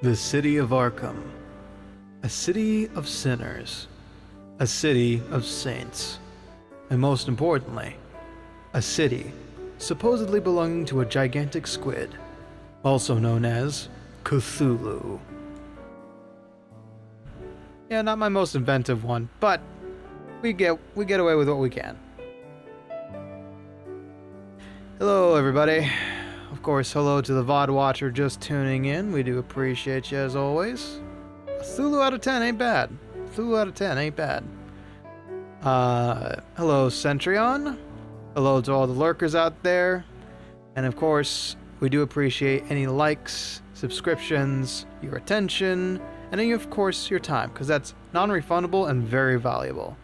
The city of Arkham. A city of sinners. A city of saints. And most importantly, a city supposedly belonging to a gigantic squid, also known as Cthulhu. Yeah, not my most inventive one, but we get away with what we can. Hello everybody. Of course, hello to the VOD watcher just tuning in. We do appreciate you as always. A Cthulhu out of 10 ain't bad. Cthulhu out of 10 ain't bad. Hello Centrion. Hello to all the lurkers out there. And of course, we do appreciate any likes, subscriptions, your attention, and of course your time, because that's non-refundable and very valuable.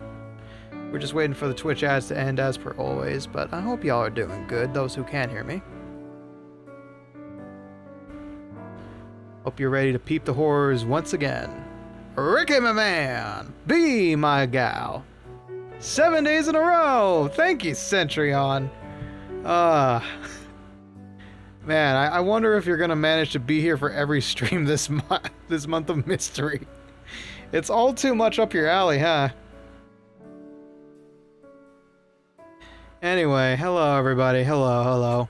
We're just waiting for the Twitch ads to end as per always, but I hope y'all are doing good, those who can hear me. Hope you're ready to peep the horrors once again. Ricky, my man! Be my gal! 7 days in a row! Thank you, Centrion! Man, I wonder if you're gonna manage to be here for every stream this month of mystery. It's all too much up your alley, huh? Anyway, hello everybody. Hello.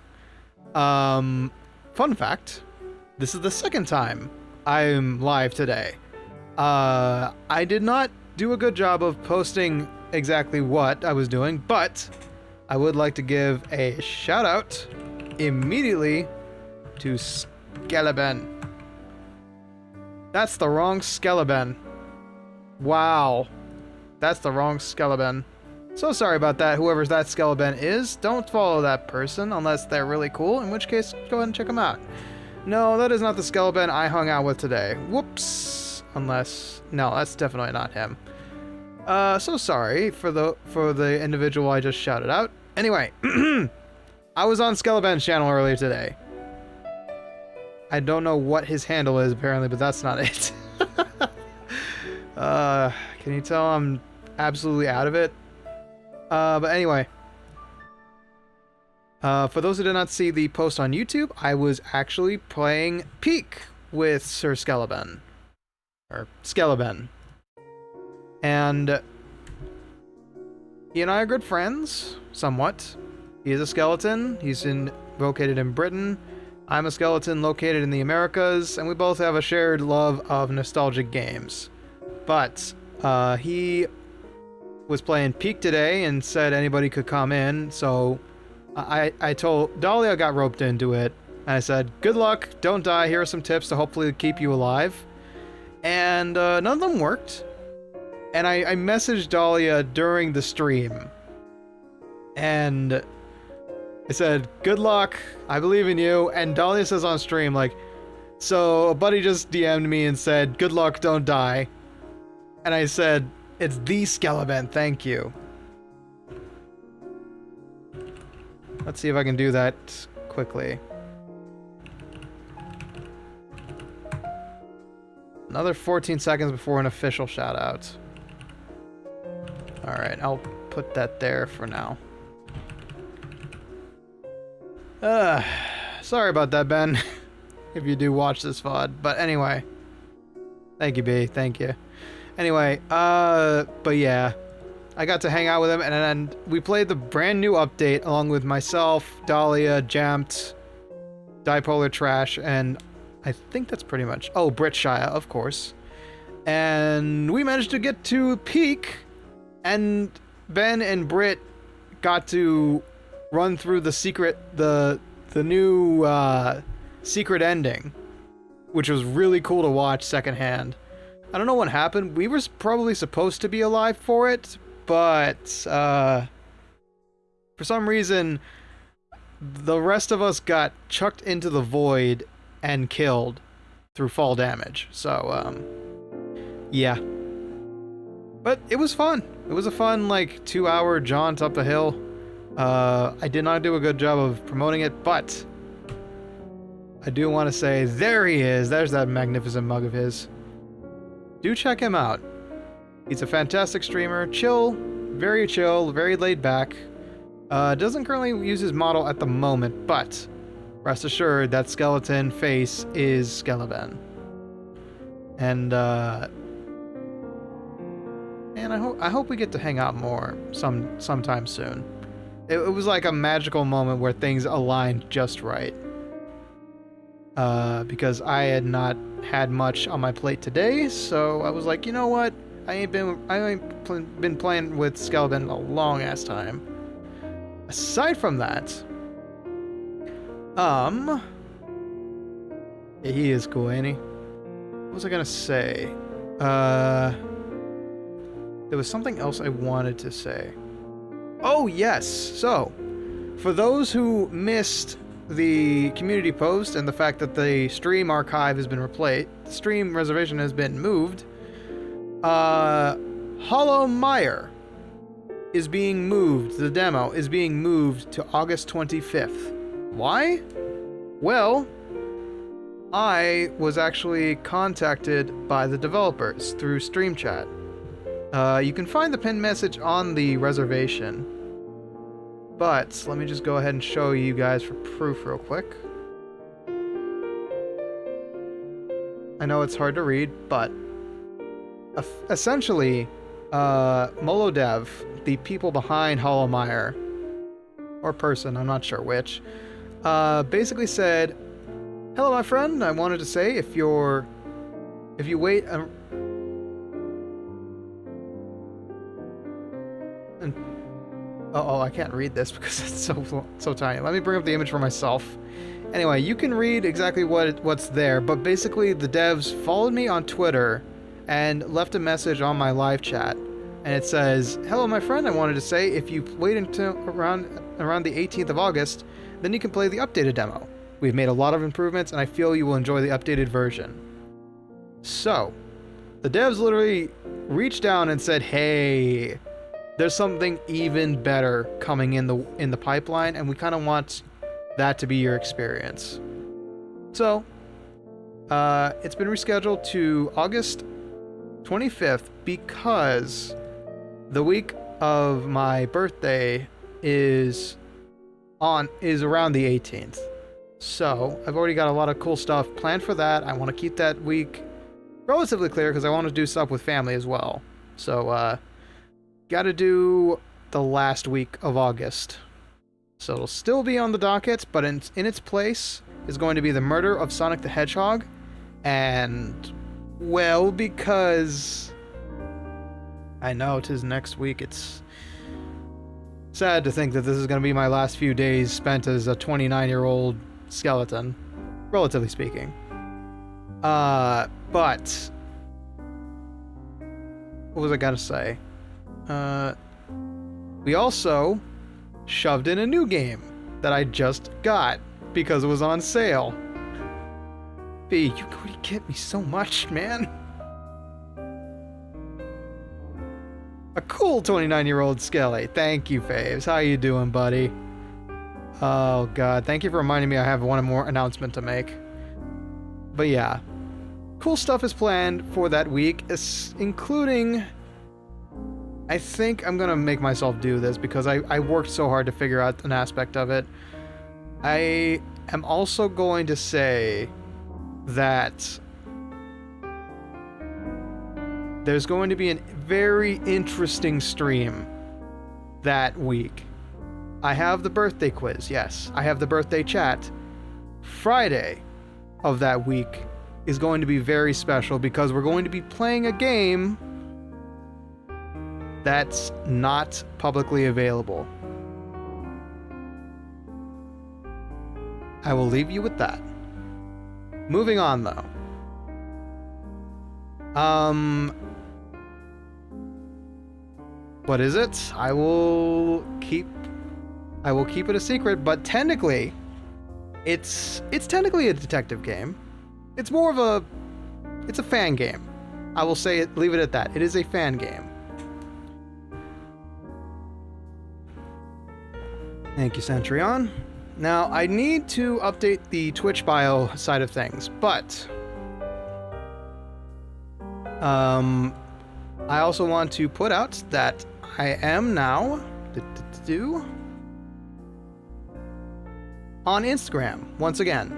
Fun fact. This is the second time I'm live today. I did not do a good job of posting exactly what I was doing, but I would like to give a shout out immediately to Skeleton. That's the wrong Skeleton. Wow. That's the wrong Skeleton. So sorry about that, whoever that Skeleton is. Don't follow that person unless they're really cool, in which case, go ahead and check them out. No, that is not the Skeleton I hung out with today. Whoops. Unless... no, that's definitely not him. So sorry for the individual I just shouted out. Anyway, I was on Skeleton's channel earlier today. I don't know what his handle is, apparently, but that's not it. Can you tell I'm absolutely out of it? But anyway, for those who did not see the post on YouTube, I was actually playing Peek with Sir Skeleton. Or Skeleton. And he and I are good friends, somewhat. He is a skeleton. He's located in Britain. I'm a skeleton located in the Americas, and we both have a shared love of nostalgic games. But he was playing Peek today and said anybody could come in, so I told Dahlia got roped into it, and I said, good luck, don't die, here are some tips to hopefully keep you alive. And none of them worked. And I messaged Dahlia during the stream, and I said, good luck, I believe in you. And Dahlia says on stream, like, so a buddy just DM'd me and said, good luck, don't die. And I said, it's the Skeleton, thank you. Let's see if I can do that quickly. Another 14 seconds before an official shout out. Alright, I'll put that there for now. Sorry about that, Ben. If you do watch this VOD. But anyway. Thank you, B. Thank you. Anyway, but yeah. I got to hang out with him, and we played the brand new update along with myself, Dahlia, Jampt, Dipolar Trash, and I think that's pretty much... oh, Brit Shia, of course. And we managed to get to Peek, and Ben and Brit got to run through the secret, the new secret ending, which was really cool to watch secondhand. I don't know what happened. We were probably supposed to be alive for it, but for some reason, the rest of us got chucked into the void and killed through fall damage. So, yeah. But it was fun. It was a fun, like, 2-hour jaunt up the hill. I did not do a good job of promoting it, but I do want to say, there he is. There's that magnificent mug of his. Do check him out. He's a fantastic streamer. Chill, very laid back. Doesn't currently use his model at the moment, but rest assured that skeleton face is Skeleton. And I hope we get to hang out more sometime soon. It was like a magical moment where things aligned just right. Because I had not had much on my plate today, so I was like, you know what? I ain't been playing with Skeleton a long ass time. Aside from that, yeah, he is cool, ain't he? What was I gonna say? There was something else I wanted to say. Oh, yes! So, for those who missed the community post and the fact that the stream archive has been replaced, the stream reservation has been moved, Hollow Mire is being moved, the demo is being moved to August 25th. Why? Well, I was actually contacted by the developers through Stream Chat. You can find the pinned message on the reservation, but let me just go ahead and show you guys for proof real quick. I know it's hard to read, but essentially, Molodev, the people behind Hollow Mire, or person, I'm not sure which, basically said, "Hello, my friend. I wanted to say if you wait oh, I can't read this because it's so tiny. Let me bring up the image for myself. Anyway, you can read exactly what's there, but basically the devs followed me on Twitter and left a message on my live chat, and it says, "Hello, my friend. I wanted to say if you wait until around the 18th of August, then you can play the updated demo. We've made a lot of improvements, and I feel you will enjoy the updated version." So, the devs literally reached down and said, "Hey, there's something even better coming in the pipeline, and we kind of want that to be your experience." So, it's been rescheduled to August 25th because the week of my birthday is around the 18th. So, I've already got a lot of cool stuff planned for that. I want to keep that week relatively clear because I want to do stuff with family as well. So, gotta do the last week of August. So it'll still be on the docket, but in its place is going to be the murder of Sonic the Hedgehog. And, well, because I know 'tis next week, it's sad to think that this is going to be my last few days spent as a 29-year-old skeleton, relatively speaking. But what was I gotta say? We also shoved in a new game that I just got because it was on sale. B, you already get me so much, man. A cool 29-year-old Skelly. Thank you, Faves. How you doing, buddy? Oh, God. Thank you for reminding me I have one more announcement to make. But yeah. Cool stuff is planned for that week, including... I think I'm gonna make myself do this because I worked so hard to figure out an aspect of it. I am also going to say that there's going to be a very interesting stream that week. I have the birthday quiz, yes. I have the birthday chat. Friday of that week is going to be very special because we're going to be playing a game that's not publicly available. I will leave you with that. Moving on, though. What is it? I will keep it a secret, but technically, it's technically a detective game. It's more of it's a fan game. I will say it, leave it at that. It is a fan game. Thank you, Centurion. Now, I need to update the Twitch bio side of things, but I also want to put out that I am now on Instagram once again.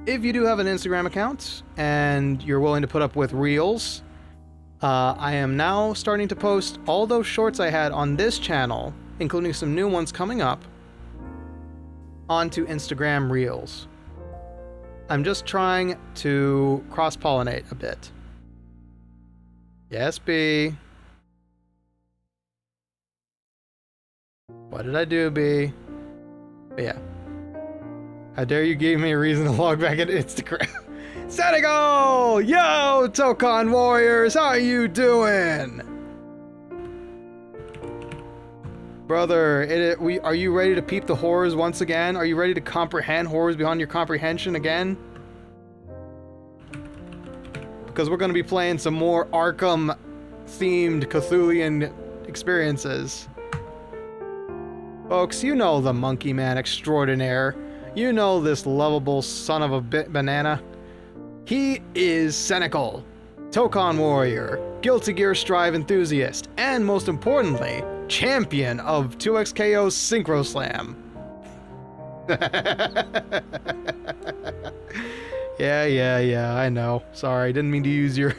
if you do have an Instagram account and you're willing to put up with Reels, I am now starting to post all those shorts I had on this channel, including some new ones coming up, onto Instagram Reels. I'm just trying to cross-pollinate a bit. Yes, B. What did I do, B? But yeah. How dare you give me a reason to log back at Instagram? Senegal! Yo, Tokon Warriors, how are you doing? Brother, are you ready to peep the horrors once again? Are you ready to comprehend horrors beyond your comprehension again? Because we're going to be playing some more Arkham-themed Cthulhian experiences. Folks, you know the Monkey Man extraordinaire. You know this lovable son of a banana. He is Senecal, Tokon Warrior, Guilty Gear Strive enthusiast, and most importantly, champion of 2XKO's Synchro Slam. Yeah, I know. Sorry, didn't mean to use your...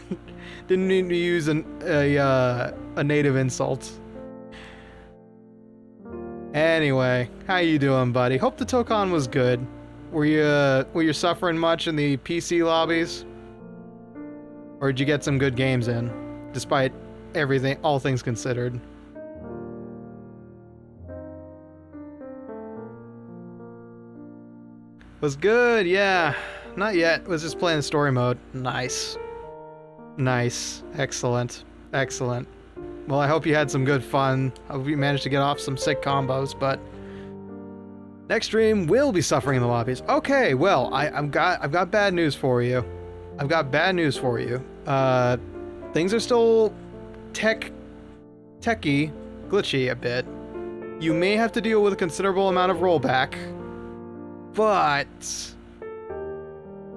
didn't mean to use a native insult. Anyway, how you doing, buddy? Hope the Tokon was good. Were you suffering much in the PC lobbies? Or did you get some good games in, despite everything, all things considered? Was good, yeah. Not yet. Was just playing story mode. Nice. Nice. Excellent. Excellent. Well, I hope you had some good fun. I hope you managed to get off some sick combos, but next stream will be suffering in the lobbies. Okay, well, I've got bad news for you. I've got bad news for you. Things are still techy, glitchy a bit. You may have to deal with a considerable amount of rollback, but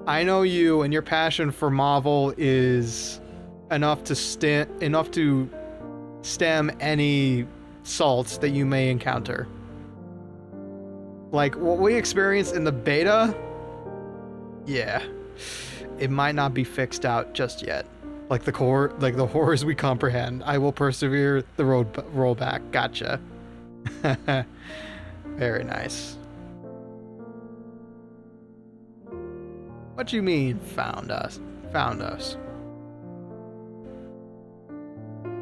I know you and your passion for Marvel is enough to stem any salts that you may encounter. Like what we experienced in the beta, yeah, it might not be fixed out just yet. Like the horrors we comprehend. I will persevere the rollback. Gotcha. Very nice. What do you mean found us? Found us.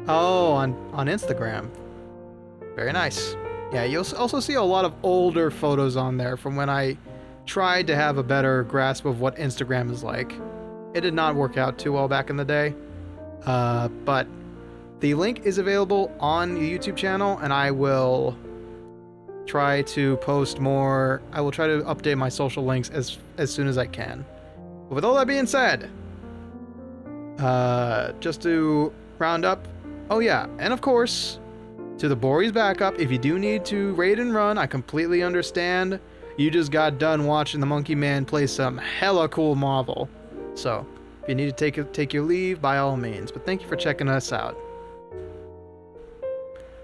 Oh, on Instagram. Very nice. Yeah, you'll also see a lot of older photos on there from when I tried to have a better grasp of what Instagram is like. It did not work out too well back in the day. But the link is available on the YouTube channel, and I will try to post more. I will try to update my social links as soon as I can. But with all that being said, just to round up, oh yeah, and of course, to the Boree's backup, if you do need to raid and run, I completely understand. You just got done watching the Monkey Man play some hella cool Marvel. So, if you need to take your leave, by all means. But thank you for checking us out.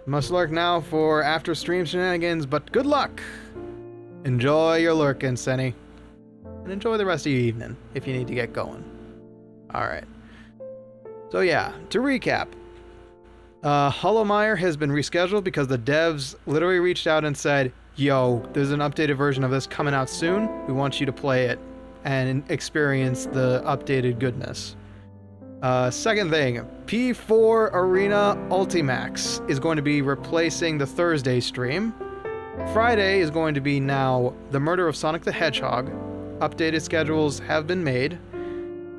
Must lurk now for after stream shenanigans, but good luck! Enjoy your lurkin', Senny. And enjoy the rest of your evening, if you need to get going. Alright. So yeah, to recap. Hollow Mire has been rescheduled because the devs literally reached out and said, yo, there's an updated version of this coming out soon. We want you to play it and experience the updated goodness. Second thing, P4 Arena Ultimax is going to be replacing the Thursday stream. Friday is going to be now The Murder of Sonic the Hedgehog. Updated schedules have been made.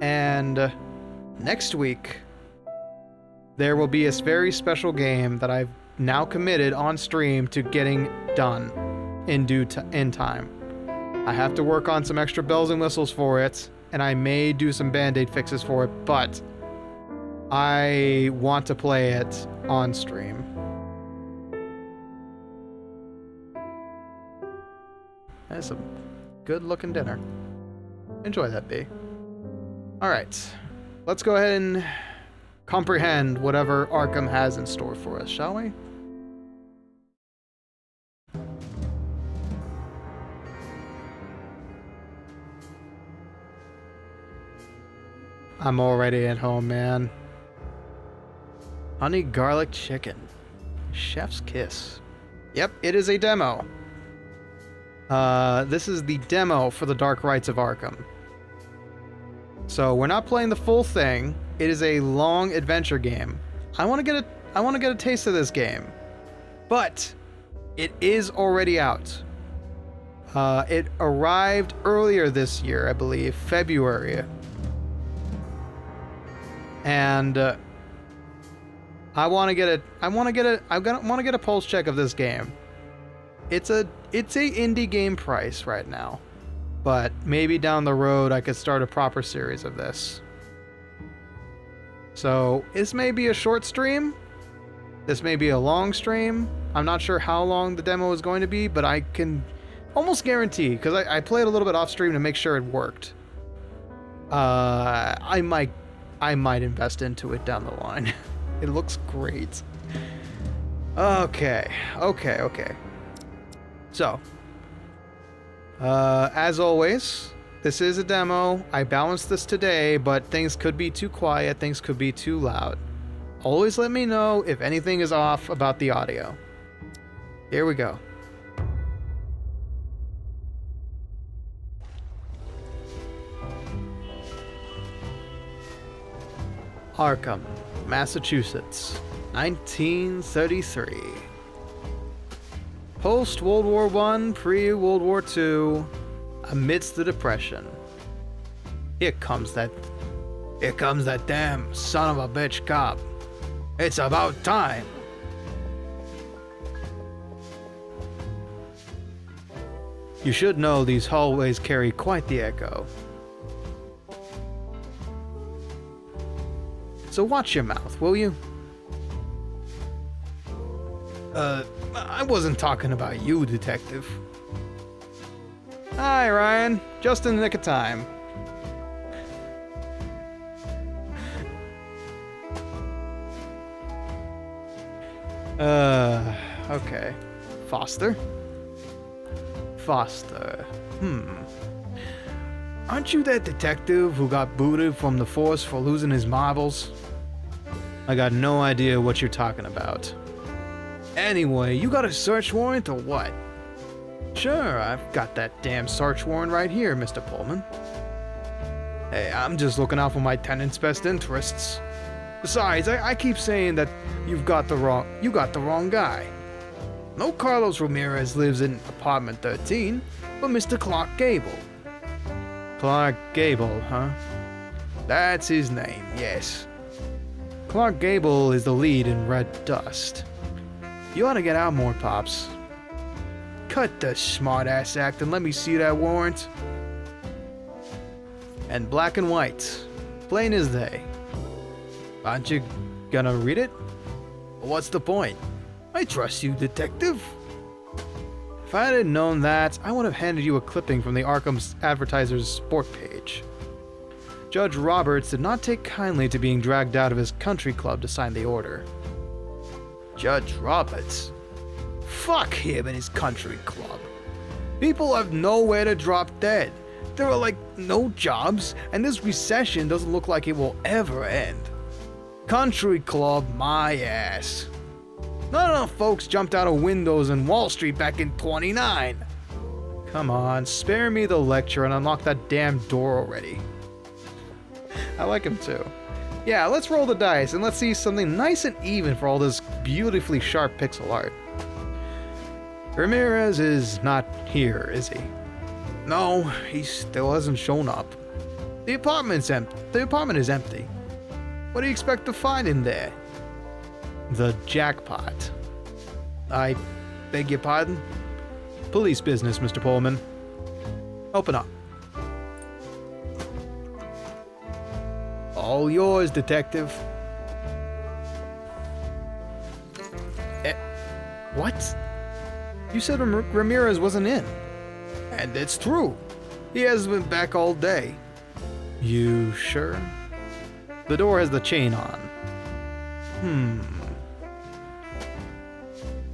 And next week, there will be a very special game that I've now committed on stream to getting done in time. I have to work on some extra bells and whistles for it, and I may do some band-aid fixes for it, but I want to play it on stream. That's a good-looking dinner. Enjoy that, B. Alright, let's go ahead and comprehend whatever Arkham has in store for us, shall we? I'm already at home, man. Honey garlic chicken. Chef's kiss. Yep, it is a demo. This is the demo for the Dark Rites of Arkham. So we're not playing the full thing. It is a long adventure game. I want to get a taste of this game. But it is already out. It arrived earlier this year, I believe, February. And I want to get a pulse check of this game. It's a indie game price right now, but maybe down the road I could start a proper series of this. So this may be a short stream. This may be a long stream. I'm not sure how long the demo is going to be, but I can almost guarantee, because I played a little bit off stream to make sure it worked. I might invest into it down the line. It looks great. Okay. So, as always, this is a demo. I balanced this today, but things could be too quiet, things could be too loud. Always let me know if anything is off about the audio. Here we go. Arkham, Massachusetts, 1933. Post-World War I, pre-World War II, amidst the Depression. Here comes that damn son of a bitch cop. It's about time. You should know these hallways carry quite the echo. So watch your mouth, will you? I wasn't talking about you, detective. Hi, Ryan. Just in the nick of time. Okay. Foster? Aren't you that detective who got booted from the force for losing his marbles? I got no idea what you're talking about. Anyway, you got a search warrant or what? Sure, I've got that damn search warrant right here, Mr. Pullman. Hey, I'm just looking out for my tenant's best interests. Besides, I keep saying that you got the wrong guy. No Carlos Ramirez lives in apartment 13, but Mr. Clark Gable. Clark Gable, huh? That's his name, yes. Clark Gable is the lead in Red Dust. You ought to get out more, Pops. Cut the smart-ass act and let me see that warrant. And black and white, plain as day. Aren't you gonna read it? What's the point? I trust you, detective. If I hadn't known that, I would have handed you a clipping from the Arkham's Advertiser's sport page. Judge Roberts did not take kindly to being dragged out of his country club to sign the order. Judge Roberts? Fuck him and his country club. People have nowhere to drop dead. There are like no jobs, and this recession doesn't look like it will ever end. Country club my ass. Not enough folks jumped out of windows in Wall Street back in '29. Come on, spare me the lecture and unlock that damn door already. I like him too. Yeah, let's roll the dice and let's see something nice and even for all this beautifully sharp pixel art. Ramirez is not here, is he? No, he still hasn't shown up. The apartment is empty. What do you expect to find in there? The jackpot. I beg your pardon? Police business, Mr. Pullman. Open up. All yours, detective. What? You said Ramirez wasn't in. And it's true. He hasn't been back all day. You sure? The door has the chain on.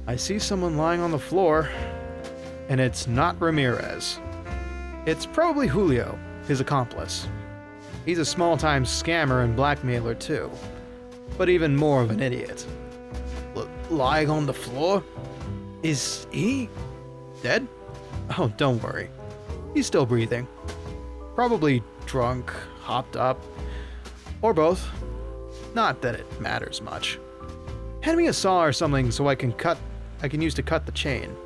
I see someone lying on the floor, and it's not Ramirez. It's probably Julio, his accomplice. He's a small-time scammer and blackmailer too, but even more of an idiot. Lying on the floor? Is he dead? Oh, don't worry. He's still breathing. Probably drunk, hopped up, or both. Not that it matters much. Hand me a saw or something so I can use to cut the chain.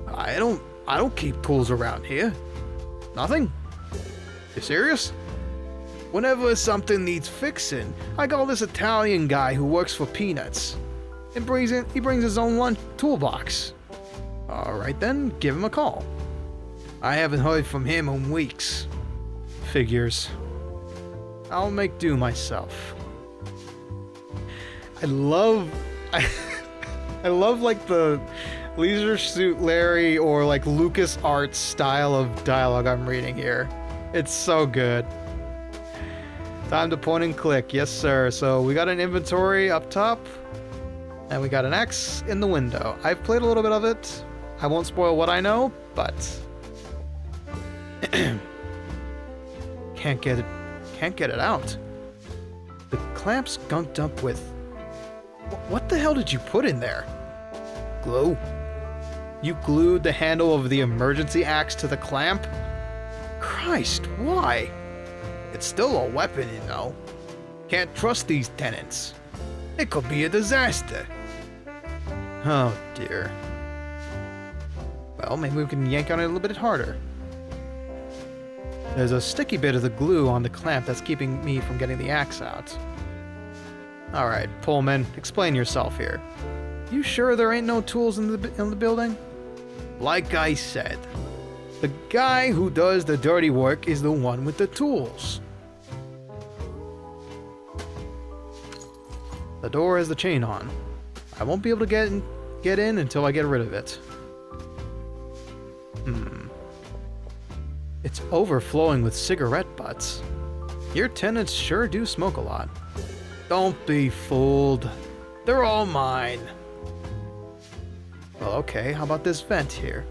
I don't keep tools around here. Nothing? You serious? Whenever something needs fixing, I call this Italian guy who works for peanuts. He brings his own lunch toolbox. Alright then, give him a call. I haven't heard from him in weeks. Figures. I'll make do myself. I love like the Leisure Suit Larry or like LucasArts style of dialogue I'm reading here. It's so good. Time to point and click. Yes, sir. So we got an inventory up top, and we got an X in the window. I've played a little bit of it. I won't spoil what I know, but can't get it out. The clamp's gunked up with. What the hell did you put in there? Glue? You glued the handle of the emergency axe to the clamp? Christ, why? It's still a weapon, you know. Can't trust these tenants. It could be a disaster. Oh dear. Well, maybe we can yank on it a little bit harder. There's a sticky bit of the glue on the clamp that's keeping me from getting the axe out. Alright, Pullman, explain yourself here. You sure there ain't no tools in the building? Like I said, the guy who does the dirty work is the one with the tools. The door has the chain on. I won't be able to get in until I get rid of it. It's overflowing with cigarette butts. Your tenants sure do smoke a lot. Don't be fooled. They're all mine. Well, okay, how about this vent here?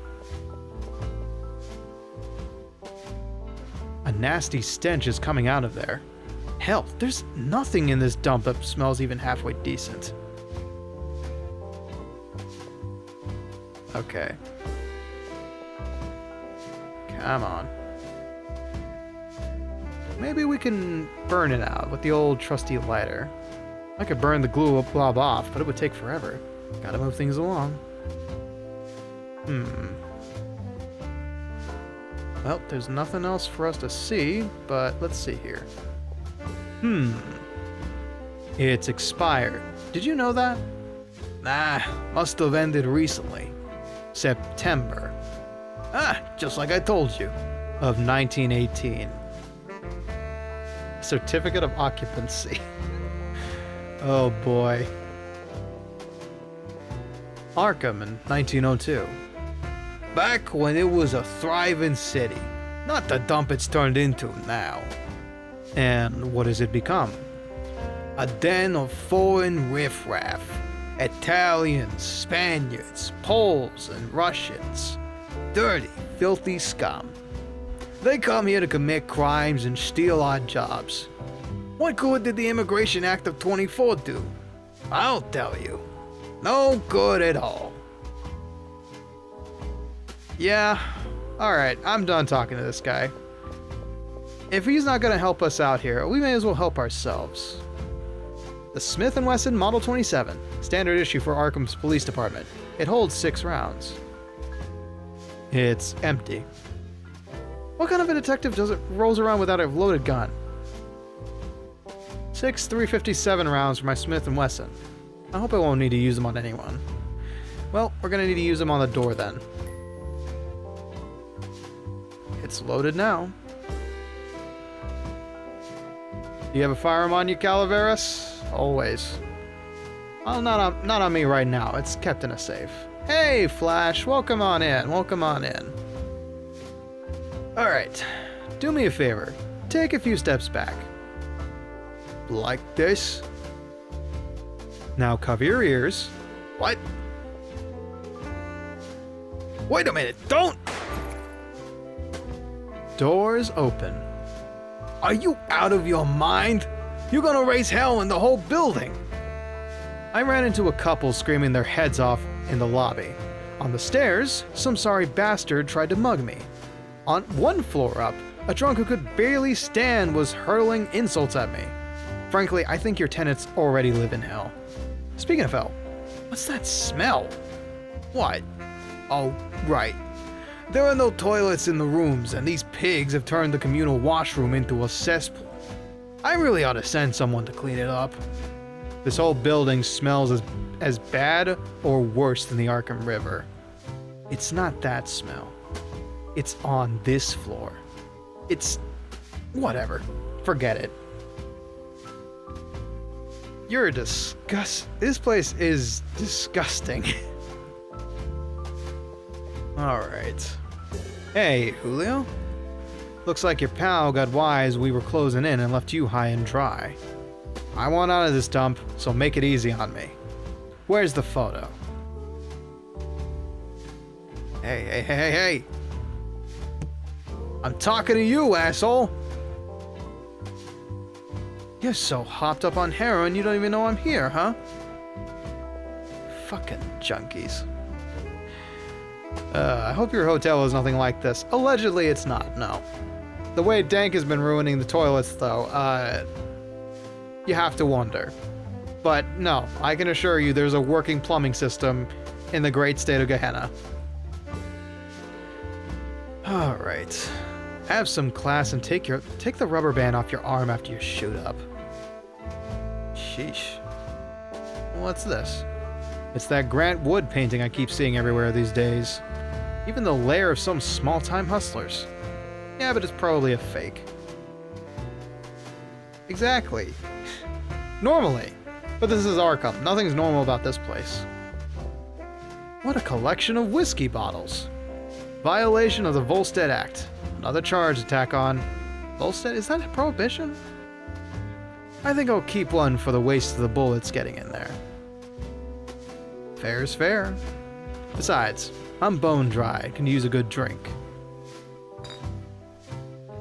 A nasty stench is coming out of there. Hell, there's nothing in this dump that smells even halfway decent. Okay. Come on. Maybe we can burn it out with the old trusty lighter. I could burn the glue blob off, but it would take forever. Gotta move things along. Well, there's nothing else for us to see, but let's see here. It's expired. Did you know that? Nah, must have ended recently. September. Just like I told you. Of 1918. Certificate of occupancy. Oh boy. Arkham in 1902. Back when it was a thriving city. Not the dump it's turned into now. And what has it become? A den of foreign riffraff. Italians, Spaniards, Poles, and Russians. Dirty, filthy scum. They come here to commit crimes and steal our jobs. What good did the Immigration Act of 24 do? I'll tell you. No good at all. Yeah, alright, I'm done talking to this guy. If he's not gonna help us out here, we may as well help ourselves. The Smith & Wesson Model 27, standard issue for Arkham's Police Department. It holds 6 rounds. It's empty. What kind of a detective rolls around without a loaded gun? 6 .357 rounds for my Smith & Wesson. I hope I won't need to use them on anyone. Well, we're gonna need to use them on the door then. It's loaded now. Do you have a firearm on you, Calaveras? Always. Well, not on me right now. It's kept in a safe. Hey, Flash, welcome on in. Welcome on in. Alright, do me a favor. Take a few steps back. Like this. Now cover your ears. What? Wait a minute, don't! Doors open. Are you out of your mind? You're gonna raise hell in the whole building. I ran into a couple screaming their heads off in the lobby. On the stairs, some sorry bastard tried to mug me. On one floor up, a drunk who could barely stand was hurling insults at me. Frankly, I think your tenants already live in hell. Speaking of hell, what's that smell? What? Oh, right. There are no toilets in the rooms, and these pigs have turned the communal washroom into a cesspool. I really ought to send someone to clean it up. This whole building smells as bad or worse than the Arkham River. It's not that smell. It's on this floor. It's... whatever. Forget it. You're this place is disgusting. Alright. Hey, Julio? Looks like your pal got wise we were closing in and left you high and dry. I want out of this dump, so make it easy on me. Where's the photo? Hey. I'm talking to you, asshole! You're so hopped up on heroin you don't even know I'm here, huh? Fucking junkies. I hope your hotel is nothing like this. Allegedly, it's not, no. The way Dank has been ruining the toilets, though, you have to wonder. But no, I can assure you there's a working plumbing system in the great state of Gehenna. Alright. Have some class and take the rubber band off your arm after you shoot up. Sheesh. What's this? It's that Grant Wood painting I keep seeing everywhere these days. Even the lair of some small-time hustlers. Yeah, but it's probably a fake. Exactly. Normally. But this is Arkham. Nothing's normal about this place. What a collection of whiskey bottles. Violation of the Volstead Act. Another charge to tack on. Volstead? Is that a prohibition? I think I'll keep one for the waste of the bullets getting in there. Fair's fair. Besides, I'm bone dry. Can use a good drink.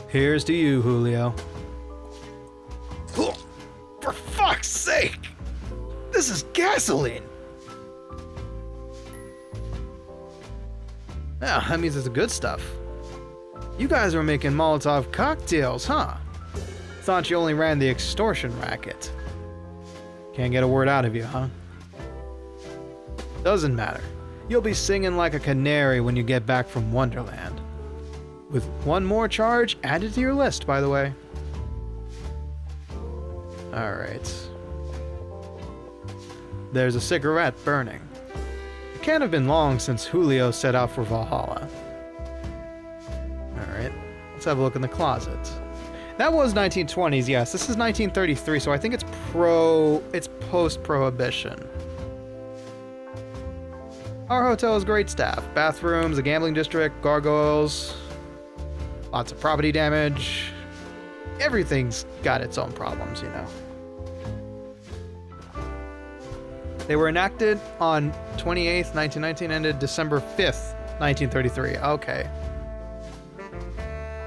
Here's to you, Julio. For fuck's sake! This is gasoline! Yeah, that means it's the good stuff. You guys are making Molotov cocktails, huh? Thought you only ran the extortion racket. Can't get a word out of you, huh? Doesn't matter. You'll be singing like a canary when you get back from Wonderland. With one more charge added to your list, by the way. Alright. There's a cigarette burning. It can't have been long since Julio set out for Valhalla. Alright. Let's have a look in the closet. That was 1920s, yes. This is 1933, so I think it's post-prohibition. Our hotel has great staff. Bathrooms, a gambling district, gargoyles, lots of property damage. Everything's got its own problems, you know. They were enacted on 28th, 1919, ended December 5th, 1933. Okay.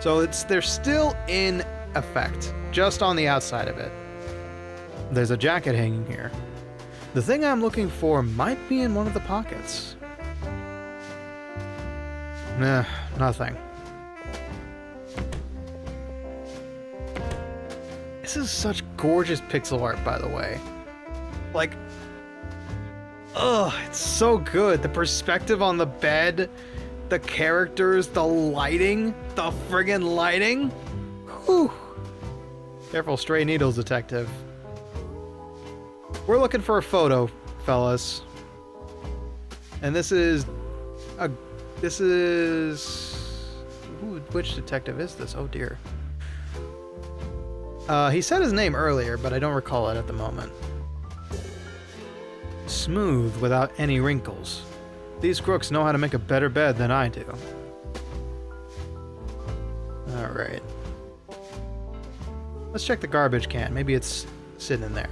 So they're still in effect, just on the outside of it. There's a jacket hanging here. The thing I'm looking for might be in one of the pockets. Nah, nothing. This is such gorgeous pixel art, by the way. Like, ugh, it's so good. The perspective on the bed, the characters, the lighting, the friggin' lighting. Whew. Careful, stray needles, detective. We're looking for a photo, fellas. And this is... Ooh, which detective is this? Oh dear. He said his name earlier, but I don't recall it at the moment. Smooth, without any wrinkles. These crooks know how to make a better bed than I do. Alright. Let's check the garbage can. Maybe it's sitting in there.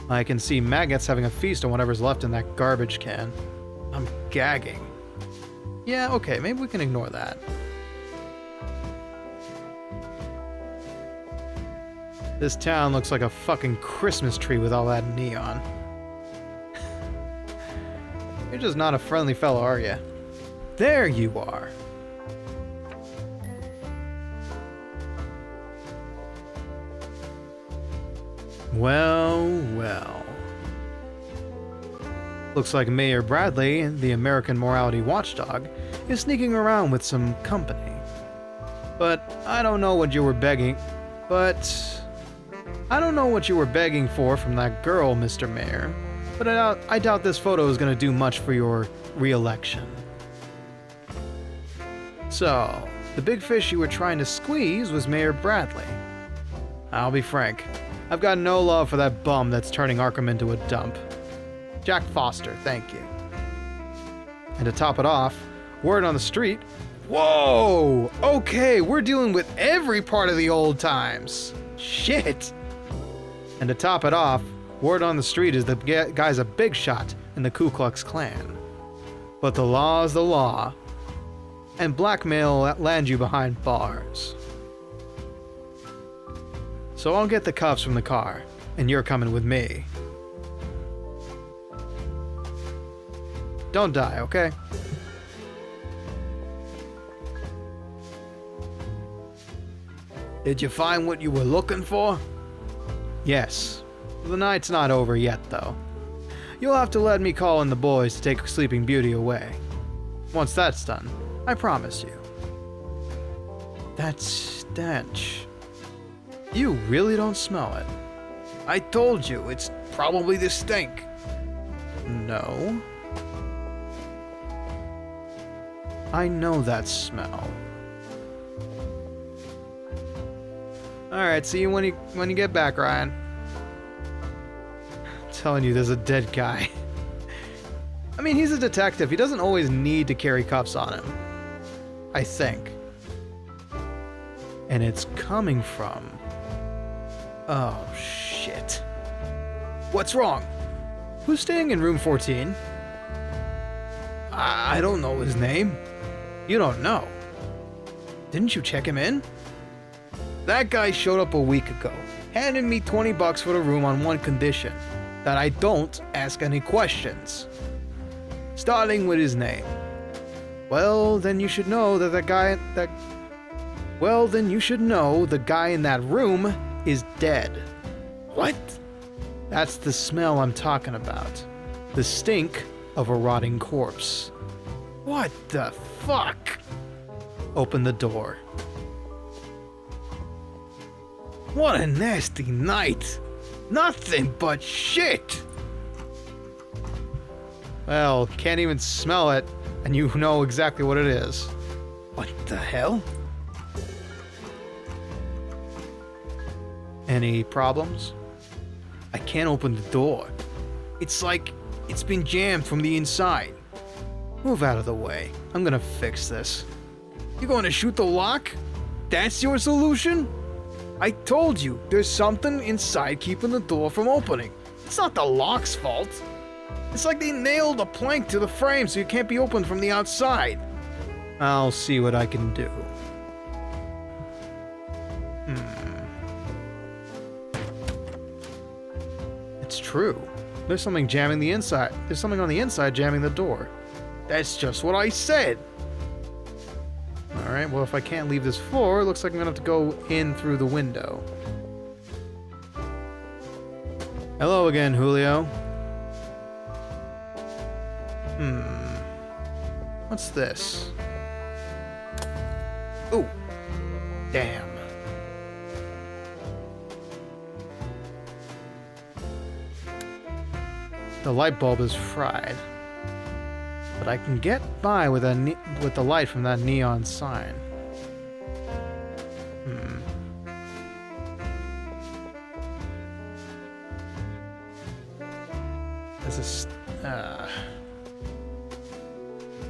I can see maggots having a feast on whatever's left in that garbage can. I'm gagging. Yeah, okay, maybe we can ignore that. This town looks like a fucking Christmas tree with all that neon. You're just not a friendly fellow, are you? There you are. Well, well. Looks like Mayor Bradley, the American morality watchdog, is sneaking around with some company. But I don't know what you were begging for from that girl, Mr. Mayor. But I doubt this photo is going to do much for your re-election. So, the big fish you were trying to squeeze was Mayor Bradley. I'll be frank, I've got no love for that bum that's turning Arkham into a dump. Jack Foster, thank you. And to top it off, word on the street. Whoa! Okay, we're dealing with every part of the old times. Shit! And to top it off, word on the street is the guy's a big shot in the Ku Klux Klan. But the law is the law, and blackmail will land you behind bars. So I'll get the cuffs from the car, and you're coming with me. Don't die, okay? Did you find what you were looking for? Yes. The night's not over yet, though. You'll have to let me call in the boys to take Sleeping Beauty away. Once that's done, I promise you. That stench. You really don't smell it. I told you, it's probably the stink. No. I know that smell. Alright, see you when you get back, Ryan. I'm telling you, there's a dead guy. I mean, he's a detective. He doesn't always need to carry cuffs on him. I think. And it's coming from... Oh, shit. What's wrong? Who's staying in room 14? I don't know his name. You don't know. Didn't you check him in? That guy showed up a week ago, handed me $20 for the room on one condition, that I don't ask any questions. Starting with his name. Well, then you should know that the guy in that room is dead. What? That's the smell I'm talking about. The stink of a rotting corpse. What the fuck? Open the door. What a nasty night. Nothing but shit. Well, can't even smell it, and you know exactly what it is. What the hell? Any problems? I can't open the door. It's like it's been jammed from the inside. Move out of the way. I'm gonna fix this. You going to shoot the lock? That's your solution? I told you, there's something inside keeping the door from opening. It's not the lock's fault. It's like they nailed a plank to the frame so it can't be opened from the outside. I'll see what I can do. It's true. There's something jamming the inside. There's something on the inside jamming the door. That's just what I said. Alright, well if I can't leave this floor, it looks like I'm gonna have to go in through the window. Hello again, Julio. What's this? Ooh. Damn. The light bulb is fried. But I can get by with the light from that neon sign. This is...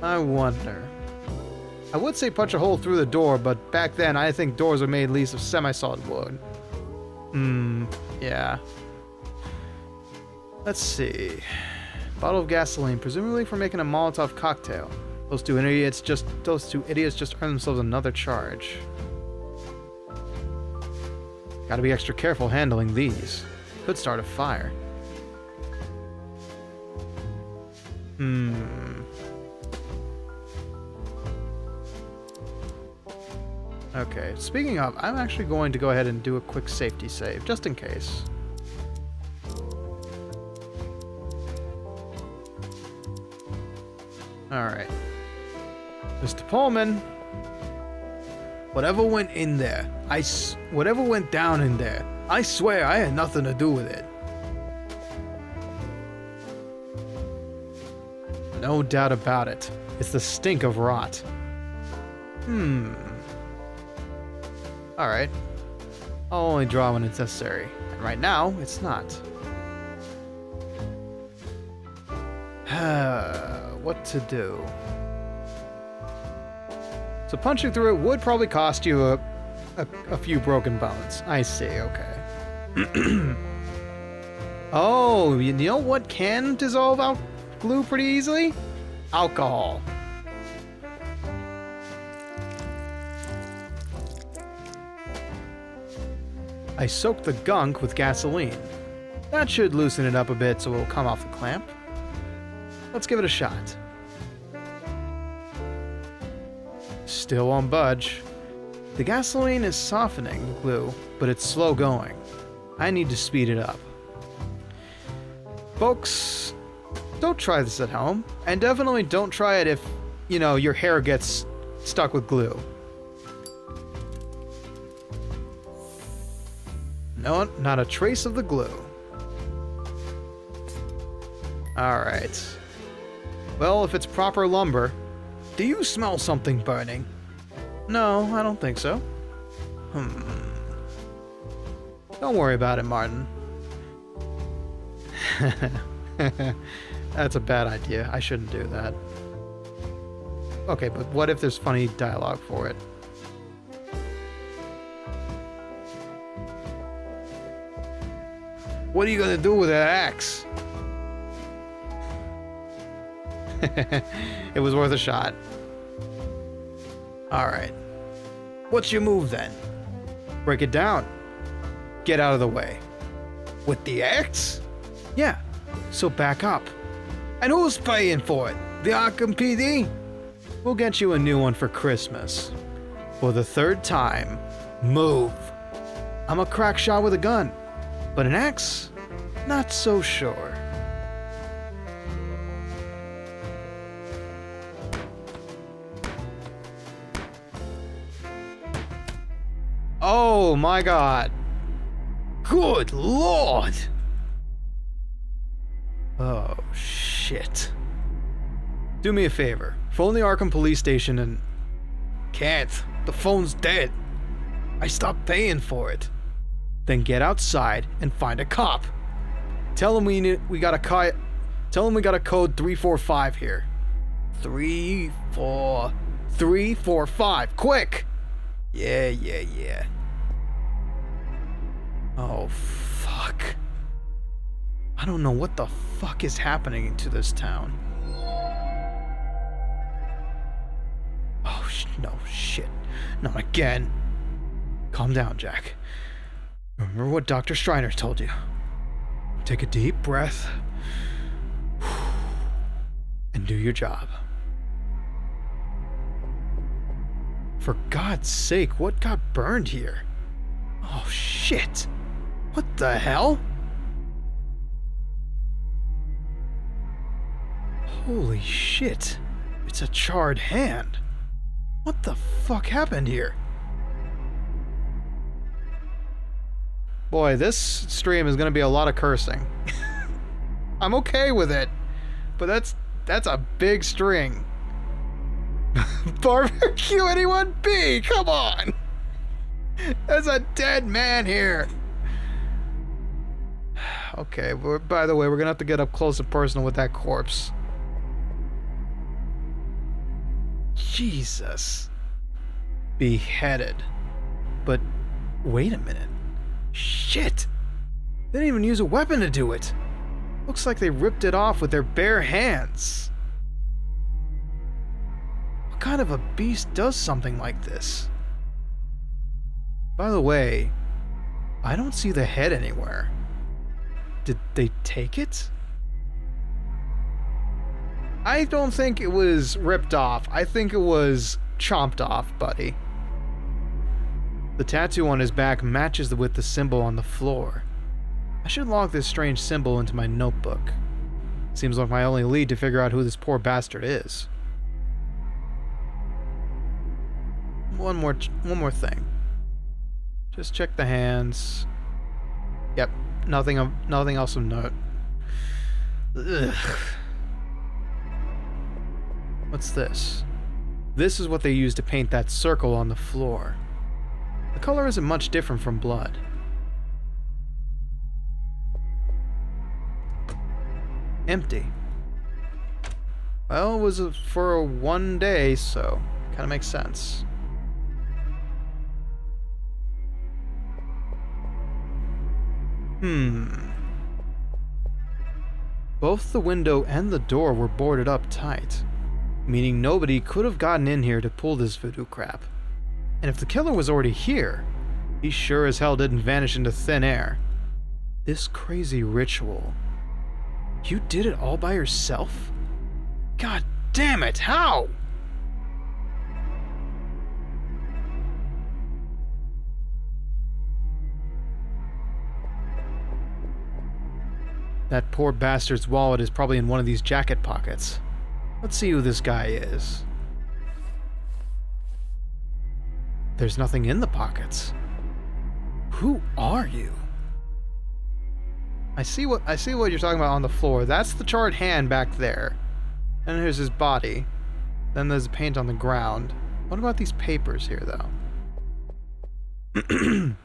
I wonder. I would say punch a hole through the door, but back then I think doors were made at least of semi-solid wood. Yeah. Let's see. Bottle of gasoline, presumably for making a Molotov cocktail. Those two idiots just earned themselves another charge. Gotta be extra careful handling these. Could start a fire. Okay, speaking of, I'm actually going to go ahead and do a quick safety save, just in case. Alright. Mr. Pullman. Whatever went in there, whatever went down in there, I swear I had nothing to do with it. No doubt about it. It's the stink of rot. Alright. I'll only draw when it's necessary. And right now, it's not. What to do? So punching through it would probably cost you a few broken bones. I see, okay. Oh, you know what can dissolve out glue pretty easily? Alcohol. I soaked the gunk with gasoline. That should loosen it up a bit so it'll come off the clamp. Let's give it a shot. Still won't budge. The gasoline is softening the glue, but it's slow going. I need to speed it up. Folks, don't try this at home, and definitely don't try it if, you know, your hair gets stuck with glue. No, not a trace of the glue. Alright. Well, if it's proper lumber... Do you smell something burning? No, I don't think so. Don't worry about it, Martin. That's a bad idea. I shouldn't do that. Okay, but what if there's funny dialogue for it? What are you gonna do with that axe? It was worth a shot. Alright. What's your move then? Break it down. Get out of the way. With the axe? Yeah. So back up. And who's paying for it? The Arkham PD? We'll get you a new one for Christmas. For the third time, move. I'm a crack shot with a gun. But an axe? Not so sure. Oh my god. Good lord! Oh shit. Do me a favor. Phone the Arkham police station and... Can't. The phone's dead. I stopped paying for it. Then get outside and find a cop. Tell him we got a code 345 here. 345. Quick! Yeah. Oh, fuck. I don't know what the fuck is happening to this town. Oh, no, shit. Not again. Calm down, Jack. Remember what Dr. Schreiner told you. Take a deep breath. And do your job. For God's sake, what got burned here? Oh, shit. What the hell? Holy shit. It's a charred hand. What the fuck happened here? Boy, this stream is gonna be a lot of cursing. I'm okay with it, but that's a big string. Barbecue anyone? B, come on! There's a dead man here. Okay, by the way, we're gonna have to get up close and personal with that corpse. Jesus. Beheaded. But wait a minute. Shit! They didn't even use a weapon to do it. Looks like they ripped it off with their bare hands. What kind of a beast does something like this? By the way, I don't see the head anywhere. Did they take it? I don't think it was ripped off. I think it was chomped off, buddy. The tattoo on his back matches with the symbol on the floor. I should log this strange symbol into my notebook. Seems like my only lead to figure out who this poor bastard is. One more thing. Just check the hands. Yep, nothing else of note. Ugh. What's this? This is what they used to paint that circle on the floor. The color isn't much different from blood. Empty. Well, it was for one day, so kind of makes sense. Both the window and the door were boarded up tight, meaning nobody could have gotten in here to pull this voodoo crap. And if the killer was already here, he sure as hell didn't vanish into thin air. This crazy ritual. You did it all by yourself? God damn it, how? That poor bastard's wallet is probably in one of these jacket pockets. Let's see who this guy is. There's nothing in the pockets. Who are you? I see what you're talking about on the floor. That's the charred hand back there. And here's his body. Then there's paint on the ground. What about these papers here, though? The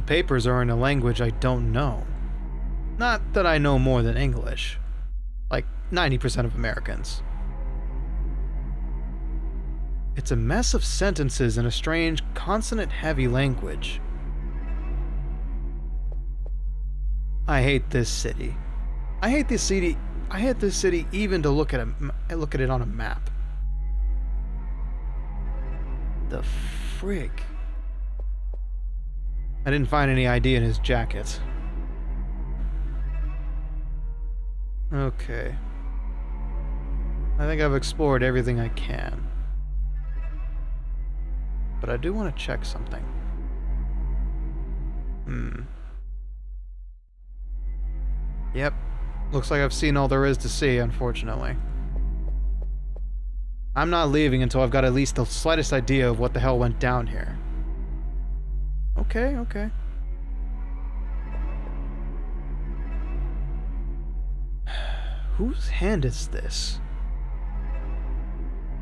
papers are in a language I don't know. Not that I know more than English. Like 90% of Americans. It's a mess of sentences in a strange, consonant-heavy language. I hate this city. I hate this city even to look at it on a map. The frig. I didn't find any ID in his jacket. Okay. I think I've explored everything I can. But I do want to check something. Yep. Looks like I've seen all there is to see, unfortunately. I'm not leaving until I've got at least the slightest idea of what the hell went down here. Okay, okay. Whose hand is this?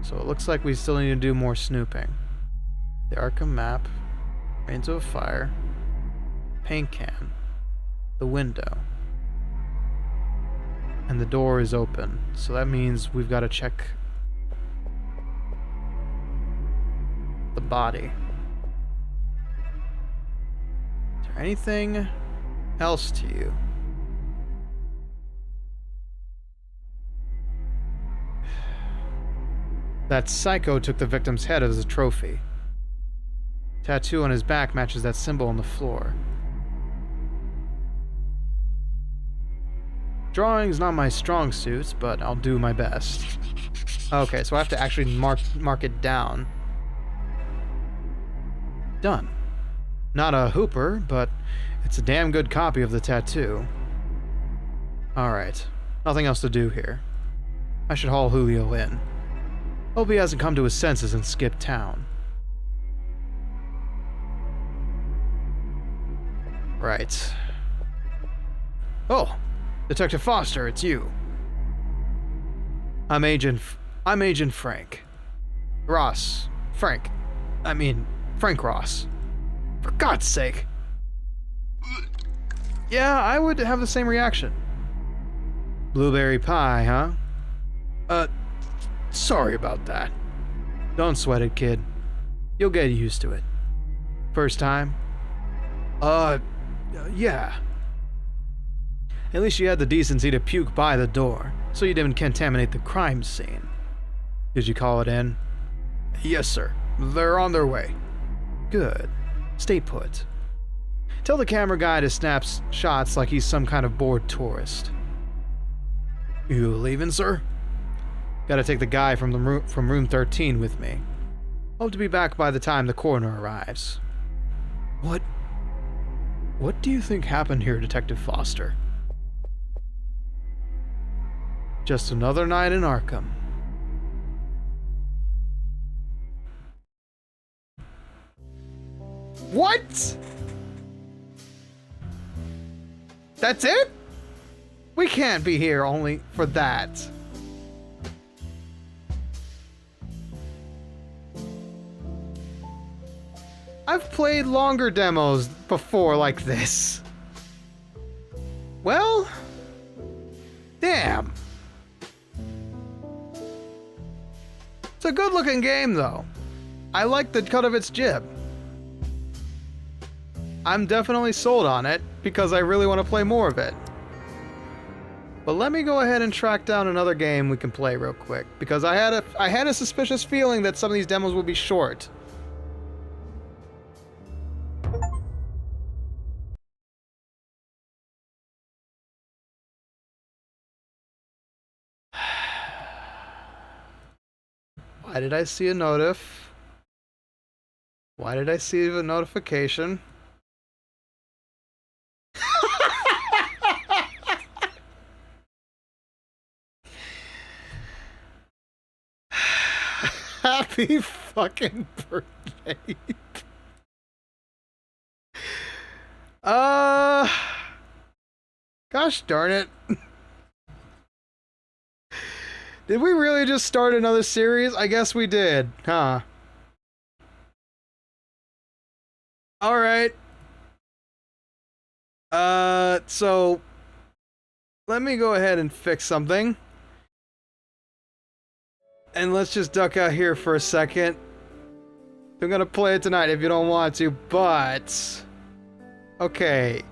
So it looks like we still need to do more snooping. The Arkham map, Reigns of Fire, paint can, the window, and the door is open. So that means we've got to check the body. Is there anything else to you? That psycho took the victim's head as a trophy. Tattoo on his back matches that symbol on the floor. Drawing's not my strong suit, but I'll do my best. Okay, so I have to actually mark it down. Done. Not a hooper, but it's a damn good copy of the tattoo. Alright, nothing else to do here. I should haul Julio in. Hope he hasn't come to his senses and skipped town. Right. Oh, Detective Foster, it's you. I'm Agent Frank. Ross. Frank Ross. For God's sake. Yeah, I would have the same reaction. Blueberry pie, huh? Sorry about that. Don't sweat it, kid. You'll get used to it. First time? Yeah. At least you had the decency to puke by the door, so you didn't contaminate the crime scene. Did you call it in? Yes, sir. They're on their way. Good. Stay put. Tell the camera guy to snap shots like he's some kind of bored tourist. You leaving, sir? Gotta take the guy from room 13 with me. Hope to be back by the time the coroner arrives. What do you think happened here, Detective Foster? Just another night in Arkham. What? That's it? We can't be here only for that. I've played longer demos before like this. Well, damn. It's a good looking game though. I like the cut of its jib. I'm definitely sold on it because I really want to play more of it. But let me go ahead and track down another game we can play real quick because I had a suspicious feeling that some of these demos would be short. Why did I see a notif? Why did I see a notification? Happy fucking birthday. Gosh darn it. Did we really just start another series? I guess we did, huh? Alright. So let me go ahead and fix something. And let's just duck out here for a second. I'm gonna play it tonight if you don't want to, but... Okay.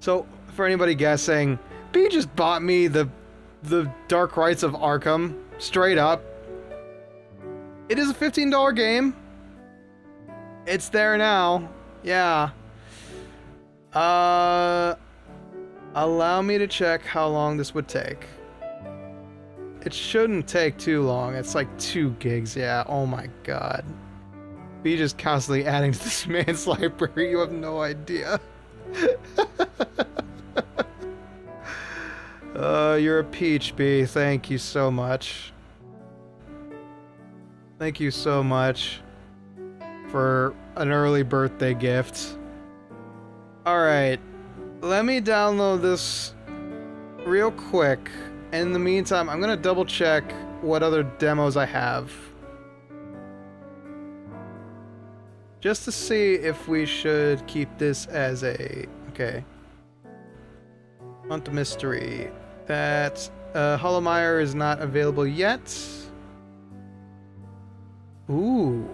So, for anybody guessing, B just bought me the Dark Rites of Arkham, straight up. It is a $15 game. It's there now. Yeah. Allow me to check how long this would take. It shouldn't take too long. It's like 2 gigs. Yeah, oh my god. Be just constantly adding to this man's library. You have no idea. You're a peach, B. Thank you so much. Thank you so much for an early birthday gift. Alright. Let me download this real quick. In the meantime, I'm gonna double check what other demos I have. Just to see if we should keep this as a... Okay. Month of Mystery. That... Hollowmire is not available yet. Ooh.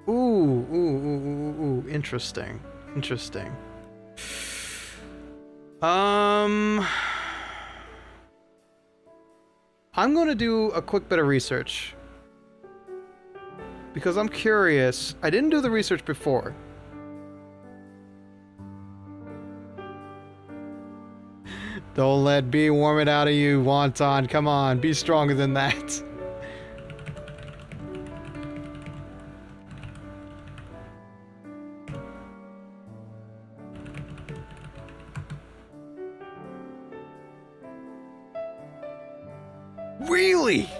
Ooh. Interesting. Interesting. I'm gonna do a quick bit of research. Because I'm curious. I didn't do the research before. Don't let B warm it out of you, Wonton. Come on, be stronger than that. Really?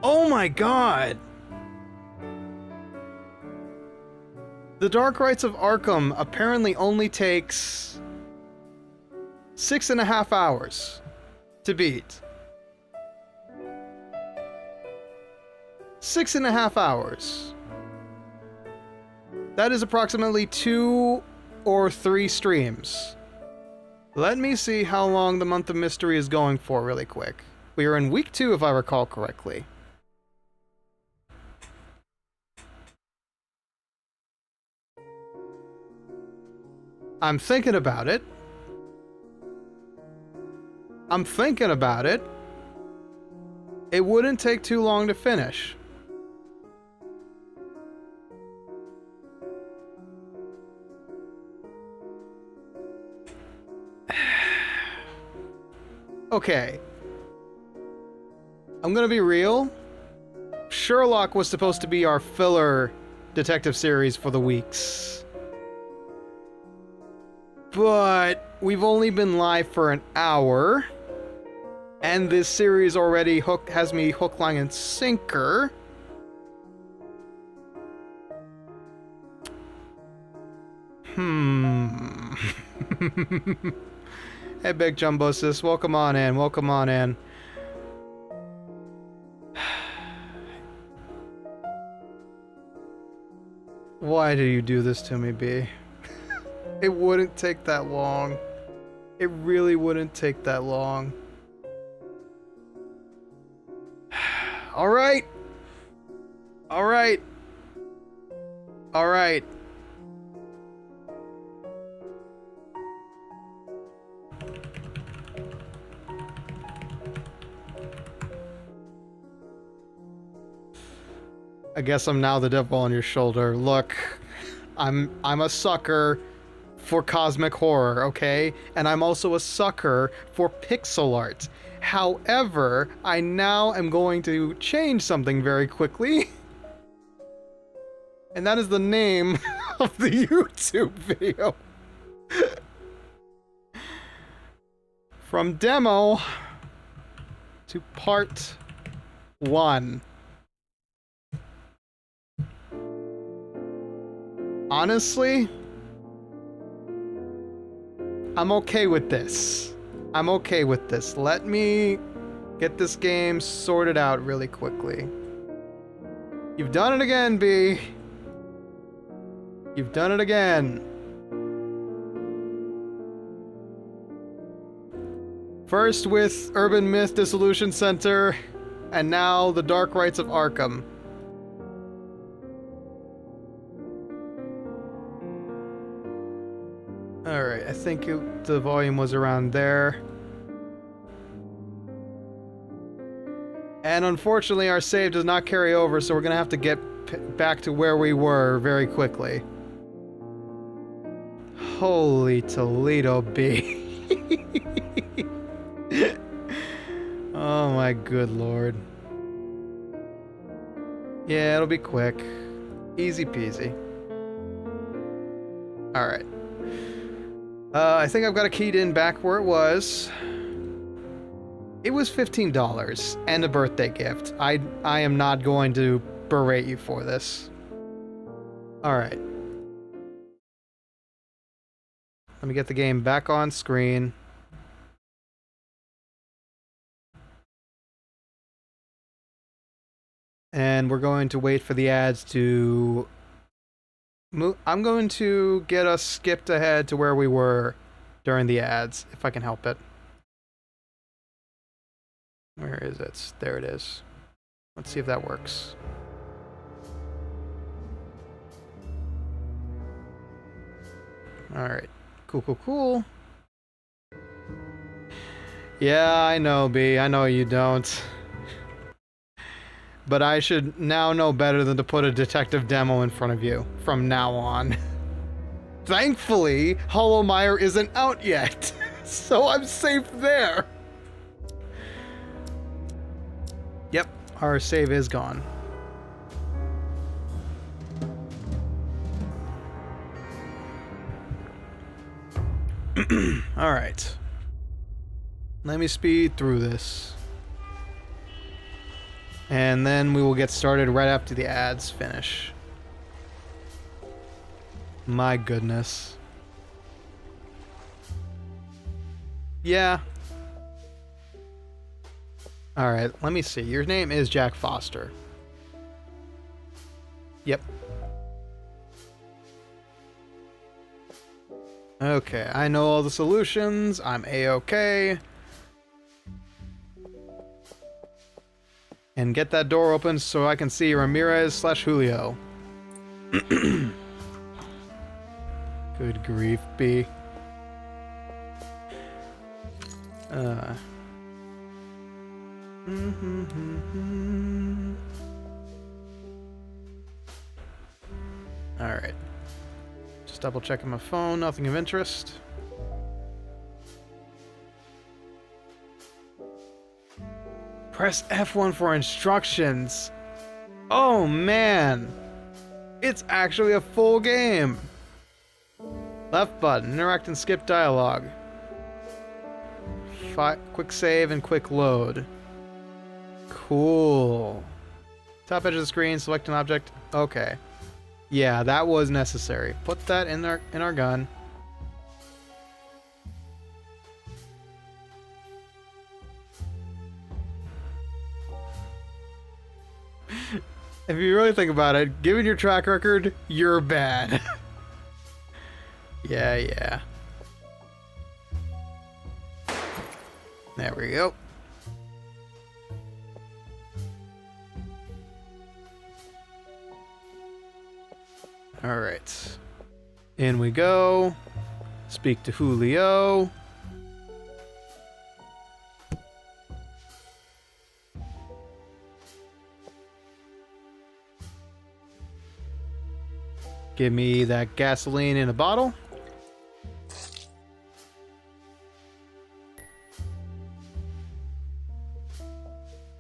Oh my god! The Dark Rites of Arkham apparently only takes 6.5 hours to beat. 6.5 hours. That is approximately 2 or 3 streams. Let me see how long the Month of Mystery is going for really quick. We are in week 2 if I recall correctly. I'm thinking about it. I'm thinking about it. It wouldn't take too long to finish. Okay. I'm gonna be real. Sherlock was supposed to be our filler detective series for the weeks. But we've only been live for an hour. And this series already has me hook, line, and sinker. Hey, Big Jumbo Sis, welcome on in, welcome on in. Why do you do this to me, B? It wouldn't take that long. It really wouldn't take that long. Alright. Alright. Alright. I guess I'm now the devil on your shoulder. Look, I'm a sucker for cosmic horror, okay? And I'm also a sucker for pixel art. However, I now am going to change something very quickly. And that is the name of the YouTube video. From demo to part 1. Honestly, I'm okay with this. I'm okay with this. Let me get this game sorted out really quickly. You've done it again, B. You've done it again. First with Urban Myth Dissolution Center, and now the Dark Rites of Arkham. Alright, I think the volume was around there. And unfortunately our save does not carry over, so we're gonna have to get back to where we were very quickly. Holy Toledo B. Oh my good lord. Yeah, it'll be quick. Easy peasy. Alright. I think I've got it keyed in back where it was. It was $15 and a birthday gift. I am not going to berate you for this. Alright. Let me get the game back on screen. And we're going to wait for the ads to move. I'm going to get us skipped ahead to where we were during the ads, if I can help it. Where is it? There it is. Let's see if that works. Alright. Cool, cool, cool. Yeah, I know, B. I know you don't. But I should now know better than to put a detective demo in front of you from now on. Thankfully, Hollow Mire isn't out yet, so I'm safe there. Yep, our save is gone. Alright. Let me speed through this. And then we will get started right after the ads finish. My goodness. Yeah. Alright, let me see. Your name is Jack Foster. Yep. Okay, I know all the solutions. I'm A-okay. And get that door open so I can see Ramirez/Julio. Good grief, B. Alright. Just double checking my phone, nothing of interest. Press F1 for instructions. Oh man. It's actually a full game. Left button, interact and skip dialogue. Quick save and quick load. Cool. Top edge of the screen, select an object. Okay. Yeah, that was necessary. Put that in our gun. If you really think about it, given your track record, you're bad. Yeah. There we go. Alright. In we go. Speak to Julio. Give me that gasoline in a bottle.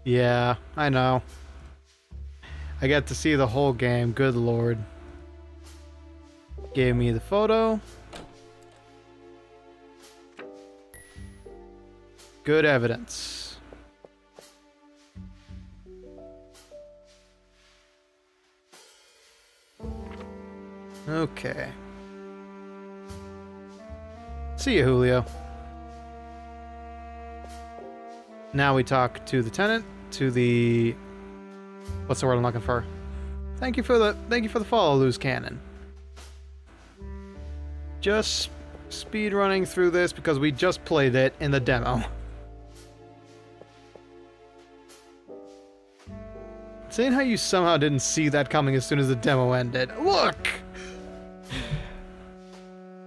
Yeah, I know. I get to see the whole game, good lord. Gave me the photo. Good evidence. Okay. See you, Julio. Now we talk to the tenant, to the... What's the word I'm looking for? Thank you for the follow, loose cannon. Just speed running through this because we just played it in the demo. Seeing how you somehow didn't see that coming as soon as the demo ended. Look!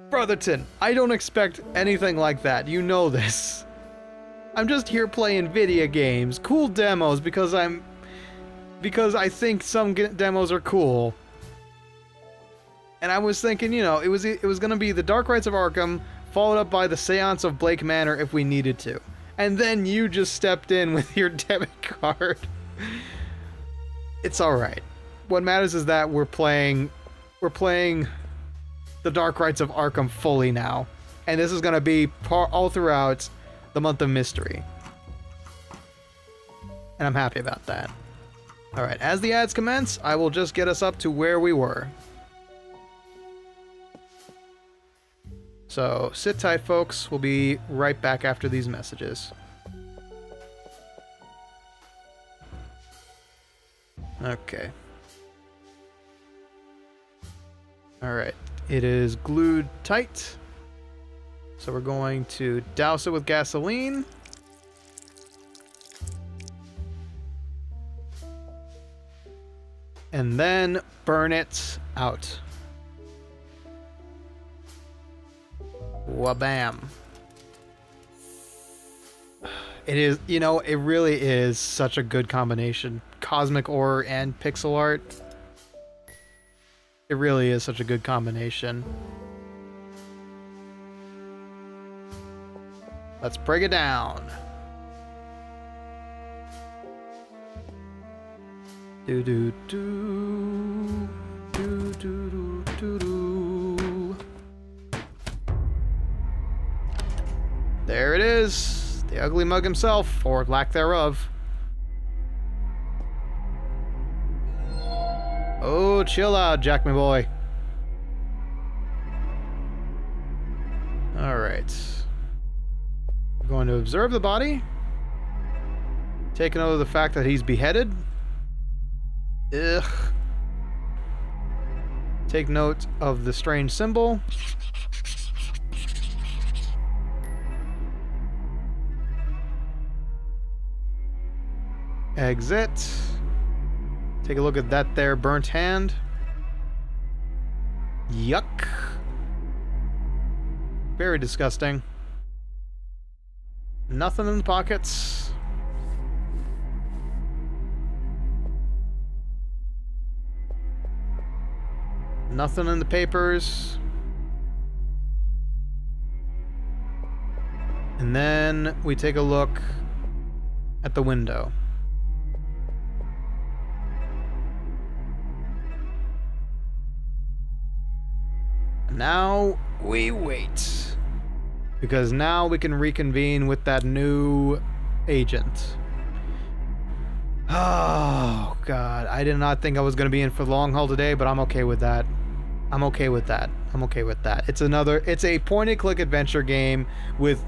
Brotherton, I don't expect anything like that. You know this. I'm just here playing video games, cool demos because I think some demos are cool. And I was thinking, you know, it was gonna be the Dark Rites of Arkham, followed up by the Seance of Blake Manor if we needed to. And then you just stepped in with your debit card. It's alright. What matters is that we're playing the Dark Rites of Arkham fully now. And this is gonna be all throughout the month of mystery. And I'm happy about that. Alright, as the ads commence, I will just get us up to where we were. So, sit tight, folks. We'll be right back after these messages. Okay. Alright. It is glued tight. So we're going to douse it with gasoline. And then burn it out. Wabam. It is, you know, it really is such a good combination. Cosmic ore and pixel art. It really is such a good combination. Let's break it down. Do do do do do do do. There it is, the ugly mug himself, or lack thereof. Oh, chill out, Jack, my boy. All right. We're going to observe the body. Take note of the fact that he's beheaded. Ugh. Take note of the strange symbol. Exit. Take a look at that there burnt hand. Yuck. Very disgusting. Nothing in the pockets. Nothing in the papers. And then we take a look at the window. Now we wait. Because now we can reconvene with that new agent. Oh, God. I did not think I was going to be in for the long haul today, but I'm okay with that. I'm okay with that. I'm okay with that. It's a point-and-click adventure game with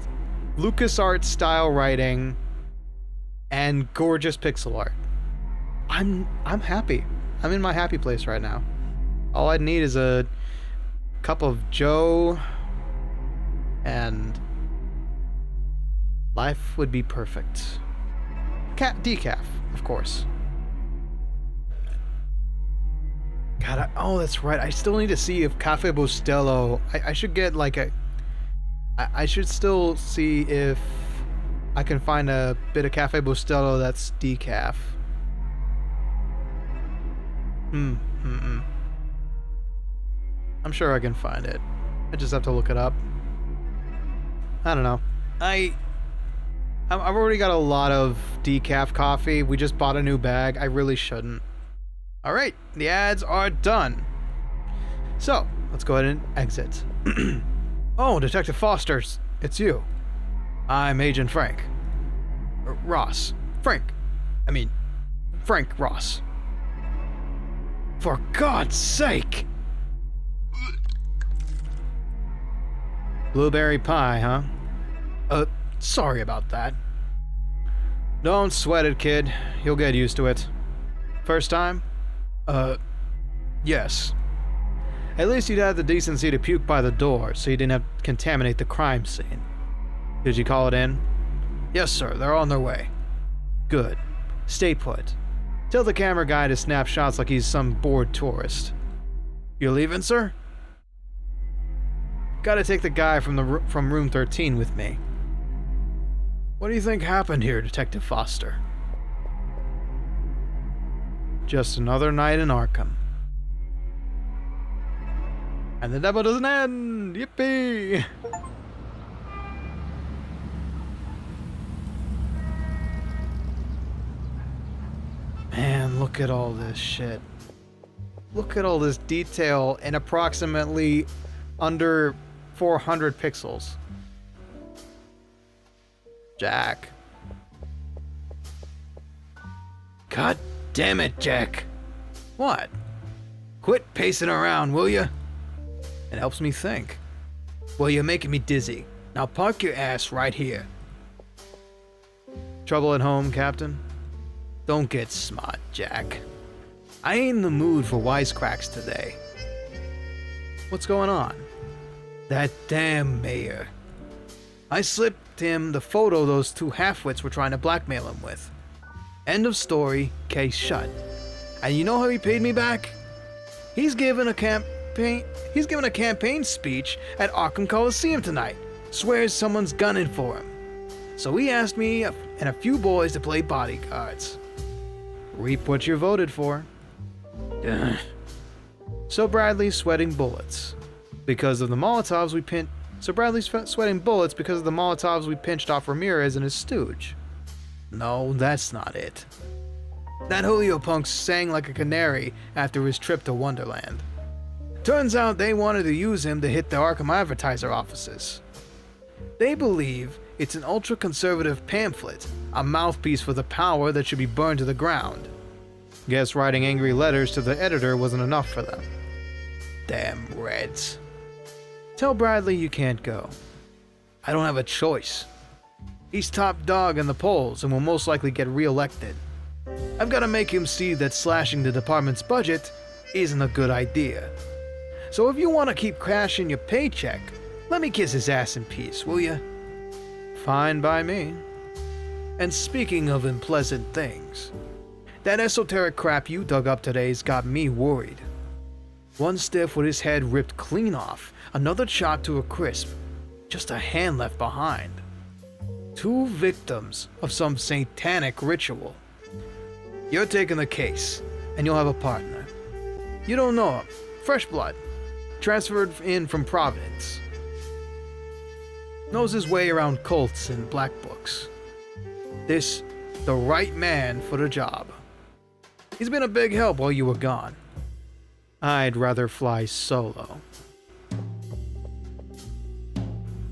LucasArts style writing and gorgeous pixel art. I'm happy. I'm in my happy place right now. All I need is a cup of joe and life would be perfect. Decaf, of course. God, oh, that's right. I still need to see if Cafe Bustelo. I should get like a. I should still see if I can find a bit of Cafe Bustelo that's decaf. I'm sure I can find it. I just have to look it up. I don't know. I've already got a lot of decaf coffee. We just bought a new bag. I really shouldn't. Alright, the ads are done. So, let's go ahead and exit. Oh, Detective Foster's. It's you. I'm Agent Frank. Ross. Frank Ross. For God's sake! Blueberry pie, huh? Sorry about that. Don't sweat it, kid. You'll get used to it. First time? Yes. At least you'd have the decency to puke by the door, so you didn't have to contaminate the crime scene. Did you call it in? Yes, sir. They're on their way. Good. Stay put. Tell the camera guy to snap shots like he's some bored tourist. You leaving, sir? Gotta take the guy from room 13 with me. What do you think happened here, Detective Foster? Just another night in Arkham. And the demo doesn't end! Yippee! Man, look at all this shit. Look at all this detail in approximately under 400 pixels. Jack. God damn it, Jack. What? Quit pacing around, will ya? It helps me think. Well, you're making me dizzy. Now park your ass right here. Trouble at home, Captain? Don't get smart, Jack. I ain't in the mood for wisecracks today. What's going on? That damn mayor. I slipped him the photo those two halfwits were trying to blackmail him with. End of story, case shut. And you know how he paid me back? He's giving a campaign speech at Arkham Coliseum tonight. Swears someone's gunning for him. So he asked me and a few boys to play bodyguards. Reap what you voted for. So Bradley's sweating bullets. Because of the Molotovs we pinched. So Bradley's sweating bullets because of the Molotovs we pinched off Ramirez and his stooge. No, that's not it. That Julio punk sang like a canary after his trip to Wonderland. Turns out they wanted to use him to hit the Arkham advertiser offices. They believe it's an ultra-conservative pamphlet, a mouthpiece for the power that should be burned to the ground. Guess writing angry letters to the editor wasn't enough for them. Damn Reds. Tell Bradley you can't go. I don't have a choice. He's top dog in the polls and will most likely get re-elected. I've got to make him see that slashing the department's budget isn't a good idea. So if you want to keep cashing your paycheck, let me kiss his ass in peace, will ya? Fine by me. And speaking of unpleasant things, that esoteric crap you dug up today's got me worried. One stiff with his head ripped clean off, another chopped to a crisp, just a hand left behind. Two victims of some satanic ritual. You're taking the case, and you'll have a partner. You don't know him. Fresh blood. Transferred in from Providence. Knows his way around cults and black books. This The right man for the job. He's been a big help while you were gone. I'd rather fly solo.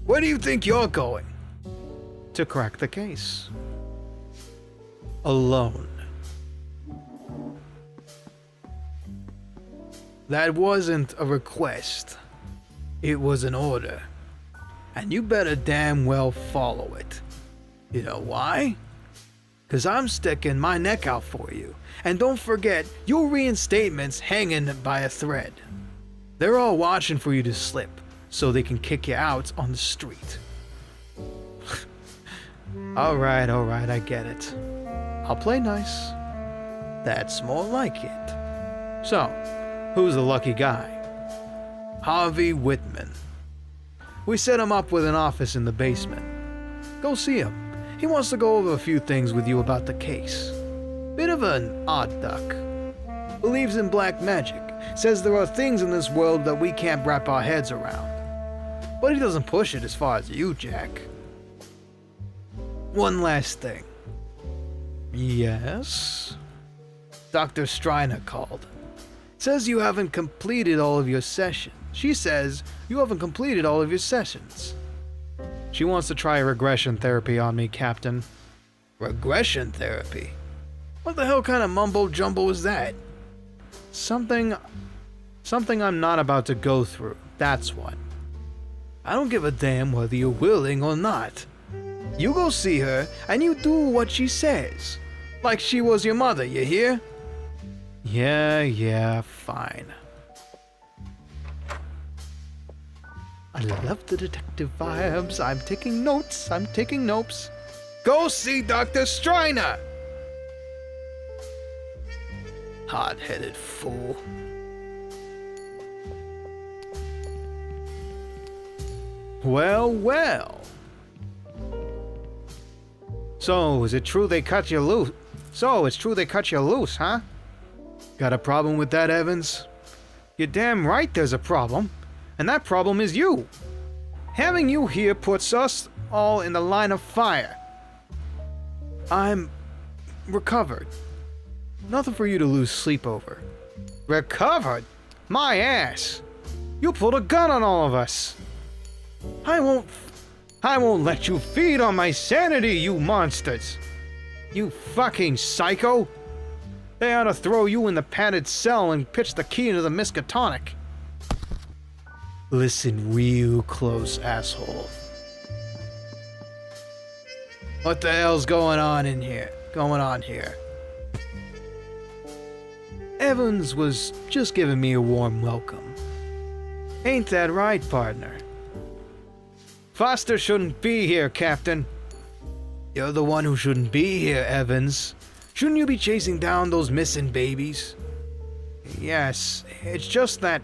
Where do you think you're going? To crack the case. Alone. That wasn't a request. It was an order. And you better damn well follow it. You know why? 'Cause I'm sticking my neck out for you. And don't forget, your reinstatement's hanging by a thread. They're all watching for you to slip, so they can kick you out on the street. Alright, I get it. I'll play nice. That's more like it. So, who's the lucky guy? Harvey Whitman. We set him up with an office in the basement. Go see him. He wants to go over a few things with you about the case. Bit of an odd duck. Believes in black magic. Says there are things in this world that we can't wrap our heads around. But he doesn't push it as far as you, Jack. One last thing. Yes? Dr. Striner called. Says you haven't completed all of your sessions. She says you haven't completed all of your sessions. She wants to try regression therapy on me, Captain. Regression therapy? What the hell kind of mumbo jumbo is that? Something I'm not about to go through, that's what. I don't give a damn whether you're willing or not. You go see her, and you do what she says. Like she was your mother, you hear? Yeah, fine. I love the detective vibes. I'm taking notes. Go see Dr. Striner! Hard-headed fool. Well. So, is it true they cut you loose? Huh? Got a problem with that, Evans? You're damn right there's a problem. And that problem is you. Having you here puts us all in the line of fire. I'm recovered. Nothing for you to lose sleep over. Recovered? My ass! You pulled a gun on all of us. I won't let you feed on my sanity, you monsters. You fucking psycho. They ought to throw you in the padded cell and pitch the key into the Miskatonic. Listen real close, asshole. What the hell's going on here? Evans was just giving me a warm welcome. Ain't that right, partner? Foster shouldn't be here, Captain. You're the one who shouldn't be here, Evans. Shouldn't you be chasing down those missing babies? Yes, it's just that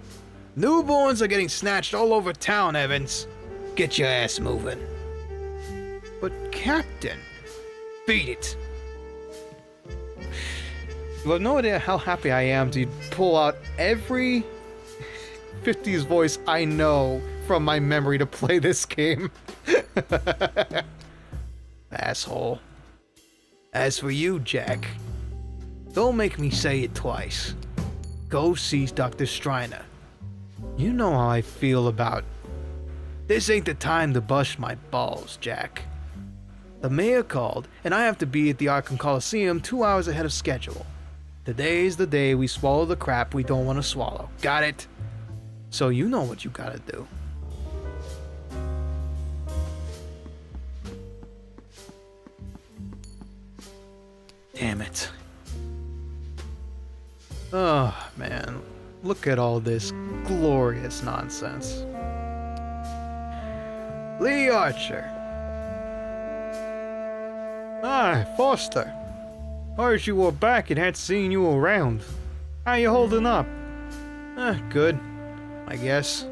newborns are getting snatched all over town, Evans. Get your ass moving. But Captain, beat it. You have no idea how happy I am to pull out every 50s voice I know from my memory to play this game. Asshole. As for you, Jack, don't make me say it twice. Go see Dr. Striner. You know how I feel about... This ain't the time to bust my balls, Jack. The mayor called, and I have to be at the Arkham Coliseum 2 hours ahead of schedule. Today's the day we swallow the crap we don't want to swallow. Got it? So you know what you gotta do. Damn it. Oh, man. Look at all this glorious nonsense. Lee Archer. Ah, Foster. Heard you were back and had seen you around. How you holding up? Good, I guess.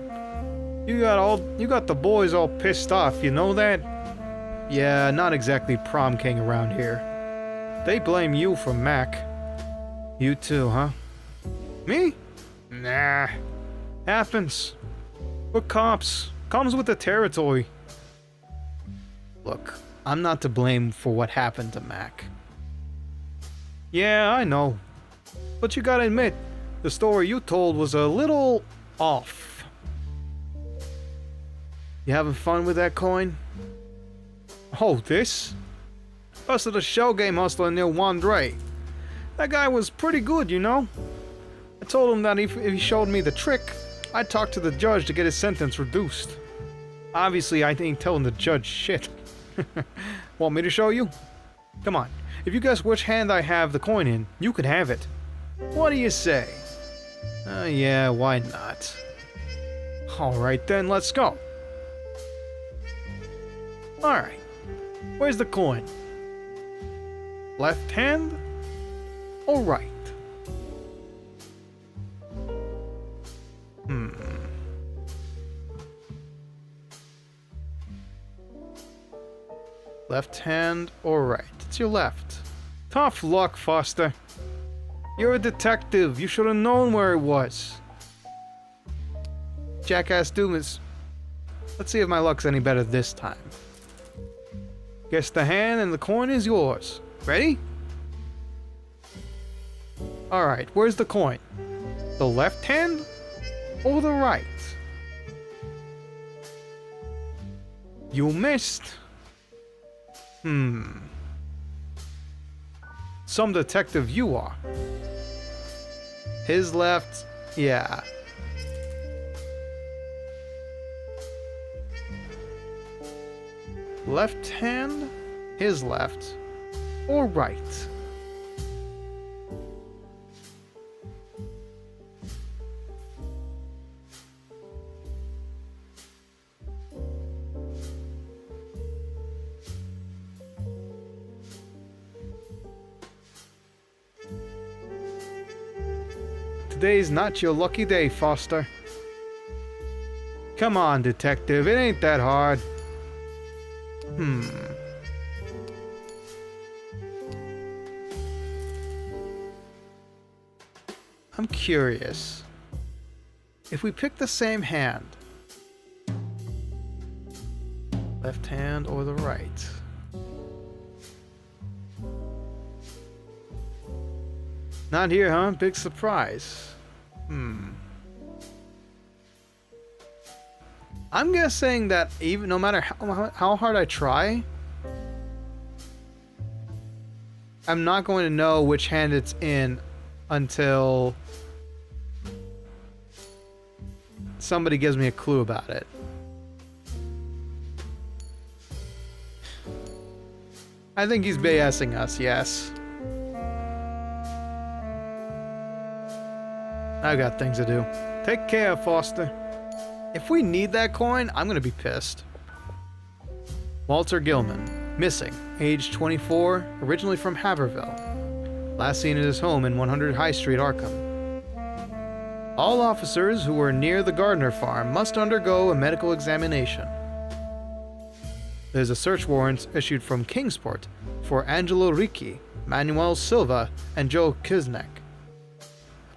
You got the boys all pissed off, you know that? Yeah, not exactly prom king around here. They blame you for Mac. You too, huh? Me? Nah. Happens. We're cops. Comes with the territory. Look, I'm not to blame for what happened to Mac. Yeah, I know. But you gotta admit, the story you told was a little off. You having fun with that coin? Oh, this? Busted a shell game hustler near Wandre. That guy was pretty good, you know? I told him that if he showed me the trick, I'd talk to the judge to get his sentence reduced. Obviously, I ain't telling the judge shit. Want me to show you? Come on. If you guess which hand I have the coin in, you can have it. What do you say? Yeah, why not? Alright then, let's go. Alright. Where's the coin? Left hand? Or right? Left hand or right? It's your left. Tough luck, Foster. You're a detective. You should have known where it was. Jackass Doomas. Let's see if my luck's any better this time. Guess the hand and the coin is yours. Ready? Alright, where's the coin? The left hand or the right? You missed. Some detective you are. His left, yeah. Left hand, his left, or right? Today's not your lucky day, Foster. Come on, detective, it ain't that hard. I'm curious. If we pick the same hand, left hand or the right? Not here, huh? Big surprise. I'm guessing that even no matter how hard I try, I'm not going to know which hand it's in until somebody gives me a clue about it. I think he's BSing us, yes. I got things to do. Take care, Foster. If we need that coin, I'm gonna be pissed. Walter Gilman, missing, age 24, originally from Haverville. Last seen at his home in 100 High Street, Arkham. All officers who were near the Gardner farm must undergo a medical examination. There's a search warrant issued from Kingsport for Angelo Ricci, Manuel Silva, and Joe Kisnek.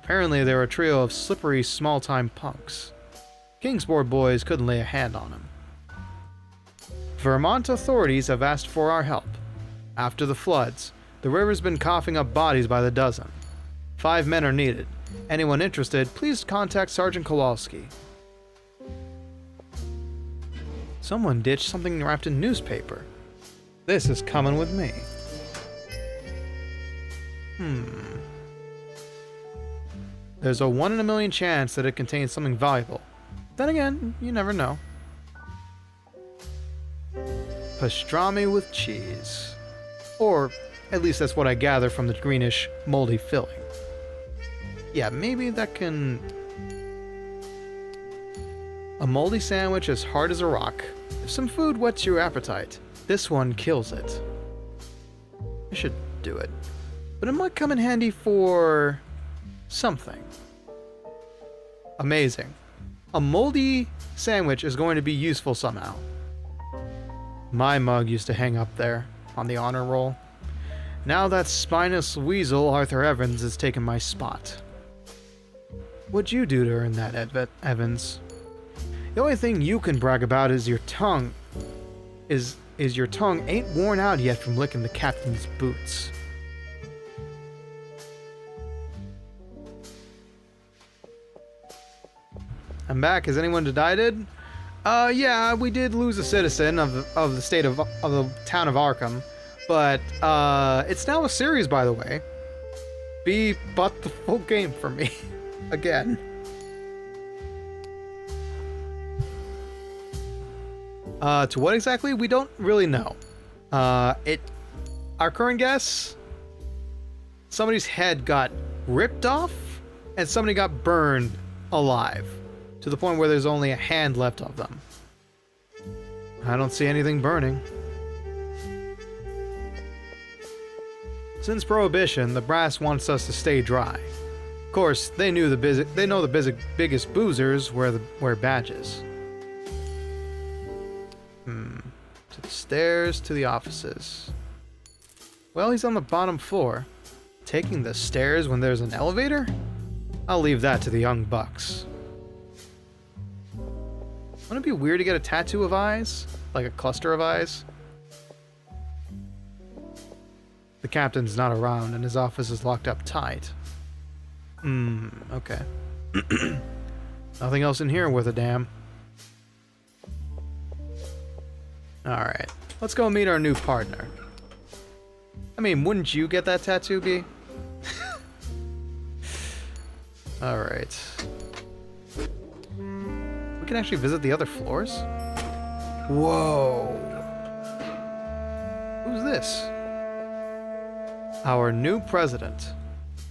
Apparently, they're a trio of slippery, small-time punks. Kingsport boys couldn't lay a hand on him. Vermont authorities have asked for our help. After the floods, the river's been coughing up bodies by the dozen. 5 men are needed. Anyone interested, please contact Sergeant Kowalski. Someone ditched something wrapped in newspaper. This is coming with me. There's a 1 in a million chance that it contains something valuable. Then again, you never know. Pastrami with cheese. Or, at least that's what I gather from the greenish, moldy filling. Yeah, maybe that can... A moldy sandwich as hard as a rock. If some food whets your appetite, this one kills it. I should do it. But it might come in handy for... something. Amazing. A moldy sandwich is going to be useful somehow. My mug used to hang up there, on the honor roll. Now that spineless weasel Arthur Evans has taken my spot. What'd you do to earn that, Evans? The only thing you can brag about is your tongue. Is your tongue ain't worn out yet from licking the captain's boots. I'm back. Has anyone died? Yeah, we did lose a citizen of the state of the town of Arkham, but it's now a series, by the way. B bought the full game for me again. To what exactly? We don't really know. Our current guess, somebody's head got ripped off and somebody got burned alive to the point where there's only a hand left of them. I don't see anything burning. Since Prohibition, the brass wants us to stay dry. Of course, they know the biggest boozers wear badges. To the stairs, to the offices. Well, he's on the bottom floor. Taking the stairs when there's an elevator? I'll leave that to the young bucks. Wouldn't it be weird to get a tattoo of eyes? Like a cluster of eyes? The captain's not around and his office is locked up tight. Okay. Nothing else in here worth a damn. Alright, let's go meet our new partner. I mean, wouldn't you get that tattoo, B? Alright. We can actually visit the other floors? Whoa! Who's this? Our new president,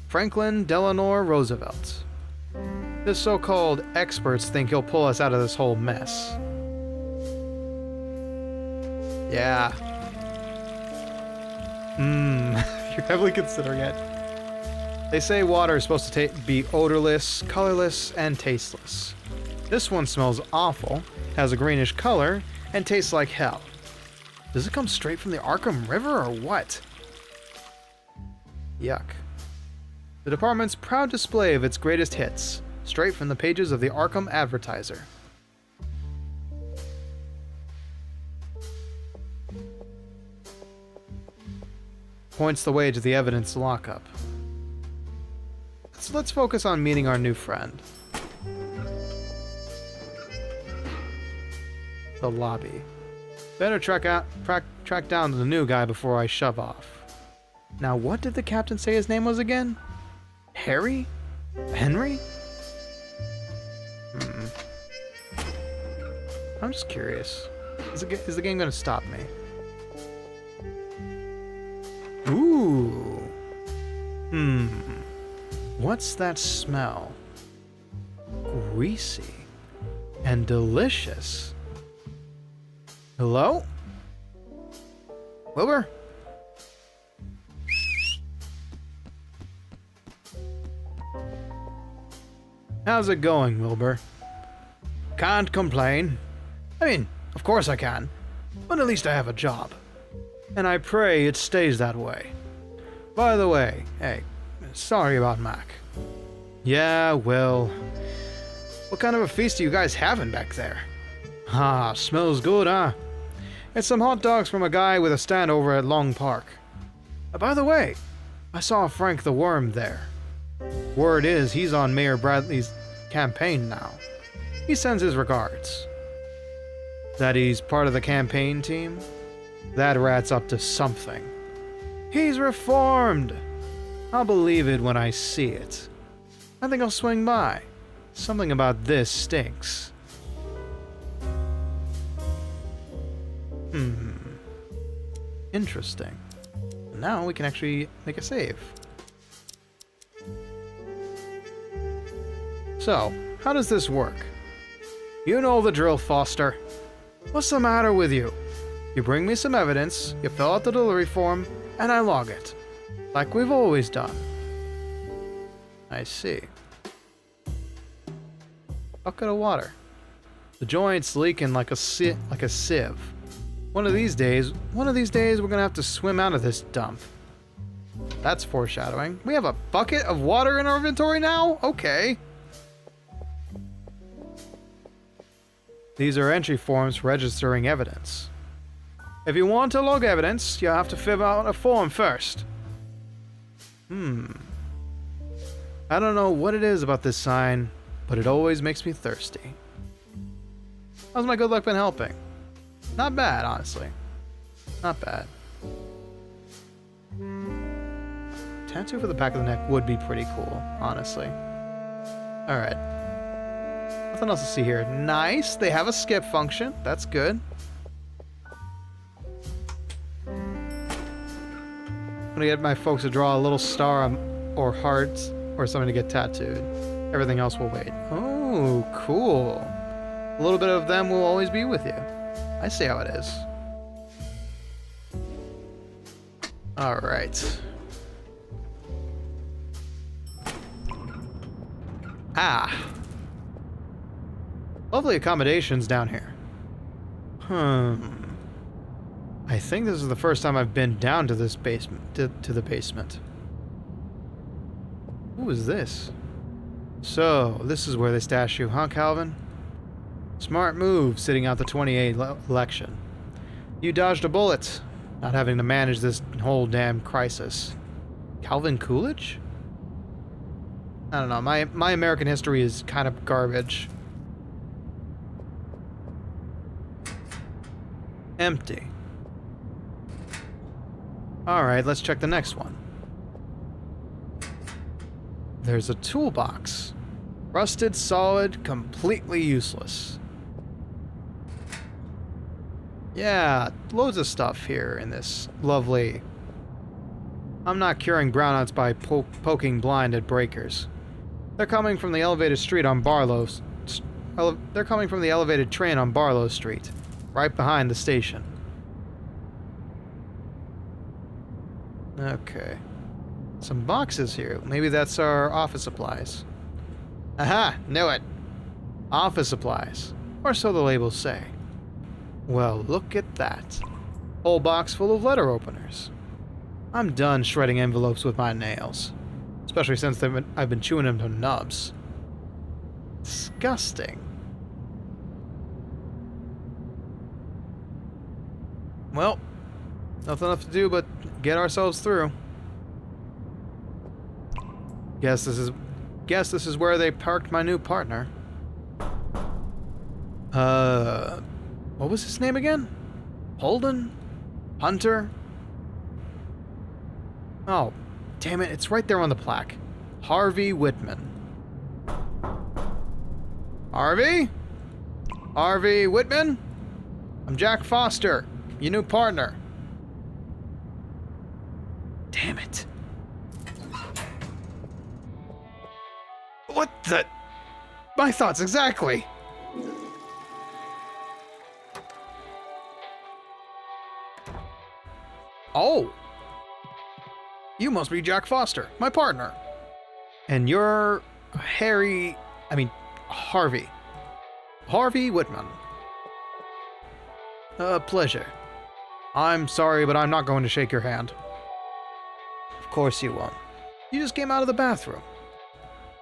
Franklin Delano Roosevelt. His so-called experts think he'll pull us out of this whole mess. Yeah. You're heavily considering it. They say water is supposed to be odorless, colorless, and tasteless. This one smells awful, has a greenish color, and tastes like hell. Does it come straight from the Arkham River or what? Yuck. The department's proud display of its greatest hits, straight from the pages of the Arkham Advertiser. Points the way to the evidence lockup. So let's focus on meeting our new friend. The lobby. Better track down the new guy before I shove off. Now, what did the captain say his name was again? Harry? Henry? I'm just curious. Is the game gonna stop me? Ooh. What's that smell? Greasy. And delicious. Hello? Wilbur? How's it going, Wilbur? Can't complain. I mean, of course I can. But at least I have a job. And I pray it stays that way. By the way, hey, sorry about Mac. Yeah, well, what kind of a feast are you guys having back there? Ah, smells good, huh? It's some hot dogs from a guy with a stand over at Long Park. By the way, I saw Frank the Worm there. Word is he's on Mayor Bradley's campaign now. He sends his regards. That he's part of the campaign team? That rat's up to something. He's reformed! I'll believe it when I see it. I think I'll swing by. Something about this stinks. Interesting. Now we can actually make a save. So, how does this work? You know the drill, Foster. What's the matter with you? You bring me some evidence, you fill out the delivery form, and I log it. Like we've always done. I see. Bucket of water. The joint's leaking like a sieve. One of these days we're gonna have to swim out of this dump. That's foreshadowing. We have a bucket of water in our inventory now? Okay. These are entry forms for registering evidence. If you want to log evidence, you have to fill out a form first. I don't know what it is about this sign, but it always makes me thirsty. How's my good luck been helping? Not bad, honestly. Not bad. Tattoo for the back of the neck would be pretty cool, honestly. Alright. Nothing else to see here. Nice! They have a skip function. That's good. I'm gonna get my folks to draw a little star or hearts or something to get tattooed. Everything else will wait. Oh, cool. A little bit of them will always be with you. I see how it is. Alright. Ah. Lovely accommodations down here. I think this is the first time I've been down to this basement, to the basement. Who is this? So, this is where they stash you, huh, Calvin? Smart move, sitting out the 28 election. You dodged a bullet, not having to manage this whole damn crisis. Calvin Coolidge? I don't know, my American history is kind of garbage. Empty. Alright, let's check the next one. There's a toolbox. Rusted, solid, completely useless. Yeah, loads of stuff here in this lovely... I'm not curing brownouts by poking blind at breakers. They're coming from the elevated street on Barlow's... They're coming from the elevated train on Barlow Street, right behind the station. Okay. Some boxes here. Maybe that's our office supplies. Aha! Knew it! Office supplies. Or so the labels say. Well, look at that. Whole box full of letter openers. I'm done shredding envelopes with my nails. Especially since I've been chewing them to nubs. Disgusting. Well, nothing left to do but get ourselves through. Guess this is where they parked my new partner. What was his name again? Holden? Hunter? Oh, damn it, it's right there on the plaque. Harvey Whitman. Harvey? Harvey Whitman? I'm Jack Foster, your new partner. Damn it. What the... My thoughts exactly. Oh. You must be Jack Foster, my partner. And you're Harvey Whitman. Pleasure. I'm sorry, but I'm not going to shake your hand. Of course you won't. You just came out of the bathroom.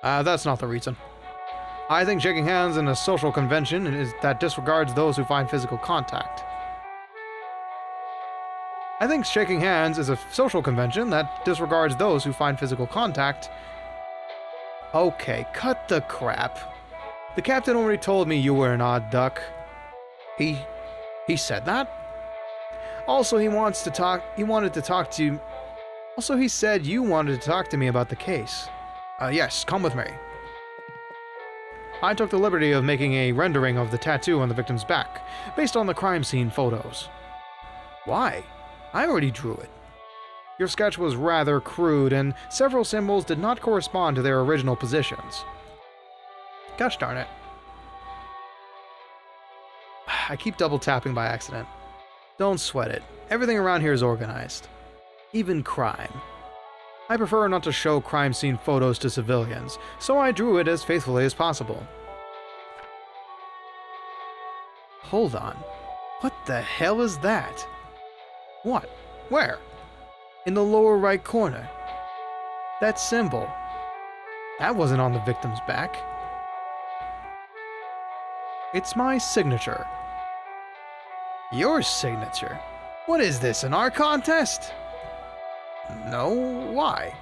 That's not the reason. I think shaking hands in a social convention is that disregards those who find physical contact. I think shaking hands is a social convention that disregards those who find physical contact. Okay, cut the crap. The captain already told me you were an odd duck. He said that? Also, he wanted to talk to you. Also, he said you wanted to talk to me about the case. Yes, come with me. I took the liberty of making a rendering of the tattoo on the victim's back, based on the crime scene photos. Why? I already drew it. Your sketch was rather crude, and several symbols did not correspond to their original positions. Gosh darn it. I keep double tapping by accident. Don't sweat it. Everything around here is organized. Even crime. I prefer not to show crime scene photos to civilians, so I drew it as faithfully as possible. Hold on. What the hell is that? What? Where? In the lower right corner. That symbol. That wasn't on the victim's back. It's my signature. Your signature? What is this, an art contest? No, why?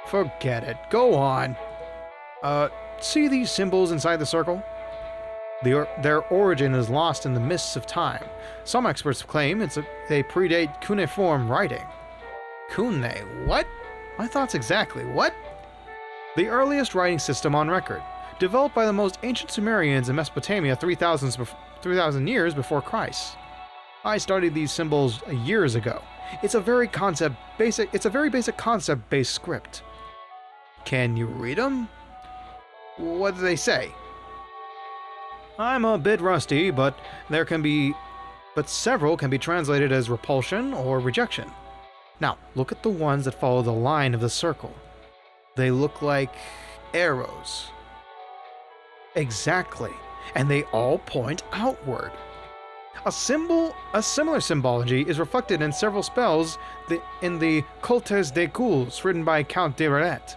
Forget it. Go on. See these symbols inside the circle? Their origin is lost in the mists of time. Some experts claim they predate cuneiform writing. Cune? What? My thoughts exactly. What? The earliest writing system on record, developed by the most ancient Sumerians in Mesopotamia 3,000 years before Christ. I studied these symbols years ago. It's a very basic concept-based script. Can you read them? What do they say? I'm a bit rusty, but several can be translated as repulsion or rejection. Now, look at the ones that follow the line of the circle. They look like arrows. Exactly, and they all point outward. A similar symbology is reflected in several spells in the Cultes des Coups written by Count de Renette.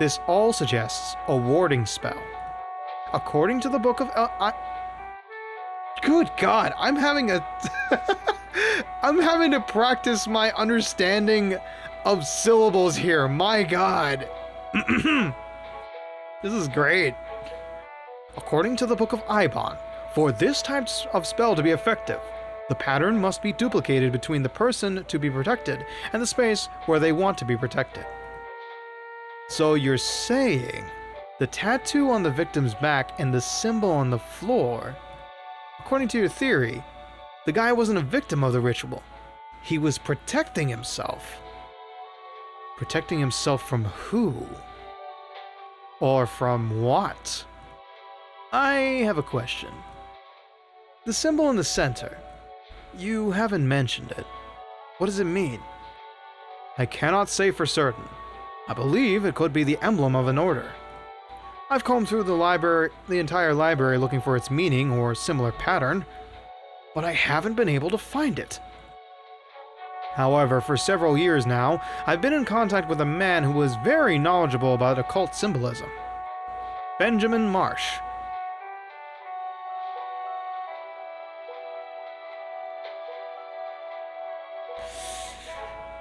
This all suggests a warding spell. According to the Book of Good God, I'm having to practice my understanding of syllables here. My God. This is great. According to the Book of Ibon, for this type of spell to be effective, the pattern must be duplicated between the person to be protected and the space where they want to be protected. So you're saying the tattoo on the victim's back and the symbol on the floor, according to your theory, the guy wasn't a victim of the ritual. He was protecting himself. Protecting himself from who? Or from what? I have a question. The symbol in the center, you haven't mentioned it. What does it mean? I cannot say for certain. I believe it could be the emblem of an order. I've combed through the entire library looking for its meaning or similar pattern, but I haven't been able to find it. However, for several years now, I've been in contact with a man who was very knowledgeable about occult symbolism. Benjamin Marsh.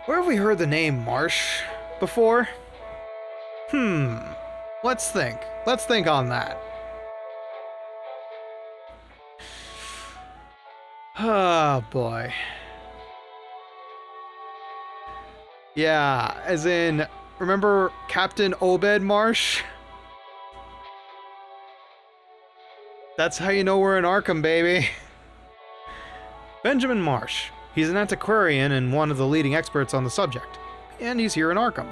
Where have we heard the name Marsh before? Let's think. Let's think on that. Oh boy. Yeah, as in, remember Captain Obed Marsh? That's how you know we're in Arkham, baby. Benjamin Marsh. He's an antiquarian and one of the leading experts on the subject, and he's here in Arkham.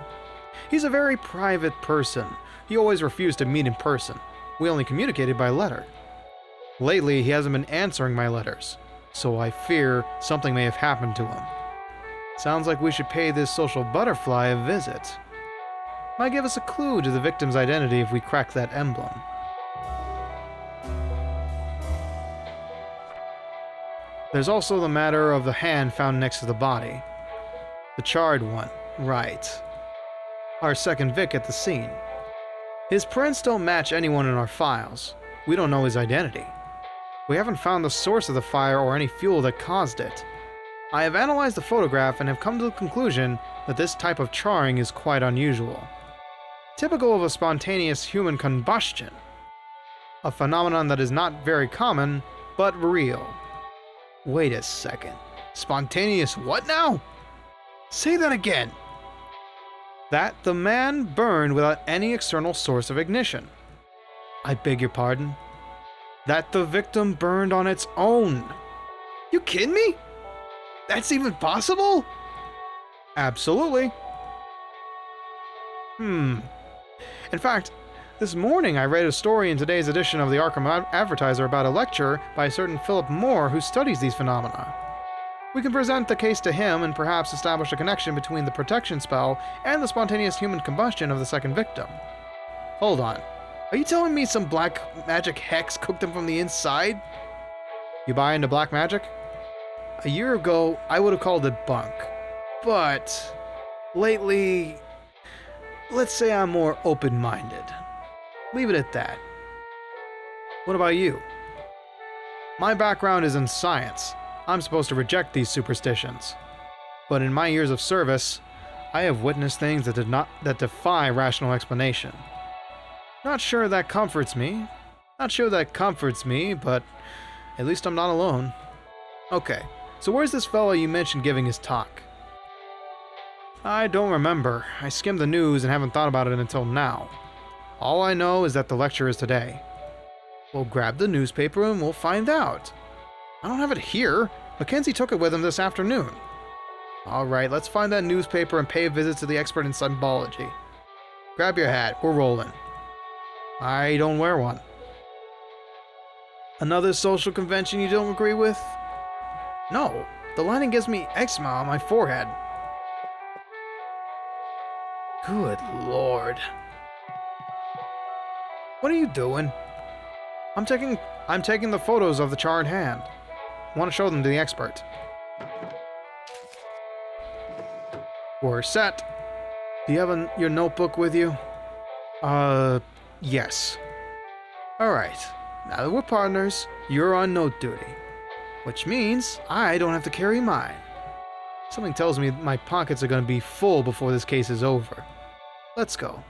He's a very private person. He always refused to meet in person. We only communicated by letter. Lately, he hasn't been answering my letters, so I fear something may have happened to him. Sounds like we should pay this social butterfly a visit. Might give us a clue to the victim's identity if we crack that emblem. There's also the matter of the hand found next to the body. The charred one, right. Our second Vic at the scene. His prints don't match anyone in our files. We don't know his identity. We haven't found the source of the fire or any fuel that caused it. I have analyzed the photograph and have come to the conclusion that this type of charring is quite unusual. Typical of a spontaneous human combustion. A phenomenon that is not very common, but real. Wait a second. Spontaneous what now? Say that again. That the man burned without any external source of ignition. I beg your pardon? That the victim burned on its own. You kidding me? That's even possible? Absolutely. In fact, this morning I read a story in today's edition of the Arkham Advertiser about a lecture by a certain Philip Moore who studies these phenomena. We can present the case to him and perhaps establish a connection between the protection spell and the spontaneous human combustion of the second victim. Hold on. Are you telling me some black magic hex cooked him from the inside? You buy into black magic? A year ago, I would have called it bunk. But lately, let's say I'm more open-minded. Leave it at that. What about you? My background is in science. I'm supposed to reject these superstitions. But in my years of service, I have witnessed things that defy rational explanation. Not sure that comforts me. Not sure that comforts me, but at least I'm not alone. Okay, so where's this fellow you mentioned giving his talk? I don't remember. I skimmed the news and haven't thought about it until now. All I know is that the lecture is today. We'll grab the newspaper and we'll find out. I don't have it here. Mackenzie took it with him this afternoon. Alright, let's find that newspaper and pay a visit to the expert in symbology. Grab your hat, we're rolling. I don't wear one. Another social convention you don't agree with? No, the lining gives me eczema on my forehead. Good lord. What are you doing? I'm taking the photos of the charred hand. Want to show them to the expert. We're set. Do you have your notebook with you? Yes. Alright. Now that we're partners, you're on note duty. Which means I don't have to carry mine. Something tells me my pockets are going to be full before this case is over. Let's go.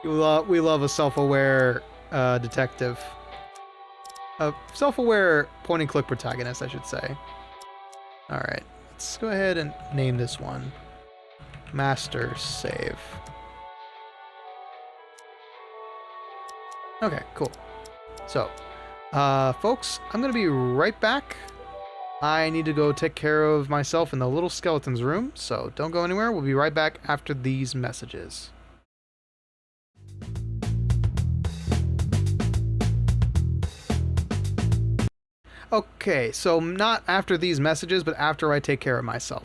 We love a self-aware detective. A self-aware point-and-click protagonist, I should say. Alright, let's go ahead and name this one. Master Save. Okay, cool. So, folks, I'm going to be right back. I need to go take care of myself in the little skeleton's room, so don't go anywhere. We'll be right back after these messages. Okay, so not after these messages, but after I take care of myself.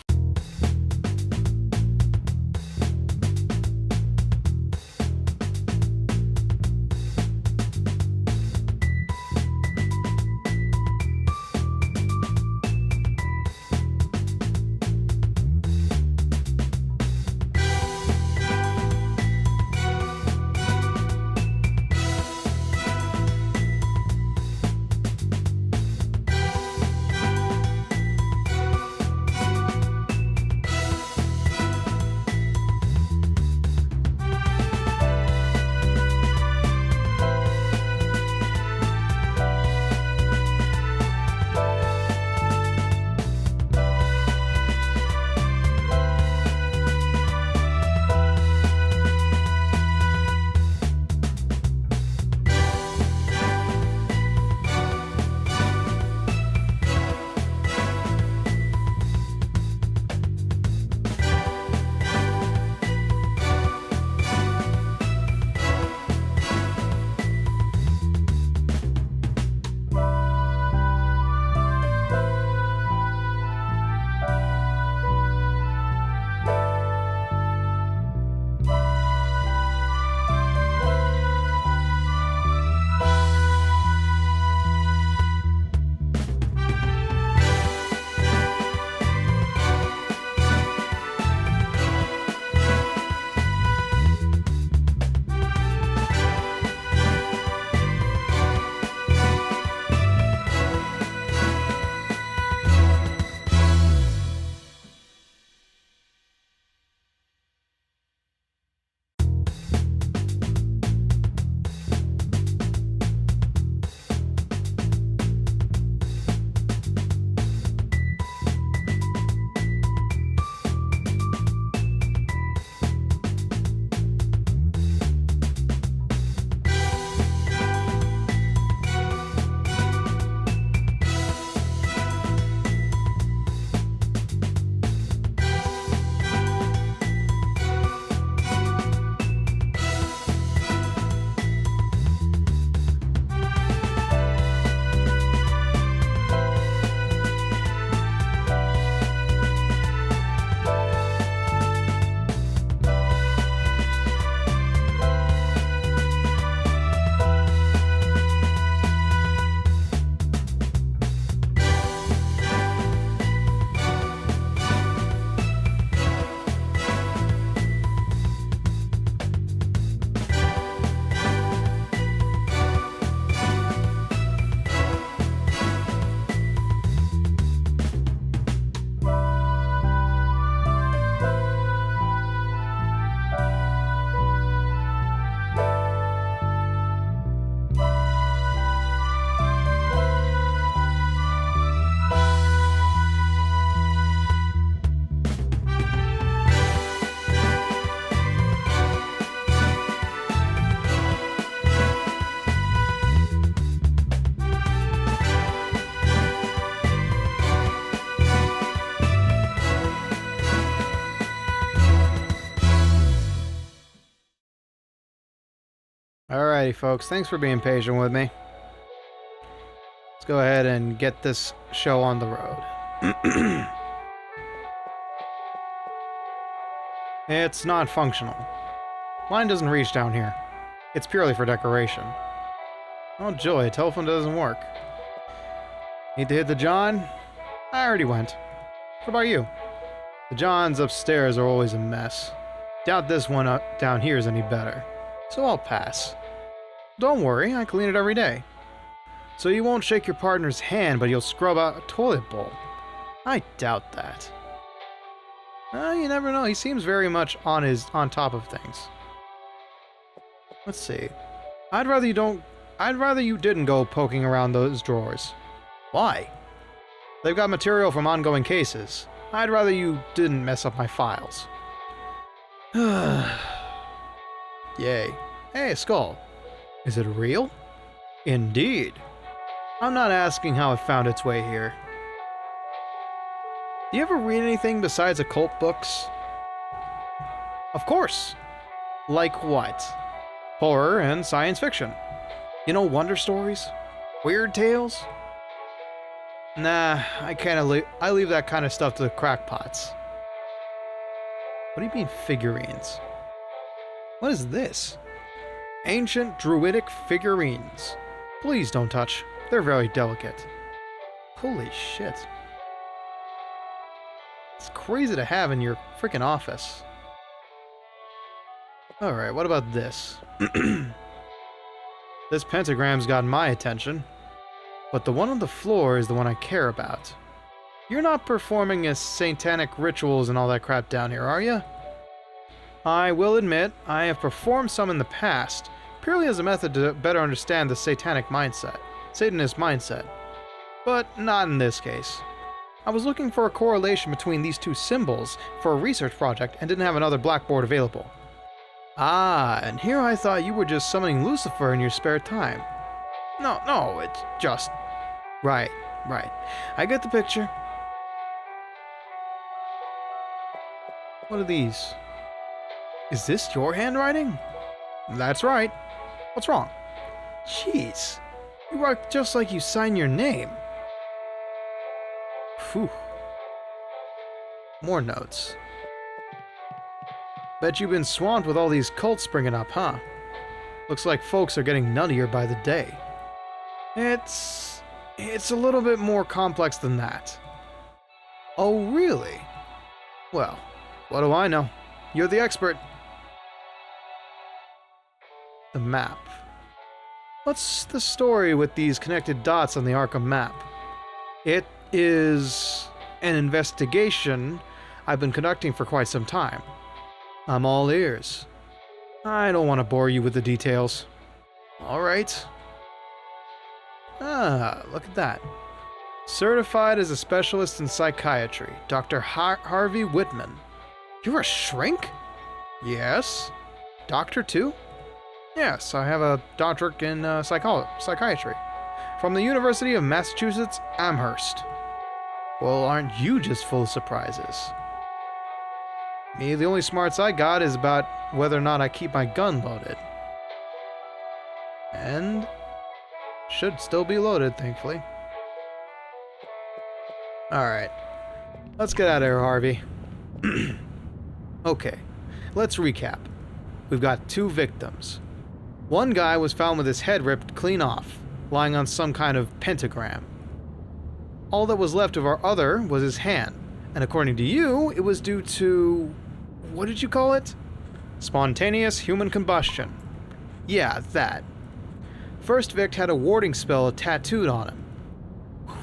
Alrighty, folks. Thanks for being patient with me. Let's go ahead and get this show on the road. It's not functional. Line doesn't reach down here. It's purely for decoration. Oh joy, telephone doesn't work. Need to hit the John? I already went. What about you? The Johns upstairs are always a mess. Doubt this one down here is any better. So I'll pass. Don't worry, I clean it every day. So you won't shake your partner's hand, but you'll scrub out a toilet bowl. I doubt that. You never know. He seems very much on top of things. Let's see. I'd rather you didn't go poking around those drawers. Why? They've got material from ongoing cases. I'd rather you didn't mess up my files. Yay. Hey, skull. Is it real? Indeed. I'm not asking how it found its way here. Do you ever read anything besides occult books? Of course. Like what? Horror and science fiction. You know, wonder stories? Weird tales? Nah, I leave that kind of stuff to the crackpots. What do you mean figurines? What is this? Ancient druidic figurines. Please don't touch. They're very delicate. Holy shit. It's crazy to have in your freaking office. Alright, what about this? This pentagram's got my attention. But the one on the floor is the one I care about. You're not performing a satanic rituals and all that crap down here, are you? I will admit, I have performed some in the past, purely as a method to better understand the satanic mindset, Satanist mindset. But not in this case. I was looking for a correlation between these two symbols for a research project and didn't have another blackboard available. Ah, and here I thought you were just summoning Lucifer in your spare time. No, it's just... Right. I get the picture. What are these? Is this your handwriting? That's right. What's wrong? Jeez. You write just like you sign your name. Phew. More notes. Bet you've been swamped with all these cults springing up, huh? Looks like folks are getting nuttier by the day. It's a little bit more complex than that. Oh, really? Well, what do I know? You're the expert. The map. What's the story with these connected dots on the Arkham map? It is an investigation I've been conducting for quite some time. I'm all ears. I don't want to bore you with the details. Alright. Ah, look at that. Certified as a specialist in psychiatry, Dr. Harvey Whitman. You're a shrink? Yes. Doctor too? Yes, I have a doctorate in psychiatry. From the University of Massachusetts, Amherst. Well, aren't you just full of surprises? Me, the only smarts I got is about whether or not I keep my gun loaded. And... should still be loaded, thankfully. Alright. Let's get out of here, Harvey. Okay, let's recap. We've got 2 victims. One guy was found with his head ripped clean off, lying on some kind of pentagram. All that was left of our other was his hand, and according to you, it was due to... what did you call it? Spontaneous human combustion. Yeah, that. First Vic had a warding spell tattooed on him.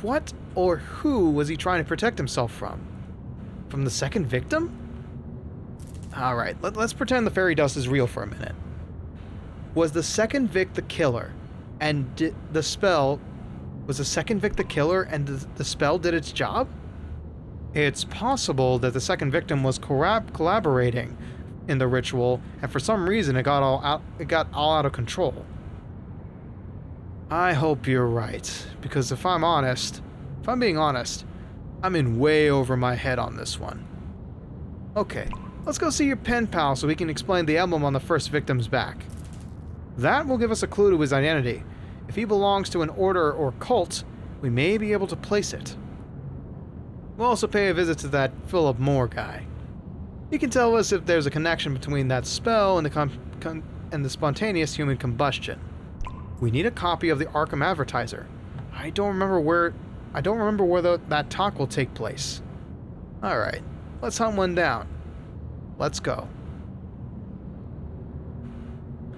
What or who was he trying to protect himself from? From the second victim? Alright, let's pretend the fairy dust is real for a minute. Was the second Vic the killer? And the spell... was the second Vic the killer and the spell did its job? It's possible that the second victim was collaborating in the ritual, and for some reason it got all out of control. I hope you're right, because if I'm being honest, I'm in way over my head on this one. Okay, let's go see your pen pal so we can explain the emblem on the first victim's back. That will give us a clue to his identity. If he belongs to an order or cult, we may be able to place it. We'll also pay a visit to that Philip Moore guy. He can tell us if there's a connection between that spell and the spontaneous human combustion. We need a copy of the Arkham Advertiser. I don't remember where that talk will take place. Alright, let's hunt one down. Let's go.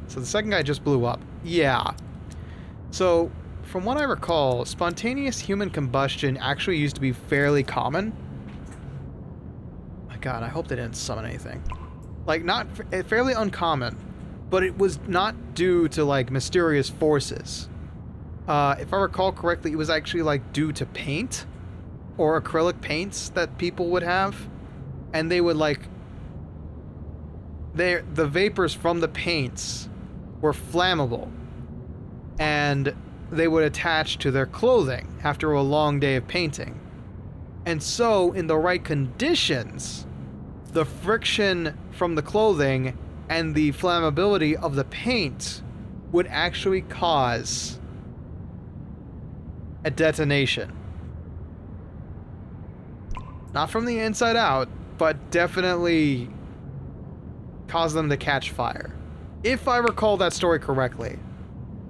So the second guy just blew up. Yeah. So, from what I recall, spontaneous human combustion actually used to be fairly common. My god, I hope they didn't summon anything. Like, not fairly uncommon, but it was not due to, like, mysterious forces. If I recall correctly, it was actually, like, due to paint or acrylic paints that people would have. And they would, like... the vapors from the paints were flammable. And they would attach to their clothing after a long day of painting. And so, in the right conditions, the friction from the clothing and the flammability of the paint would actually cause a detonation. Not from the inside out, but definitely cause them to catch fire. If I recall that story correctly.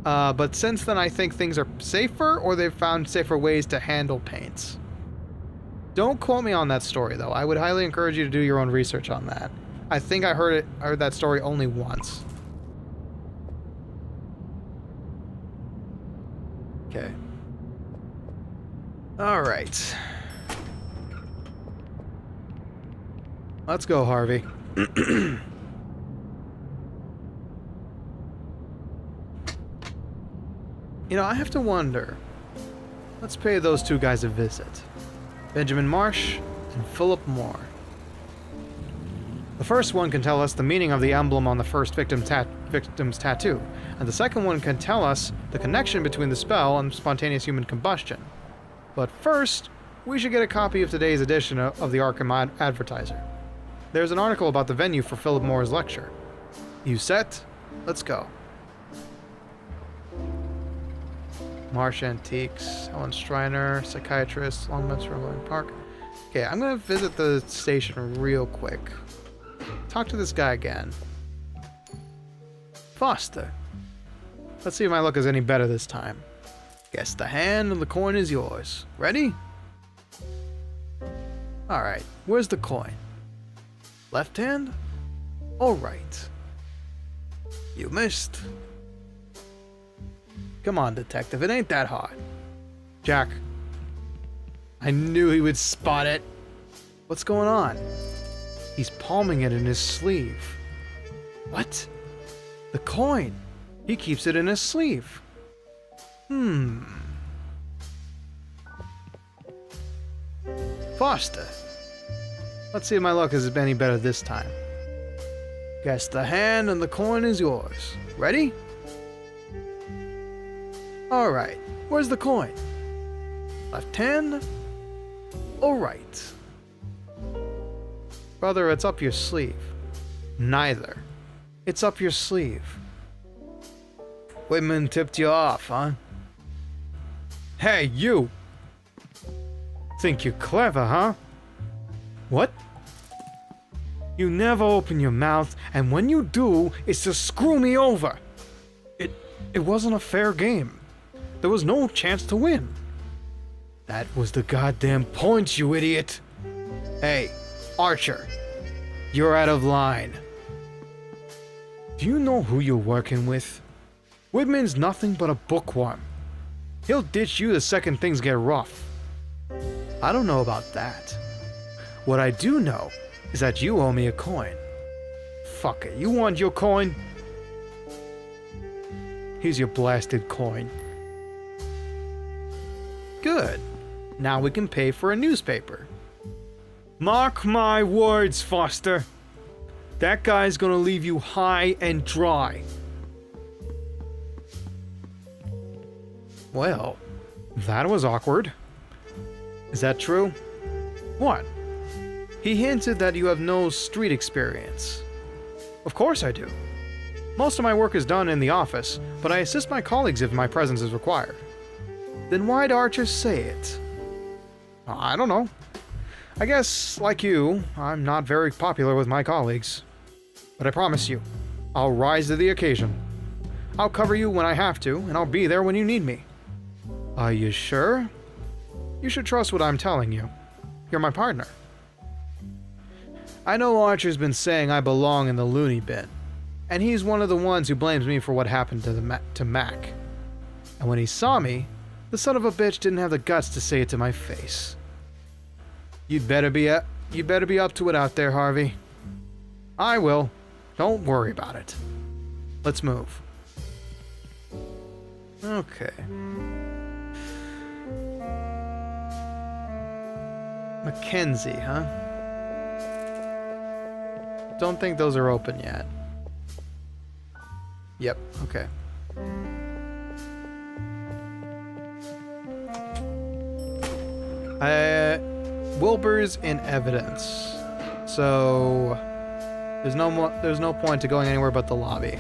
But since then I think things are safer, or they've found safer ways to handle paints. Don't quote me on that story though. I would highly encourage you to do your own research on that. I think I heard that story only once. Okay. Alright. Let's go, Harvey. You know, I have to wonder. Let's pay those two guys a visit. Benjamin Marsh and Philip Moore. The first one can tell us the meaning of the emblem on the first victim's tattoo, and the second one can tell us the connection between the spell and spontaneous human combustion. But first, we should get a copy of today's edition of the Arkham Advertiser. There's an article about the venue for Philip Moore's lecture. You set? Let's go. Marsh Antiques, Helen Striner, Psychiatrist, Longmeadow Rolling Park. Okay, I'm gonna visit the station real quick. Talk to this guy again. Foster. Let's see if my luck is any better this time. Guess the hand and the coin is yours. Ready? Alright, where's the coin? Left hand? Alright. You missed. Come on, detective, it ain't that hard. Jack. I knew he would spot it. What's going on? He's palming it in his sleeve. What? The coin. He keeps it in his sleeve. Foster. Let's see if my luck is any better this time. Guess the hand and the coin is yours. Ready? Alright, where's the coin? Left hand? Alright. Brother, it's up your sleeve. Neither. It's up your sleeve. Whitman tipped you off, huh? Hey, you! Think you're clever, huh? What? You never open your mouth, and when you do, it's to screw me over. It wasn't a fair game. There was no chance to win. That was the goddamn point, you idiot. Hey, Archer. You're out of line. Do you know who you're working with? Whitman's nothing but a bookworm. He'll ditch you the second things get rough. I don't know about that. What I do know is that you owe me a coin. Fuck it, you want your coin? Here's your blasted coin. Good. Now we can pay for a newspaper. Mark my words, Foster. That guy's gonna leave you high and dry. Well, that was awkward. Is that true? What? He hinted that you have no street experience. Of course I do. Most of my work is done in the office, but I assist my colleagues if my presence is required. Then why'd Archer say it? I don't know. I guess, like you, I'm not very popular with my colleagues. But I promise you, I'll rise to the occasion. I'll cover you when I have to, and I'll be there when you need me. Are you sure? You should trust what I'm telling you. You're my partner. I know Archer's been saying I belong in the loony bin, and he's one of the ones who blames me for what happened to Mac. And when he saw me, the son of a bitch didn't have the guts to say it to my face. You'd better be up to it out there, Harvey. I will. Don't worry about it. Let's move. Okay. Mackenzie, huh? Don't think those are open yet. Yep, okay. Wilbur's in evidence. So there's no point to going anywhere but the lobby.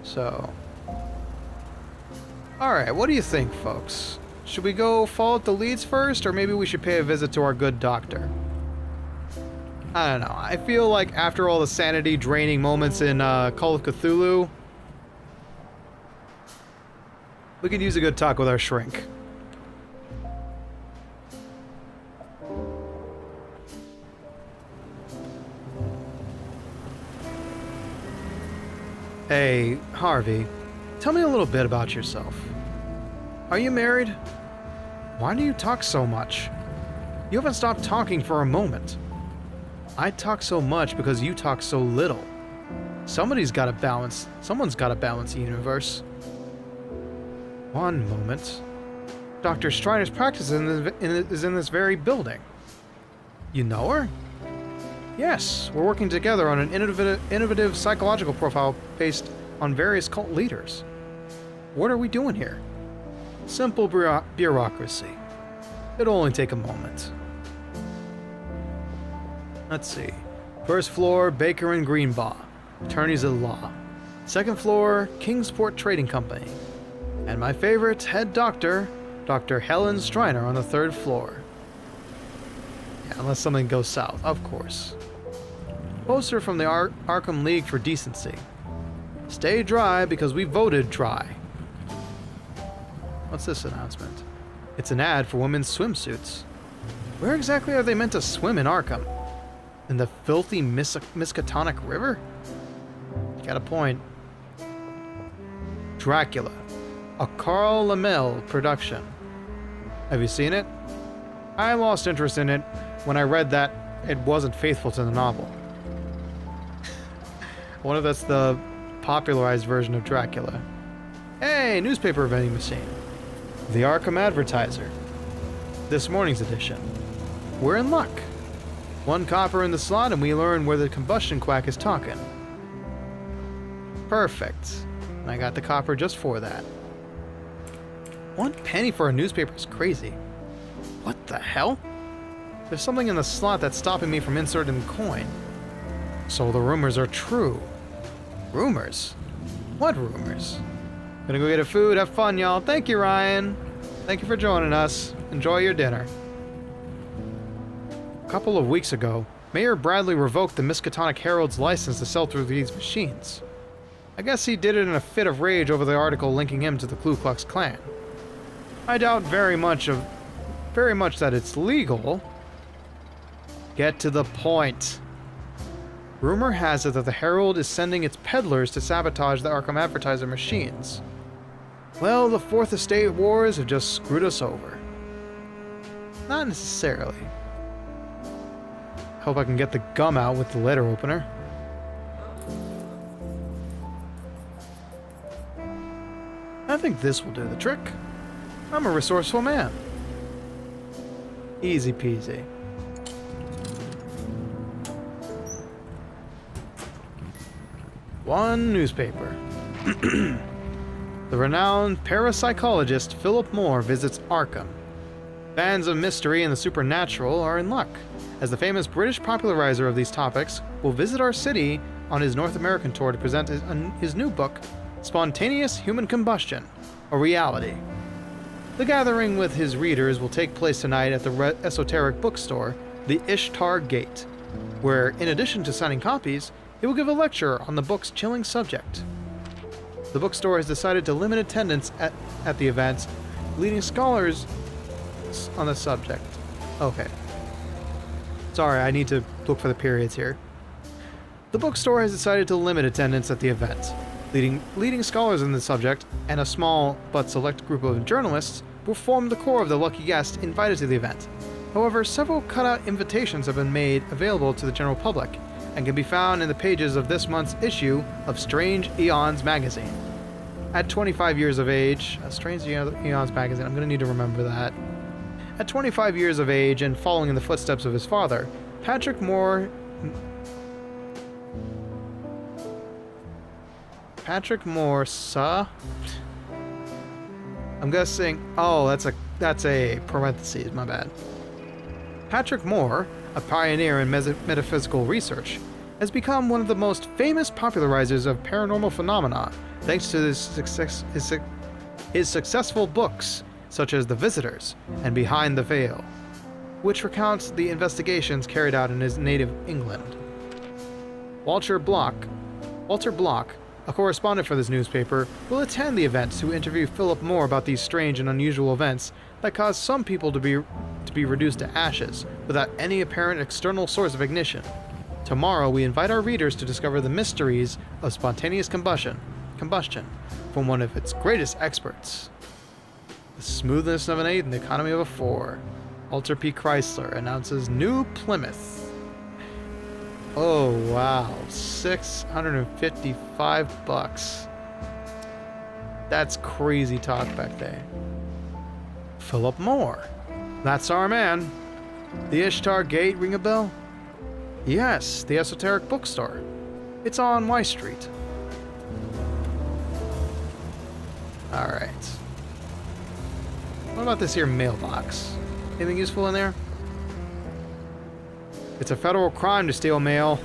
So alright, what do you think, folks? Should we go follow up the leads first, or maybe we should pay a visit to our good doctor? I don't know. I feel like after all the sanity draining moments in Call of Cthulhu, we could use a good talk with our shrink. Hey, Harvey, tell me a little bit about yourself. Are you married? Why do you talk so much? You haven't stopped talking for a moment. I talk so much because you talk so little. Someone's got to balance the universe. One moment. Dr. Strider's practice is in this very building. You know her? Yes, we're working together on an innovative psychological profile based on various cult leaders. What are we doing here? Simple bureaucracy. It'll only take a moment. Let's see. First floor, Baker and Greenbaugh, attorneys at law. Second floor, Kingsport Trading Company. And my favorite, head doctor, Dr. Helen Striner on the third floor. Yeah, unless something goes south, of course. Poster from the Arkham League for Decency. Stay dry because we voted dry. What's this announcement? It's an ad for women's swimsuits. Where exactly are they meant to swim in Arkham? In the filthy Miskatonic River? You got a point. Dracula, a Carl Laemmle production. Have you seen it? I lost interest in it when I read that it wasn't faithful to the novel. I wonder if that's the popularized version of Dracula. Hey, newspaper vending machine. The Arkham Advertiser. This morning's edition. We're in luck. 1 copper in the slot and we learn where the combustion quack is talking. Perfect. I got the copper just for that. 1 penny for a newspaper is crazy. What the hell? There's something in the slot that's stopping me from inserting the coin. So the rumors are true. Rumors? What rumors? Gonna go get a food, have fun, y'all. Thank you, Ryan. Thank you for joining us. Enjoy your dinner. A couple of weeks ago, Mayor Bradley revoked the Miskatonic Herald's license to sell through these machines. I guess he did it in a fit of rage over the article linking him to the Ku Klux Klan. I doubt very much that it's legal. Get to the point. Rumor has it that the Herald is sending its peddlers to sabotage the Arkham Advertiser machines. Well, the Fourth Estate Wars have just screwed us over. Not necessarily. Hope I can get the gum out with the letter opener. I think this will do the trick. I'm a resourceful man. Easy peasy. One newspaper. The renowned parapsychologist Philip Moore visits Arkham. Fans of mystery and the supernatural are in luck, as the famous British popularizer of these topics will visit our city on his North American tour to present his new book, Spontaneous Human Combustion, a Reality. The gathering with his readers will take place tonight at the esoteric bookstore, the Ishtar Gate, where, in addition to signing copies, he will give a lecture on the book's chilling subject. The bookstore has decided to limit attendance at the event, leading scholars on the subject. Okay. Sorry, I need to look for the periods here. The bookstore has decided to limit attendance at the event. Leading scholars in the subject, and a small but select group of journalists, will form the core of the lucky guests invited to the event. However, several cutout invitations have been made available to the general public, and can be found in the pages of this month's issue of Strange Eons magazine. At 25 years of age, Strange Eons magazine, I'm going to need to remember that. At 25 years of age and following in the footsteps of his father, Patrick Moore saw. I'm guessing. Oh, that's a parentheses. My bad. Patrick Moore, a pioneer in metaphysical research, has become one of the most famous popularizers of paranormal phenomena, thanks to his successful books such as The Visitors and Behind the Veil, which recounts the investigations carried out in his native England. Walter Block, a correspondent for this newspaper, will attend the event to interview Philip Moore about these strange and unusual events that cause some people to be reduced to ashes without any apparent external source of ignition. Tomorrow, we invite our readers to discover the mysteries of spontaneous combustion from one of its greatest experts. The smoothness of an 8 and the economy of a 4. Walter P. Chrysler announces new Plymouth. Oh wow, $655. That's crazy talk back there. Philip Moore. That's our man. The Ishtar Gate, ring a bell? Yes, the esoteric bookstore. It's on Y Street. Alright. What about this here mailbox? Anything useful in there? It's a federal crime to steal mail.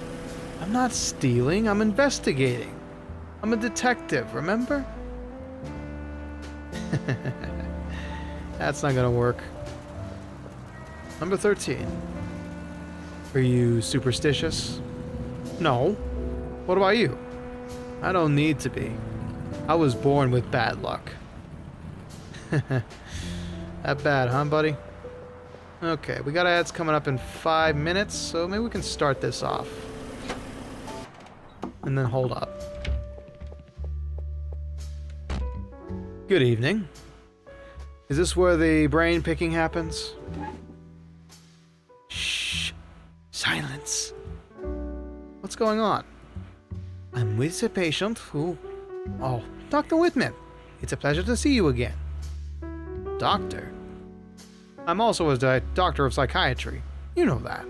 I'm not stealing, I'm investigating. I'm a detective, remember? That's not gonna work. Number 13. Are you superstitious? No. What about you? I don't need to be. I was born with bad luck. That bad, huh, buddy? Okay, we got ads coming up in 5 minutes, so maybe we can start this off. And then hold up. Good evening. Is this where the brain picking happens? Shh. Silence. What's going on? I'm with a patient who... Oh, Dr. Whitman. It's a pleasure to see you again. Doctor? I'm also a doctor of psychiatry. You know that.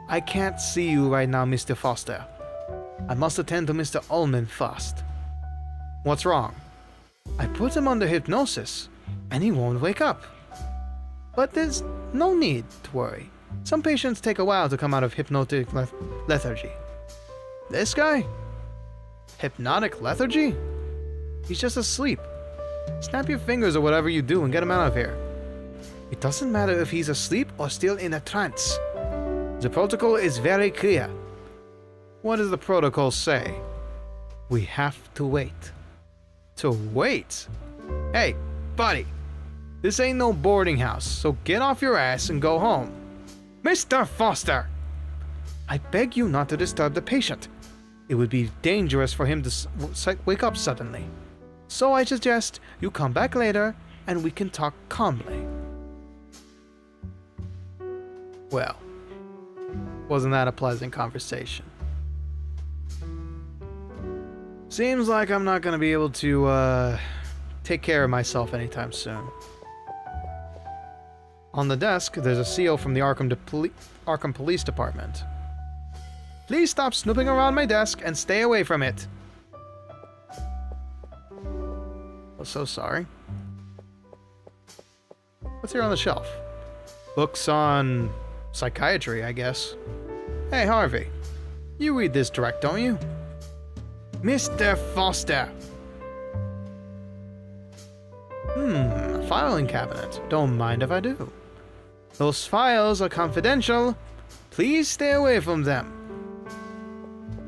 I can't see you right now, Mr. Foster. I must attend to Mr. Ullman first. What's wrong? I put him under hypnosis, and he won't wake up. But there's no need to worry. Some patients take a while to come out of hypnotic lethargy. This guy? Hypnotic lethargy? He's just asleep. Snap your fingers or whatever you do and get him out of here. It doesn't matter if he's asleep or still in a trance. The protocol is very clear. What does the protocol say? We have to wait. To wait? Hey, buddy. This ain't no boarding house, so get off your ass and go home. Mr. Foster! I beg you not to disturb the patient. It would be dangerous for him to wake up suddenly. So I suggest you come back later and we can talk calmly. Well, wasn't that a pleasant conversation? Seems like I'm not going to be able to take care of myself anytime soon. On the desk, there's a seal from the Arkham Police Department. Please stop snooping around my desk and stay away from it. I'm so sorry. What's here on the shelf? Books on psychiatry, I guess. Hey, Harvey. You read this direct, don't you? Mr. Foster. A filing cabinet. Don't mind if I do. Those files are confidential. Please stay away from them.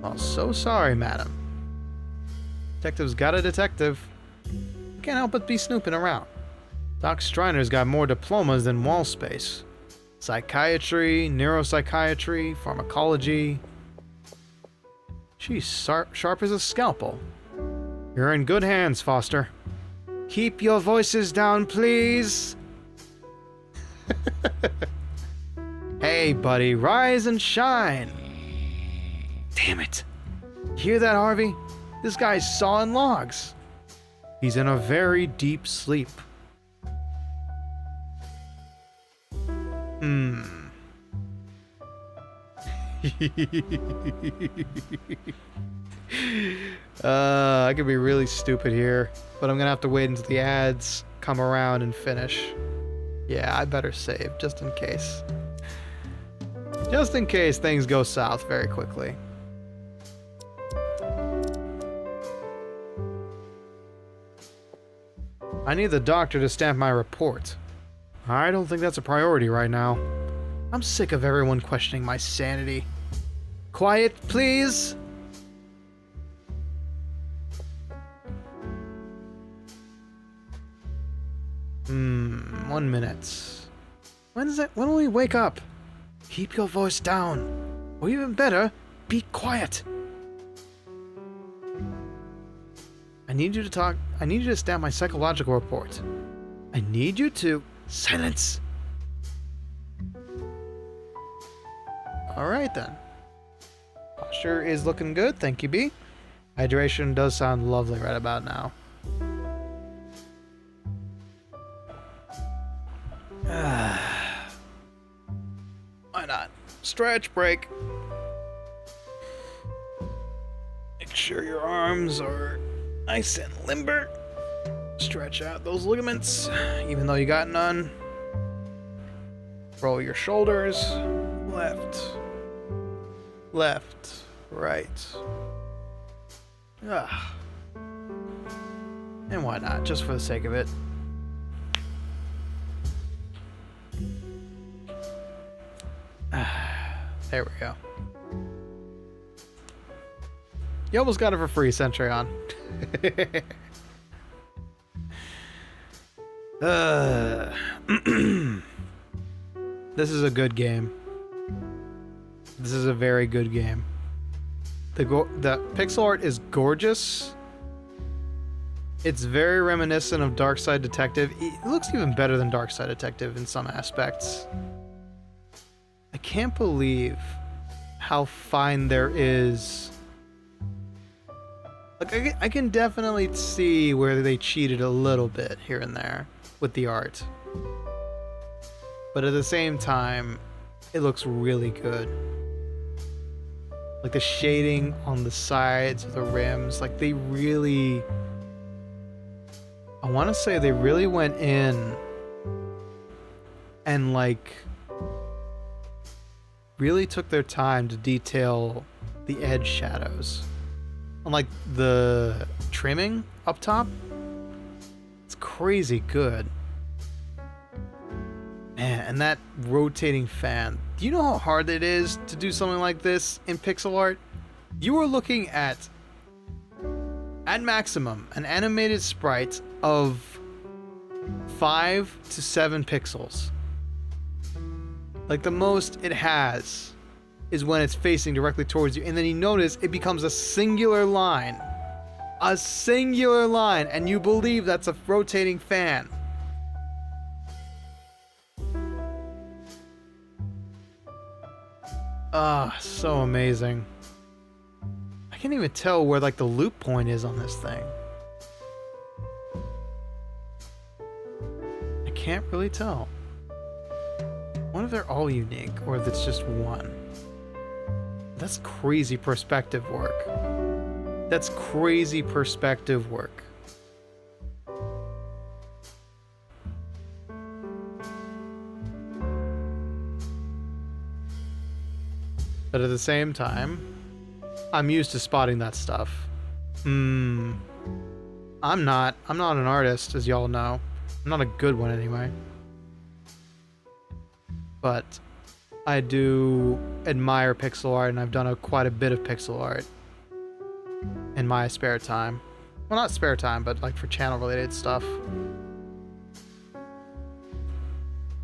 Oh, so sorry, madam. Detective's got a detective. Can't help but be snooping around. Doc Striner's got more diplomas than wall space. Psychiatry, neuropsychiatry, pharmacology. She's sharp as a scalpel. You're in good hands, Foster. Keep your voices down, please. Hey, buddy, rise and shine. Damn it. Hear that, Harvey? This guy's sawing logs. He's in a very deep sleep. I could be really stupid here, but I'm gonna have to wait until the ads come around and finish. Yeah, I better save, just in case. Just in case things go south very quickly. I need the doctor to stamp my report. I don't think that's a priority right now. I'm sick of everyone questioning my sanity. Quiet, please! 1 minute. When will we wake up? Keep your voice down. Or even better, be quiet. I need you to talk. I need you to stamp my psychological report. I need you to... Silence! Alright then. Posture is looking good, thank you, B. Hydration does sound lovely right about now. Why not? Stretch break. Make sure your arms are nice and limber. Stretch out those ligaments, even though you got none. Roll your shoulders. Left. Left. Right. And why not? Just for the sake of it. There we go. You almost got it for free, Centurion. This is a good game. This is a very good game. The pixel art is gorgeous. It's very reminiscent of Darkside Detective. It looks even better than Darkside Detective in some aspects. I can't believe how fine there is. Like, I can definitely see where they cheated a little bit here and there with the art. But at the same time, it looks really good. Like the shading on the sides of the rims, like they really... I want to say they really went in and like really took their time to detail the edge shadows. On like the trimming up top, it's crazy good. Man, and that rotating fan. Do you know how hard it is to do something like this in pixel art? You are looking at maximum, an animated sprite of 5 to 7 pixels. Like the most it has is when it's facing directly towards you, and then you notice it becomes a singular line. A singular line, and you believe that's a rotating fan. Ah, so amazing. I can't even tell where like the loop point is on this thing. I can't really tell. I wonder if they're all unique or if it's just one. That's crazy perspective work. That's crazy perspective work. But at the same time, I'm used to spotting that stuff. I'm not an artist, as y'all know. I'm not a good one anyway. But I do admire pixel art, and I've done quite a bit of pixel art in my spare time. Well, not spare time, but like for channel related stuff.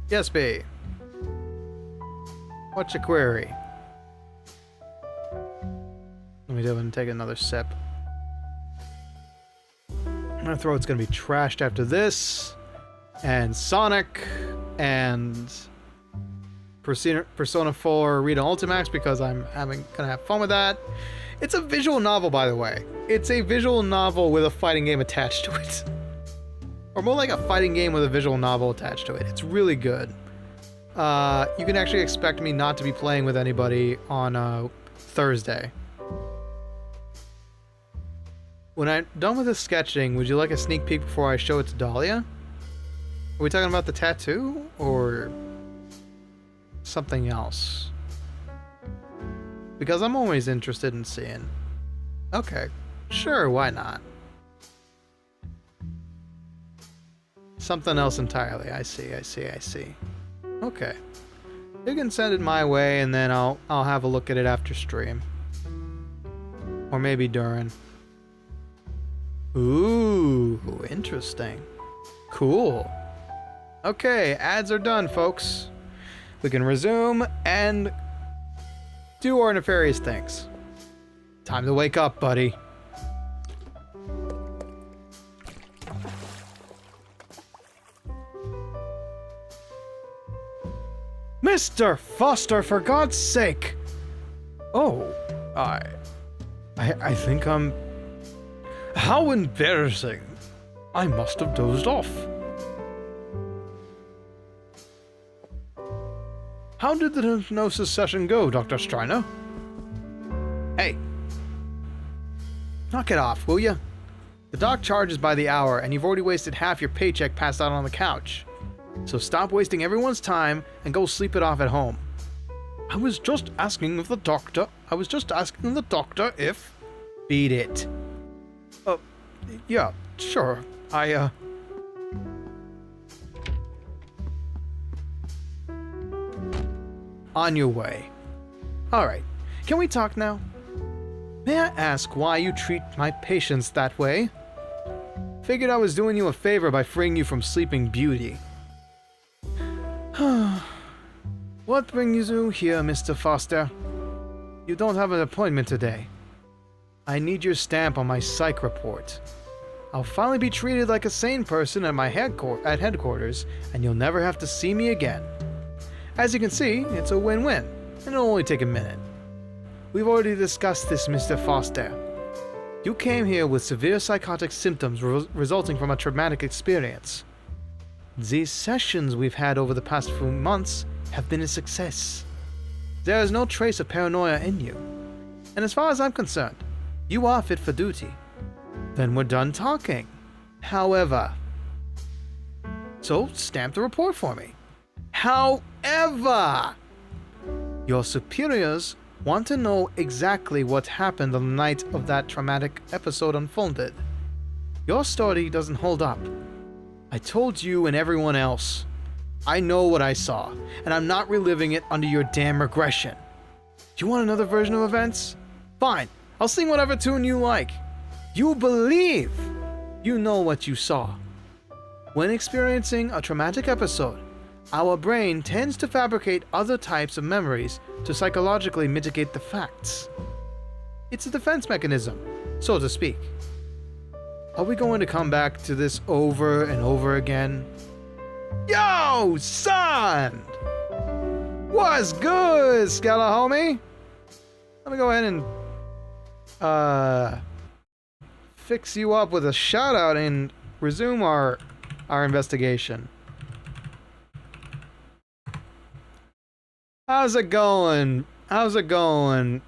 Yes, B. What's your query? Let me go and take another sip. My throat's gonna be trashed after this, and Sonic, and Persona 4 Rita Ultimax, because I'm gonna have fun with that. It's a visual novel, by the way. It's a visual novel with a fighting game attached to it. Or more like a fighting game with a visual novel attached to it. It's really good. You can actually expect me not to be playing with anybody on Thursday. When I'm done with the sketching, would you like a sneak peek before I show it to Dahlia? Are we talking about the tattoo, or something else? Because I'm always interested in seeing. Okay, sure, why not? Something else entirely. I see. Okay. You can send it my way, and then I'll have a look at it after stream. Or maybe during. Ooh, interesting. Cool. Okay, ads are done, folks. We can resume and do our nefarious things. Time to wake up, buddy. Mr. Foster, for God's sake! Oh, I think I'm... How embarrassing. I must have dozed off. How did the hypnosis session go, Dr. Striner? Hey. Knock it off, will you? The doc charges by the hour, and you've already wasted half your paycheck passed out on the couch. So stop wasting everyone's time and go sleep it off at home. I was just asking the doctor if... Beat it. Yeah, sure. On your way. Alright, can we talk now? May I ask why you treat my patients that way? Figured I was doing you a favor by freeing you from Sleeping Beauty. What brings you here, Mr. Foster? You don't have an appointment today. I need your stamp on my psych report. I'll finally be treated like a sane person at my headquarters, and you'll never have to see me again. As you can see, it's a win-win, and it'll only take a minute. We've already discussed this, Mr. Foster. You came here with severe psychotic symptoms resulting from a traumatic experience. These sessions we've had over the past few months have been a success. There is no trace of paranoia in you, and as far as I'm concerned, you are fit for duty. Then we're done talking. However... So, stamp the report for me. However... Your superiors want to know exactly what happened on the night of that traumatic episode unfolded. Your story doesn't hold up. I told you and everyone else. I know what I saw, and I'm not reliving it under your damn regression. Do you want another version of events? Fine, I'll sing whatever tune you like. You believe you know what you saw. When experiencing a traumatic episode, our brain tends to fabricate other types of memories to psychologically mitigate the facts. It's a defense mechanism, so to speak. Are we going to come back to this over and over again? Yo, son! What's good, Skella homie? Let me go ahead and fix you up with a shout out and resume our investigation. How's it going? How's it going?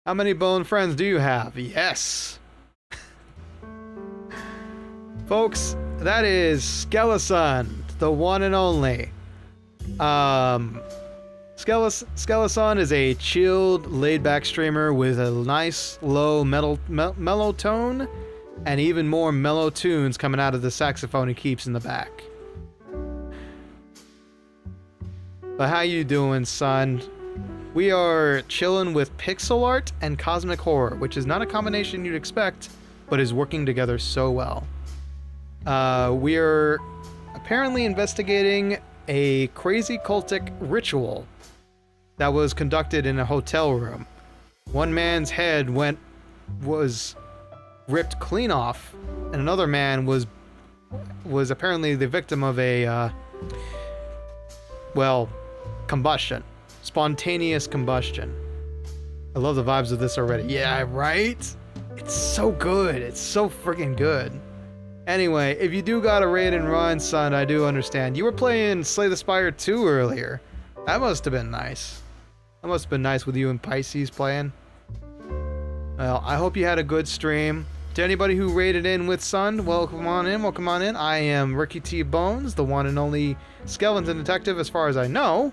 How many bone friends do you have? Yes. Folks, that is Skeleton, the one and only. Skeleton is a chilled, laid-back streamer with a nice, low mellow tone, and even more mellow tunes coming out of the saxophone he keeps in the back. But how you doing, son? We are chilling with pixel art and cosmic horror, which is not a combination you'd expect, but is working together so well. We're apparently investigating a crazy cultic ritual that was conducted in a hotel room. One man's head was ripped clean off, and another man was apparently the victim of a combustion. Spontaneous combustion. I love the vibes of this already. Yeah, right? It's so good. It's so freaking good. Anyway, if you do got a raid and run, son, I do understand. You were playing Slay the Spire 2 earlier. That must have been nice. That must have been nice with you and Pisces playing. Well, I hope you had a good stream. To anybody who raided in with Sun, welcome on in, welcome on in. I am Ricky T. Bones, the one and only skeleton detective as far as I know.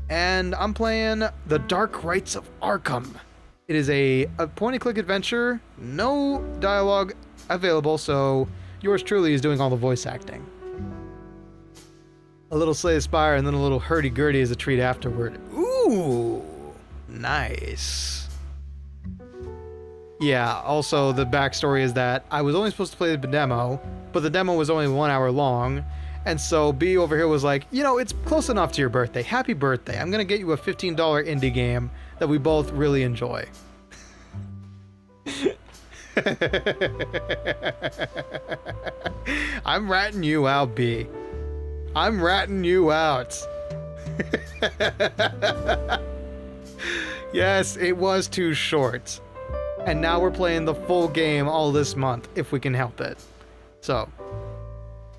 And I'm playing The Dark Rites of Arkham. It is a point-and-click adventure, no dialogue available, so yours truly is doing all the voice acting. A little Slay the Spire and then a little hurdy-gurdy as a treat afterward. Ooh, nice. Yeah, also the backstory is that I was only supposed to play the demo, but the demo was only 1 hour long, and so B over here was like, you know, it's close enough to your birthday. Happy birthday. I'm gonna get you a $15 indie game that we both really enjoy. I'm ratting you out, B. I'm ratting you out. Yes, it was too short. And now we're playing the full game all this month, if we can help it. So,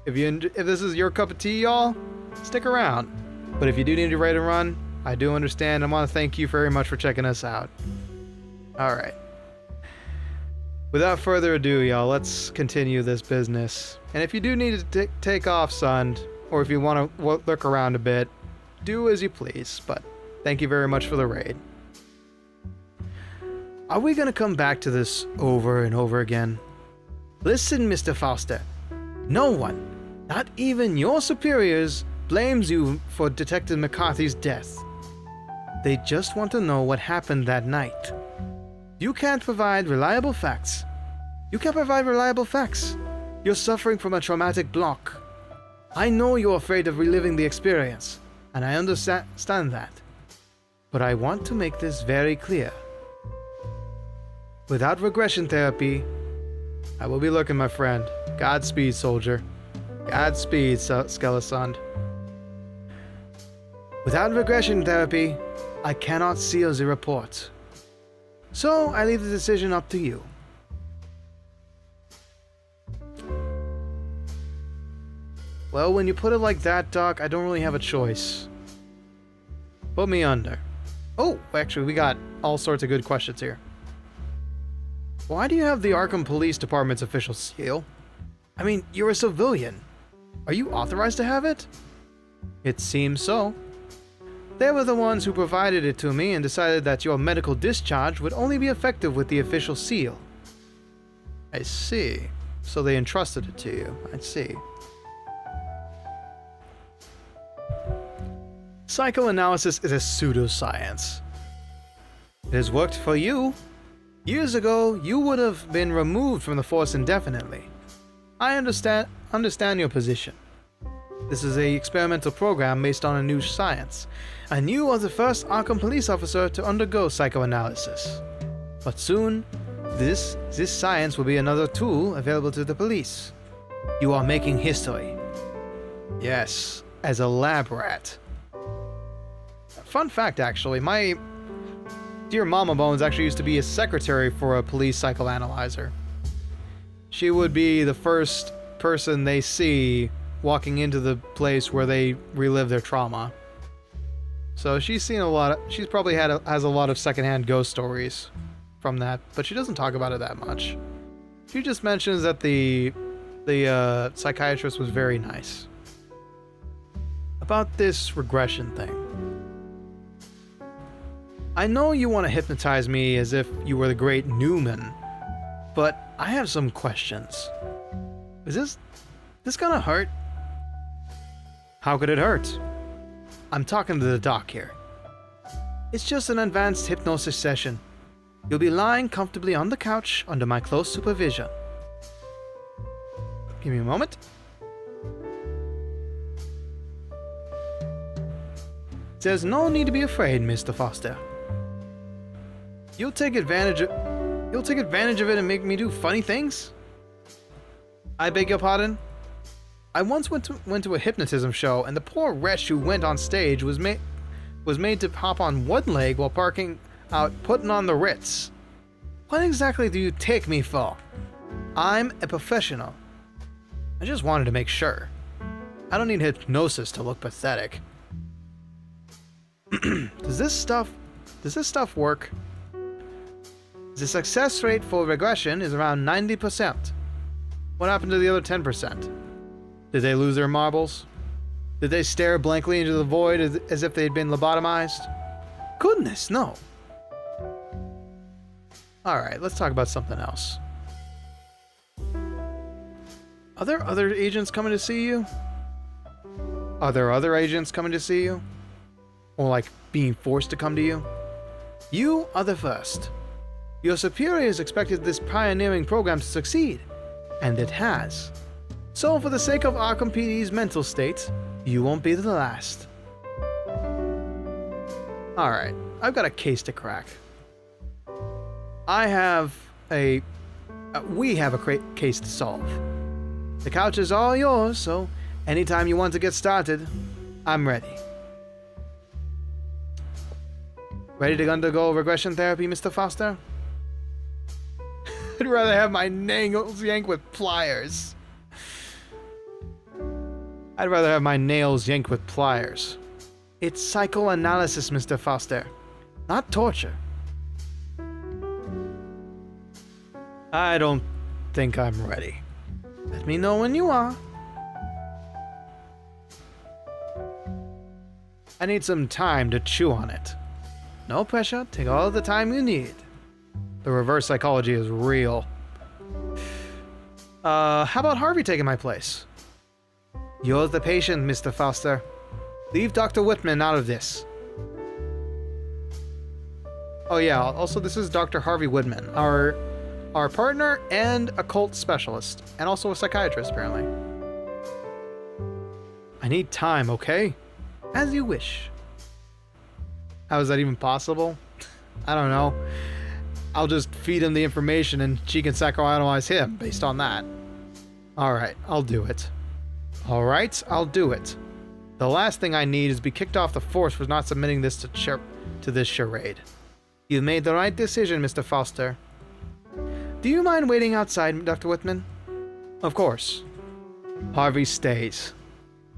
if this is your cup of tea, y'all, stick around. But if you do need to raid and run, I do understand. I want to thank you very much for checking us out. Alright. Without further ado, y'all, let's continue this business. And if you do need to take off, son, or if you want to look around a bit, do as you please. But thank you very much for the raid. Are we gonna come back to this over and over again? Listen, Mr. Foster. No one, not even your superiors, blames you for Detective McCarthy's death. They just want to know what happened that night. You can't provide reliable facts. You can't provide reliable facts. You're suffering from a traumatic block. I know you're afraid of reliving the experience, and I understand that. But I want to make this very clear. Without regression therapy, I will be looking, my friend. Godspeed, soldier. Godspeed, Skeleton. Without regression therapy, I cannot seal the report. So, I leave the decision up to you. Well, when you put it like that, Doc, I don't really have a choice. Put me under. Oh, actually, we got all sorts of good questions here. Why do you have the Arkham Police Department's official seal? I mean, you're a civilian. Are you authorized to have it? It seems so. They were the ones who provided it to me and decided that your medical discharge would only be effective with the official seal. I see. So they entrusted it to you. I see. Psychoanalysis is a pseudoscience. It has worked for you. Years ago, you would have been removed from the force indefinitely. I understand your position. This is an experimental program based on a new science, and you are the first Arkham police officer to undergo psychoanalysis. But soon, this science will be another tool available to the police. You are making history. Yes, as a lab rat. Fun fact, actually, my dear Mama Bones actually used to be a secretary for a police psychoanalyzer. She would be the first person they see walking into the place where they relive their trauma. So she's seen a lot of, she's probably has a lot of secondhand ghost stories from that, but she doesn't talk about it that much. She just mentions that the psychiatrist was very nice. About this regression thing. I know you want to hypnotize me as if you were the great Newman, but I have some questions. Is this gonna hurt? How could it hurt? I'm talking to the doc here. It's just an advanced hypnosis session. You'll be lying comfortably on the couch under my close supervision. Give me a moment. There's no need to be afraid, Mr. Foster. You'll take advantage of it and make me do funny things? I beg your pardon? I once went to a hypnotism show, and the poor wretch who went on stage was made to hop on one leg while parking out putting on the Ritz. What exactly do you take me for? I'm a professional. I just wanted to make sure. I don't need hypnosis to look pathetic. Does this stuff work? The success rate for regression is around 90%. What happened to the other 10%? Did they lose their marbles? Did they stare blankly into the void as if they'd been lobotomized? Goodness, no. Alright, let's talk about something else. Are there other agents coming to see you? Are there other agents coming to see you? Or like being forced to come to you? You are the first. Your superiors expected this pioneering program to succeed, and it has. So for the sake of Arkham PD's mental state, you won't be the last. Alright, I've got a case to crack. We have a case to solve. The couch is all yours, so anytime you want to get started, I'm ready. Ready to undergo regression therapy, Mr. Foster? I'd rather have my nails yanked with pliers. I'd rather have my nails yanked with pliers. It's psychoanalysis, Mr. Foster, not torture. I don't think I'm ready. Let me know when you are. I need some time to chew on it. No pressure, take all the time you need. The reverse psychology is real. How about Harvey taking my place? You're the patient, Mr. Foster. Leave Dr. Whitman out of this. Oh yeah, also this is Dr. Harvey Whitman, our partner and occult specialist, and also a psychiatrist, apparently. I need time, okay? As you wish. How is that even possible? I don't know. I'll just feed him the information and she can psychoanalyze him based on that. Alright, I'll do it. Alright, I'll do it. The last thing I need is to be kicked off the force for not submitting this to this charade. You've made the right decision, Mr. Foster. Do you mind waiting outside, Dr. Whitman? Of course. Harvey stays.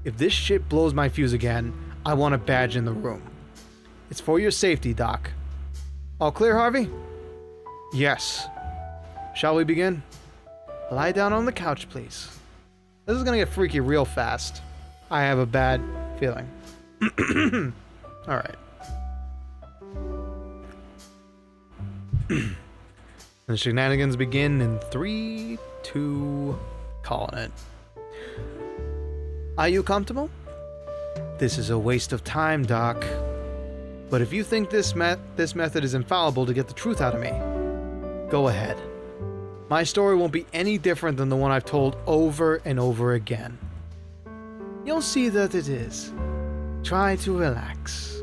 If this shit blows my fuse again, I want a badge in the room. It's for your safety, Doc. All clear, Harvey? Yes. Shall we begin? Lie down on the couch, please. This is gonna get freaky real fast. I have a bad feeling. Alright. The shenanigans begin in 3, 2, calling it. Are you comfortable? This is a waste of time, Doc. But if you think this method is infallible to get the truth out of me, go ahead. My story won't be any different than the one I've told over and over again. You'll see that it is. Try to relax.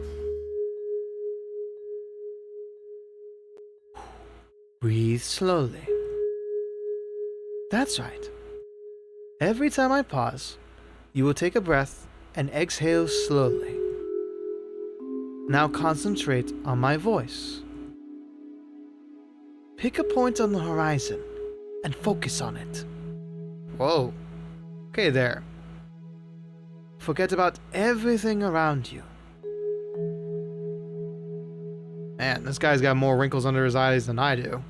Breathe slowly. That's right. Every time I pause, you will take a breath and exhale slowly. Now concentrate on my voice. Pick a point on the horizon and focus on it. Whoa. Okay there. Forget about everything around you. Man, this guy's got more wrinkles under his eyes than I do.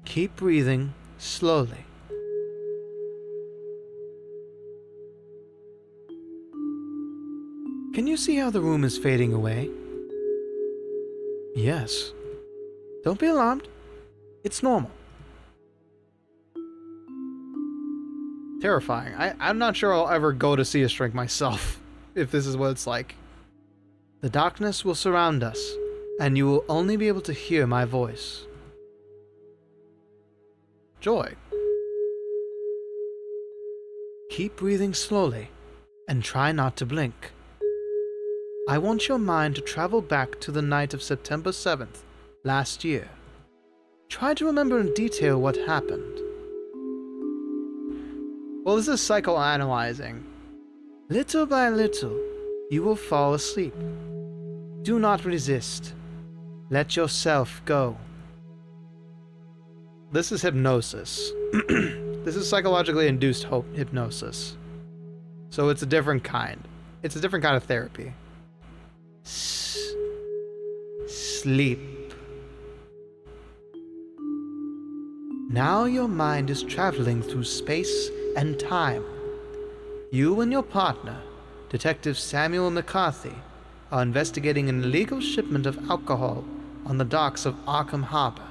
Keep breathing slowly. Can you see how the room is fading away? Yes. Don't be alarmed. It's normal. Terrifying. I'm not sure I'll ever go to see a shrink myself, if this is what it's like. The darkness will surround us, and you will only be able to hear my voice. Joy. Keep breathing slowly, and try not to blink. I want your mind to travel back to the night of September 7th, last year. Try to remember in detail what happened. Well, this is psychoanalyzing. Little by little, you will fall asleep. Do not resist. Let yourself go. This is hypnosis. This is psychologically induced hypnosis. So it's a different kind. It's a different kind of therapy. Sleep. Now your mind is traveling through space and time. You and your partner, Detective Samuel McCarthy, are investigating an illegal shipment of alcohol on the docks of Arkham Harbor.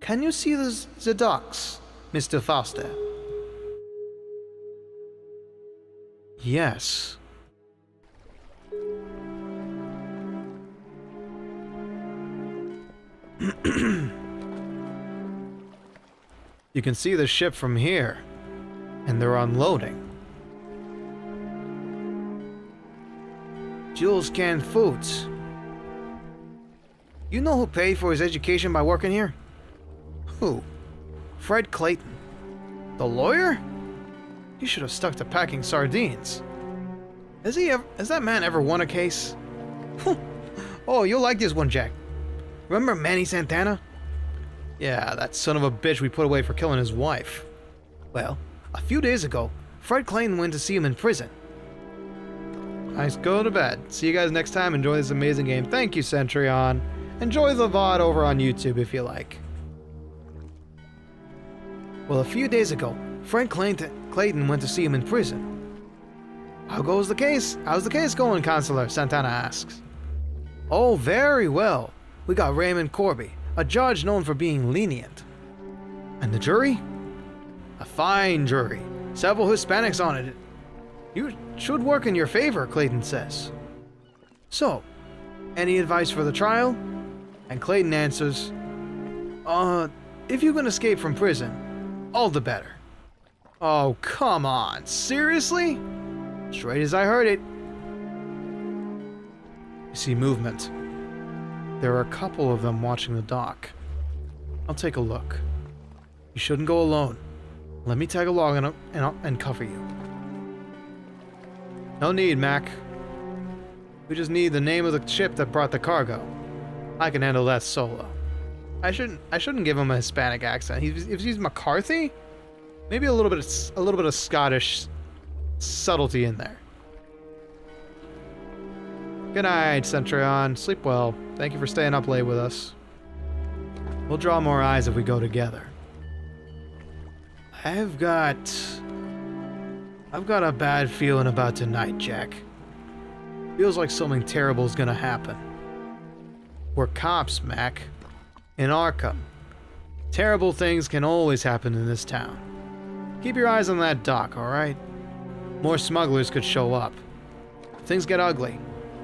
Can you see the docks, Mr. Foster? Yes. You can see the ship from here, and they're unloading. Jules canned foods. You know who paid for his education by working here? Who? Fred Clayton. The lawyer? He should have stuck to packing sardines. Has that man ever won a case? Oh, you'll like this one, Jack. Remember Manny Santana? Yeah, that son of a bitch we put away for killing his wife. Well, a few days ago, Fred Clayton went to see him in prison. Nice, go to bed. See you guys next time. Enjoy this amazing game. Thank you, Centurion. Enjoy the VOD over on YouTube if you like. Well, a few days ago, Fred Clayton went to see him in prison. How's the case going, Counselor? Santana asks. Oh, very well. We got Raymond Corby, a judge known for being lenient. And the jury? A fine jury. Several Hispanics on it. You should work in your favor, Clayton says. So, any advice for the trial? And Clayton answers, if you can escape from prison, all the better. Oh, come on. Seriously? Straight as I heard it. You see movement. There are a couple of them watching the dock. I'll take a look. You shouldn't go alone. Let me tag along and cover you. No need, Mac. We just need the name of the ship that brought the cargo. I can handle that solo. I shouldn't give him a Hispanic accent. If he's McCarthy, maybe a little bit of Scottish subtlety in there. Good night, Centurion. Sleep well. Thank you for staying up late with us. We'll draw more eyes if we go together. I've got a bad feeling about tonight, Jack. Feels like something terrible is gonna happen. We're cops, Mac. In Arkham. Terrible things can always happen in this town. Keep your eyes on that dock, alright? More smugglers could show up. If things get ugly,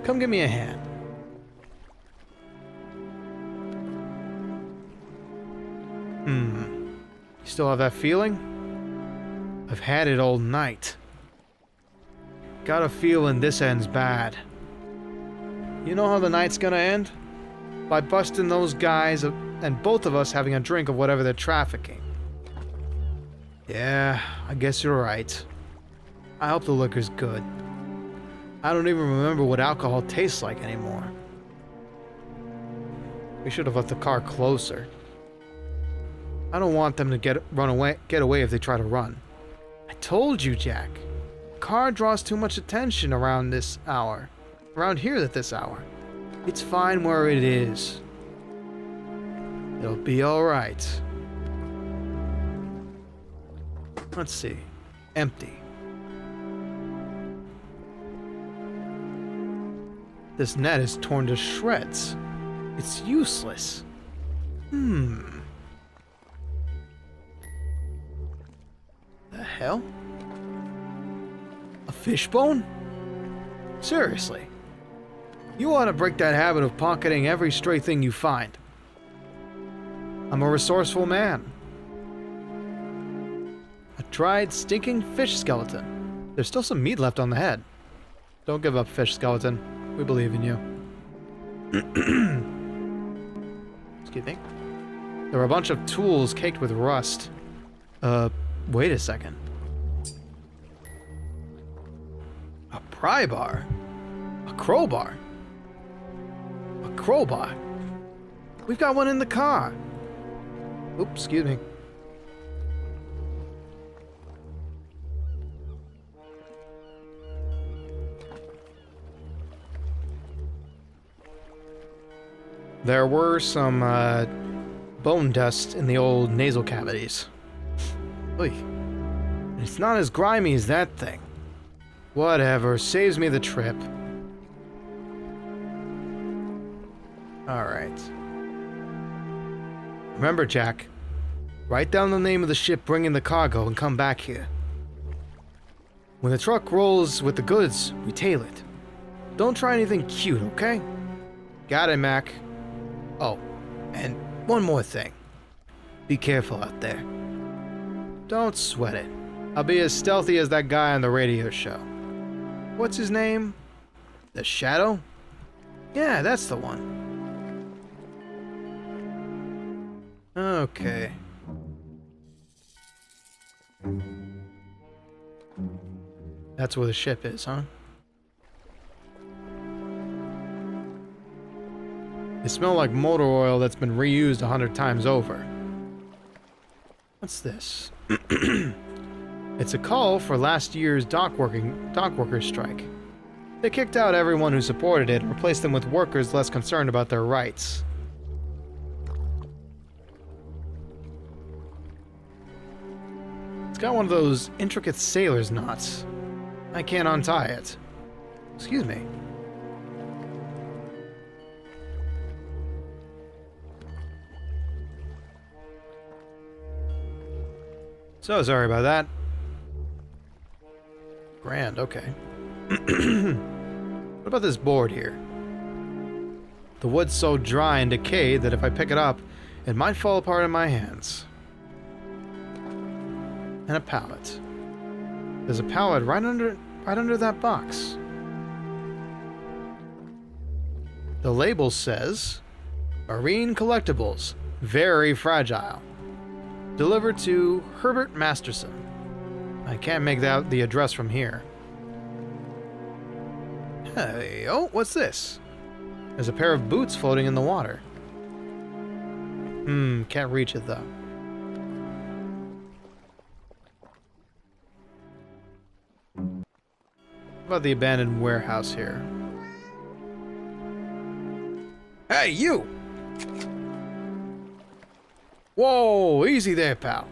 come give me a hand. You still have that feeling? I've had it all night. Got a feeling this ends bad. You know how the night's gonna end? By busting those guys and both of us having a drink of whatever they're trafficking. Yeah, I guess you're right. I hope the liquor's good. I don't even remember what alcohol tastes like anymore. We should have left the car closer. I don't want them to get away if they try to run. I told you, Jack. The car draws too much attention around this hour. Around here at this hour. It's fine where it is. It'll be alright. Let's see. Empty. This net is torn to shreds. It's useless. The hell? A fishbone? Seriously. You ought to break that habit of pocketing every stray thing you find. I'm a resourceful man. A dried, stinking fish skeleton. There's still some meat left on the head. Don't give up, fish skeleton. We believe in you. Excuse me. There were a bunch of tools caked with rust. Wait a second. A pry bar? A crowbar? A crowbar? We've got one in the car. Oops, excuse me. There were some, bone dust in the old nasal cavities. Oy. It's not as grimy as that thing. Whatever, saves me the trip. Alright. Remember, Jack, write down the name of the ship bringing the cargo and come back here. When the truck rolls with the goods, we tail it. Don't try anything cute, okay? Got it, Mac. Oh, and one more thing. Be careful out there. Don't sweat it. I'll be as stealthy as that guy on the radio show. What's his name? The Shadow? Yeah, that's the one. Okay. That's where the ship is, huh? They smell like motor oil that's been reused 100 times over. What's this? It's a call for last year's dock workers strike. They kicked out everyone who supported it and replaced them with workers less concerned about their rights. It's got one of those intricate sailor's knots. I can't untie it. Excuse me. So sorry about that. Grand, okay. What about this board here? The wood's so dry and decayed that if I pick it up, it might fall apart in my hands. And a pallet. There's a pallet right under that box. The label says, Marine Collectibles, very fragile. Delivered to Herbert Masterson. I can't make out the address from here. Hey, oh, what's this? There's a pair of boots floating in the water. Can't reach it though. What about the abandoned warehouse here? Hey, you! Whoa, easy there, pal.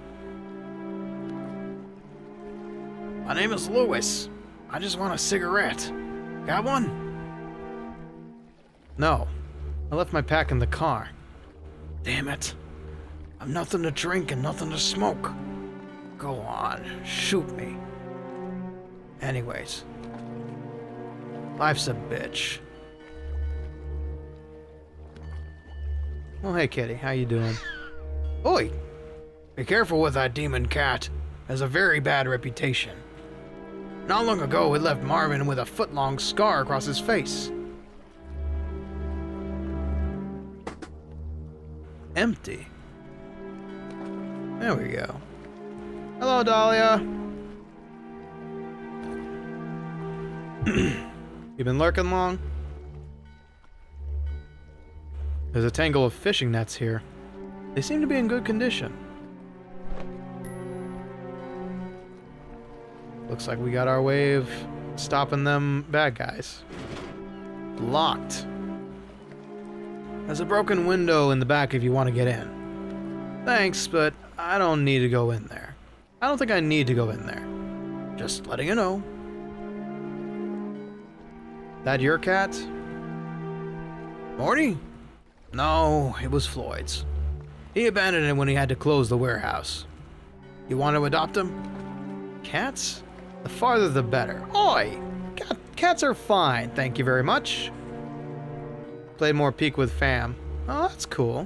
My name is Lewis. I just want a cigarette. Got one? No. I left my pack in the car. Damn it. I've nothing to drink and nothing to smoke. Go on, shoot me. Anyways. Life's a bitch. Well, hey, kitty. How you doing? Oi! Be careful with that demon cat. It has a very bad reputation. Not long ago, it left Marvin with a foot-long scar across his face. Empty. There we go. Hello, Dahlia. You been lurking long? There's a tangle of fishing nets here. They seem to be in good condition. Looks like we got our way of stopping them bad guys. Locked. There's a broken window in the back if you want to get in. Thanks, but I don't need to go in there. I don't think I need to go in there. Just letting you know. That your cat? Morty? No, it was Floyd's. He abandoned it when he had to close the warehouse. You want to adopt him? Cats? The farther the better. Oi! Cats are fine, thank you very much. Played more Peek with fam. Oh, that's cool.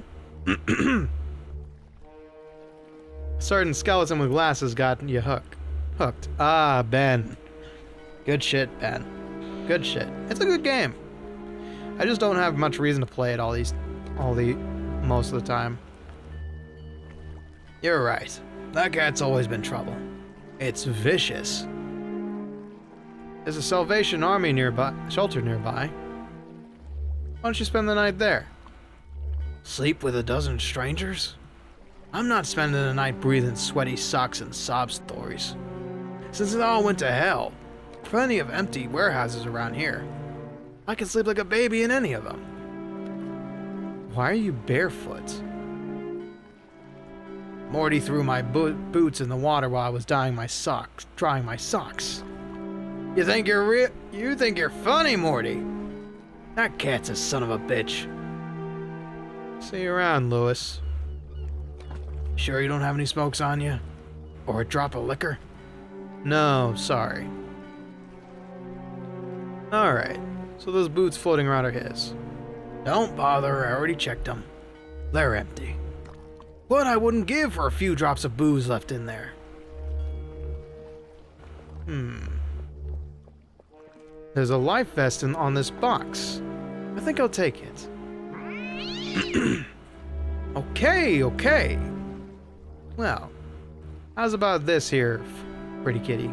Certain skeleton with glasses got you hooked. Ah, Ben. Good shit, Ben. Good shit. It's a good game. I just don't have much reason to play it most of the time. You're right. That cat's always been trouble. It's vicious. There's a Salvation Army shelter nearby. Why don't you spend the night there? Sleep with a dozen strangers? I'm not spending the night breathing sweaty socks and sob stories. Since it all went to hell, plenty of empty warehouses around here. I can sleep like a baby in any of them. Why are you barefoot? Morty threw my boots in the water while I was drying my socks. You think you're funny, Morty? That cat's a son of a bitch. See you around, Lewis. Sure you don't have any smokes on you? Or a drop of liquor? No, sorry. Alright, so those boots floating around are his. Don't bother, I already checked them. They're empty. What I wouldn't give for a few drops of booze left in there. There's a life vest on this box. I think I'll take it. Okay. Well, how's about this here, pretty kitty?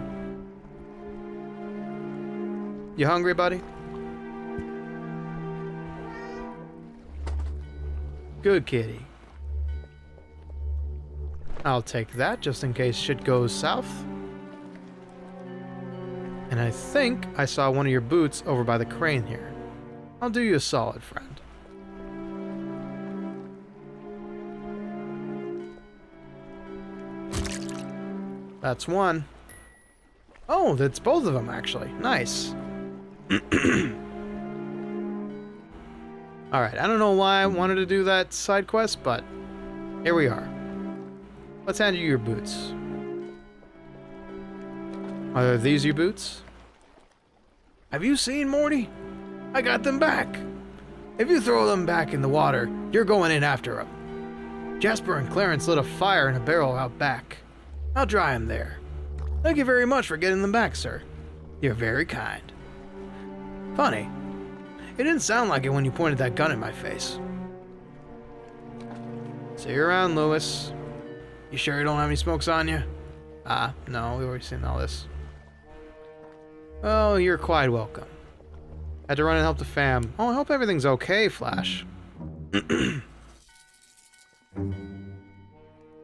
You hungry, buddy? Good kitty. I'll take that just in case shit goes south. And I think I saw one of your boots over by the crane here. I'll do you a solid, friend. That's one. Oh, that's both of them, actually. Nice. Alright, I don't know why I wanted to do that side quest, but here we are. Let's hand you your boots. Are these your boots? Have you seen Morty? I got them back. If you throw them back in the water, you're going in after them. Jasper and Clarence lit a fire in a barrel out back. I'll dry them there. Thank you very much for getting them back, sir. You're very kind. Funny. It didn't sound like it when you pointed that gun in my face. See you around, Lewis. You sure you don't have any smokes on you? Ah, no, we've already seen all this. Oh, you're quite welcome. Had to run and help the fam. Oh, I hope everything's okay, Flash.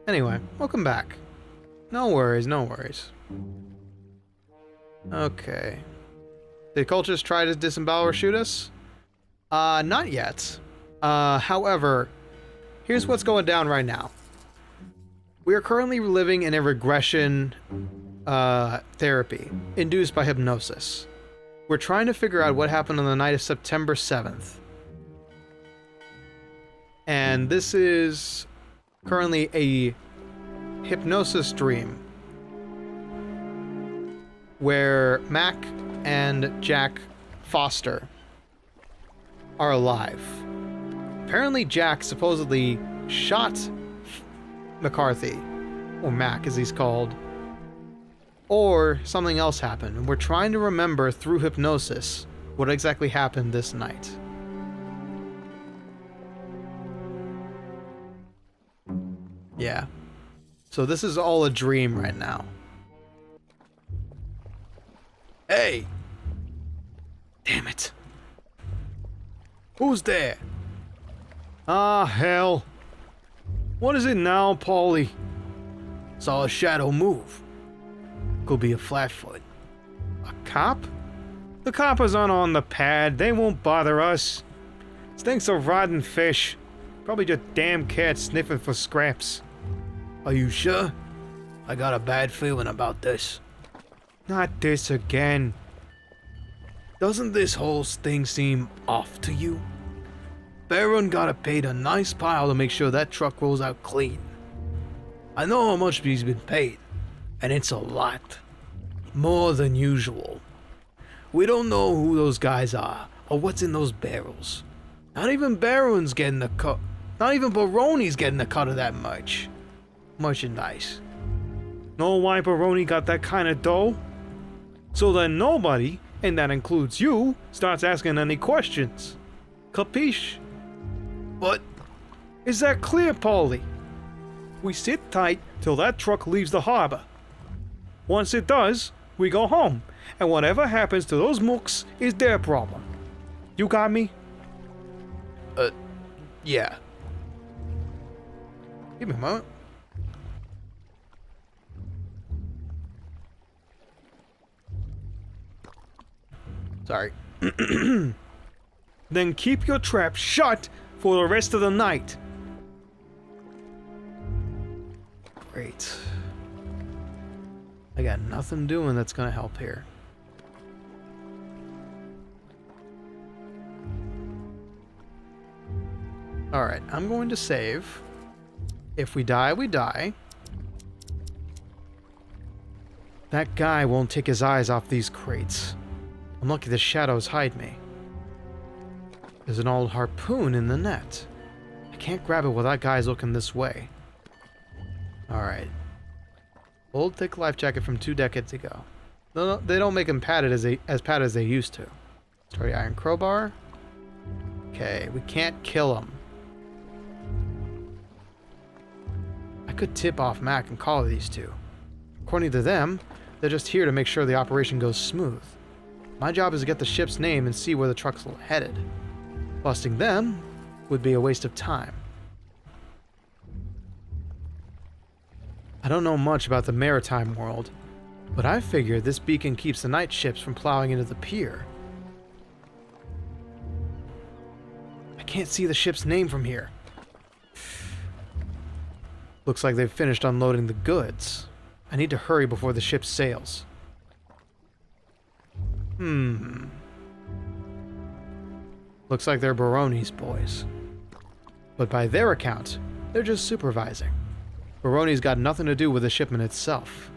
Anyway, welcome back. No worries, no worries. Okay. Did Cultures try to disembowel or shoot us? Not yet. However, here's what's going down right now. We are currently living in a regression therapy induced by hypnosis. We're trying to figure out what happened on the night of September 7th. And this is currently a hypnosis dream where Mac and Jack Foster are alive. Apparently Jack supposedly shot McCarthy, or Mac as he's called, or something else happened, and we're trying to remember through hypnosis what exactly happened this night. Yeah. So this is all a dream right now. Hey! Damn it. Who's there? Ah, hell. What is it now, Paulie? Saw a shadow move. Could be a Flatfoot. A cop? The coppers aren't on the pad. They won't bother us. Stinks of rotten fish. Probably just damn cats sniffing for scraps. Are you sure? I got a bad feeling about this. Not this again. Doesn't this whole thing seem off to you? Baron gotta paid a nice pile to make sure that truck rolls out clean. I know how much he's been paid, and it's a lot. More than usual. We don't know who those guys are, or what's in those barrels. Not even Baron's getting a cut. Not even Baroni's getting a cut of that much. Merchandise. Know why Baroni got that kind of dough? So that nobody, and that includes you, starts asking any questions. Capiche? But Is that clear, Paulie? We sit tight till that truck leaves the harbor. Once it does, we go home, and whatever happens to those mooks is their problem. You got me? yeah. Give me a moment. Sorry. Then keep your trap shut for the rest of the night. Great. I got nothing doing that's gonna help here. Alright, I'm going to save. If we die, we die. That guy won't take his eyes off these crates. I'm lucky the shadows hide me. There's an old harpoon in the net. I can't grab it while that guy's looking this way. Alright. Old thick life jacket from 2 decades ago. No, they don't make them padded as padded as they used to. Sturdy iron crowbar. Okay, we can't kill him. I could tip off Mac and call these two. According to them, they're just here to make sure the operation goes smooth. My job is to get the ship's name and see where the truck's headed. Busting them would be a waste of time. I don't know much about the maritime world, but I figure this beacon keeps the night ships from plowing into the pier. I can't see the ship's name from here. Looks like they've finished unloading the goods. I need to hurry before the ship sails. Looks like they're Baroni's boys. But by their account, they're just supervising. Baroni's got nothing to do with the shipment itself.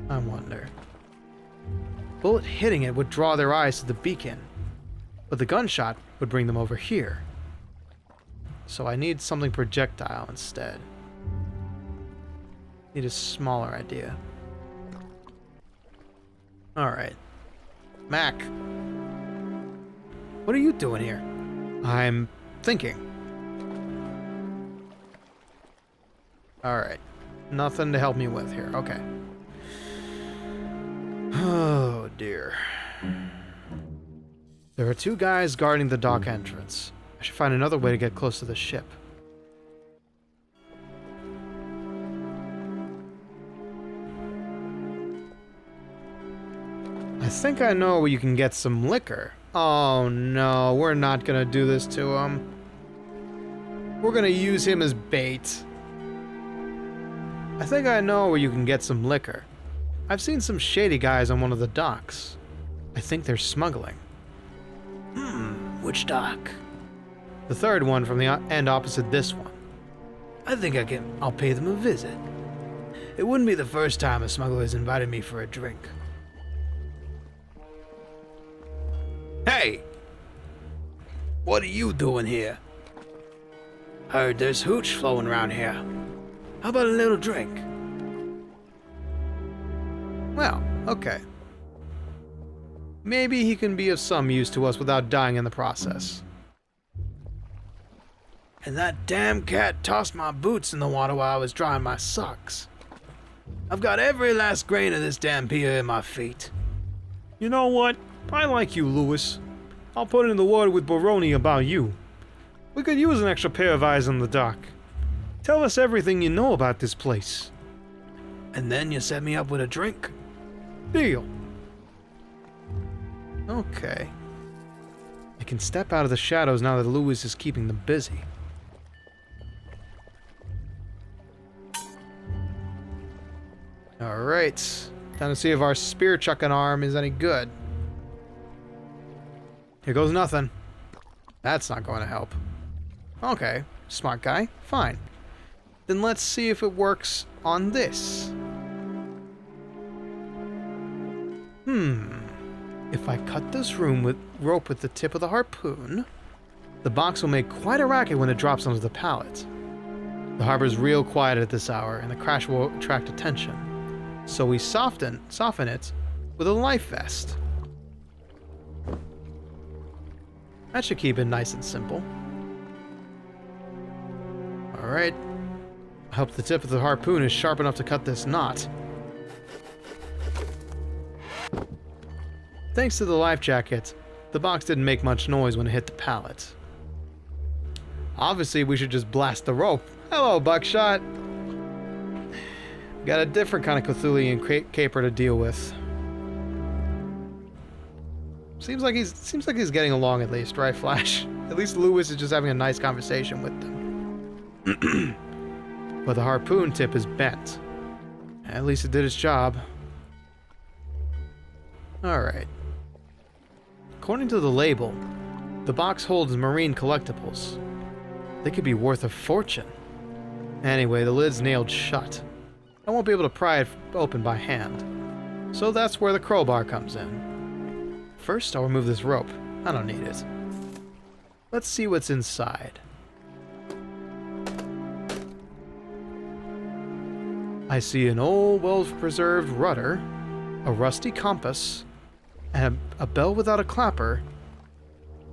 I wonder. Bullet hitting it would draw their eyes to the beacon, but the gunshot would bring them over here. So I need something projectile instead. Need a smaller idea. Alright. Mac. What are you doing here? I'm thinking. Alright. Nothing to help me with here. Okay. Oh dear. There are 2 guys guarding the dock entrance. I should find another way to get close to the ship. I think I know where you can get some liquor. Oh no, we're not gonna do this to him. We're gonna use him as bait. I think I know where you can get some liquor. I've seen some shady guys on one of the docks. I think they're smuggling. Which dock? The third one from the end opposite this one. I think I'll pay them a visit. It wouldn't be the first time a smuggler's invited me for a drink. Hey! What are you doing here? Heard there's hooch flowing around here. How about a little drink? Well, okay. Maybe he can be of some use to us without dying in the process. And that damn cat tossed my boots in the water while I was drying my socks. I've got every last grain of this damn pier in my feet. You know what? I like you, Lewis. I'll put in the word with Baroni about you. We could use an extra pair of eyes on the dock. Tell us everything you know about this place. And then you set me up with a drink? Deal. Okay. I can step out of the shadows now that Lewis is keeping them busy. Alright. Time to see if our spear chucking arm is any good. Here goes nothing. That's not going to help. Okay, smart guy. Fine. Then let's see if it works on this. If I cut this rope with the tip of the harpoon, the box will make quite a racket when it drops onto the pallet. The harbor's real quiet at this hour, and the crash will attract attention. So we soften it with a life vest. That should keep it nice and simple. Alright. I hope the tip of the harpoon is sharp enough to cut this knot. Thanks to the life jacket, the box didn't make much noise when it hit the pallet. Obviously, we should just blast the rope. Hello, Buckshot! We got a different kind of Cthulhian caper to deal with. Seems like he's getting along at least, right, Flash? At least Lewis is just having a nice conversation with them. But the harpoon tip is bent. At least it did its job. Alright. According to the label, the box holds marine collectibles. They could be worth a fortune. Anyway, the lid's nailed shut. I won't be able to pry it open by hand. So that's where the crowbar comes in. First, I'll remove this rope. I don't need it. Let's see what's inside. I see an old, well-preserved rudder, a rusty compass, and a bell without a clapper.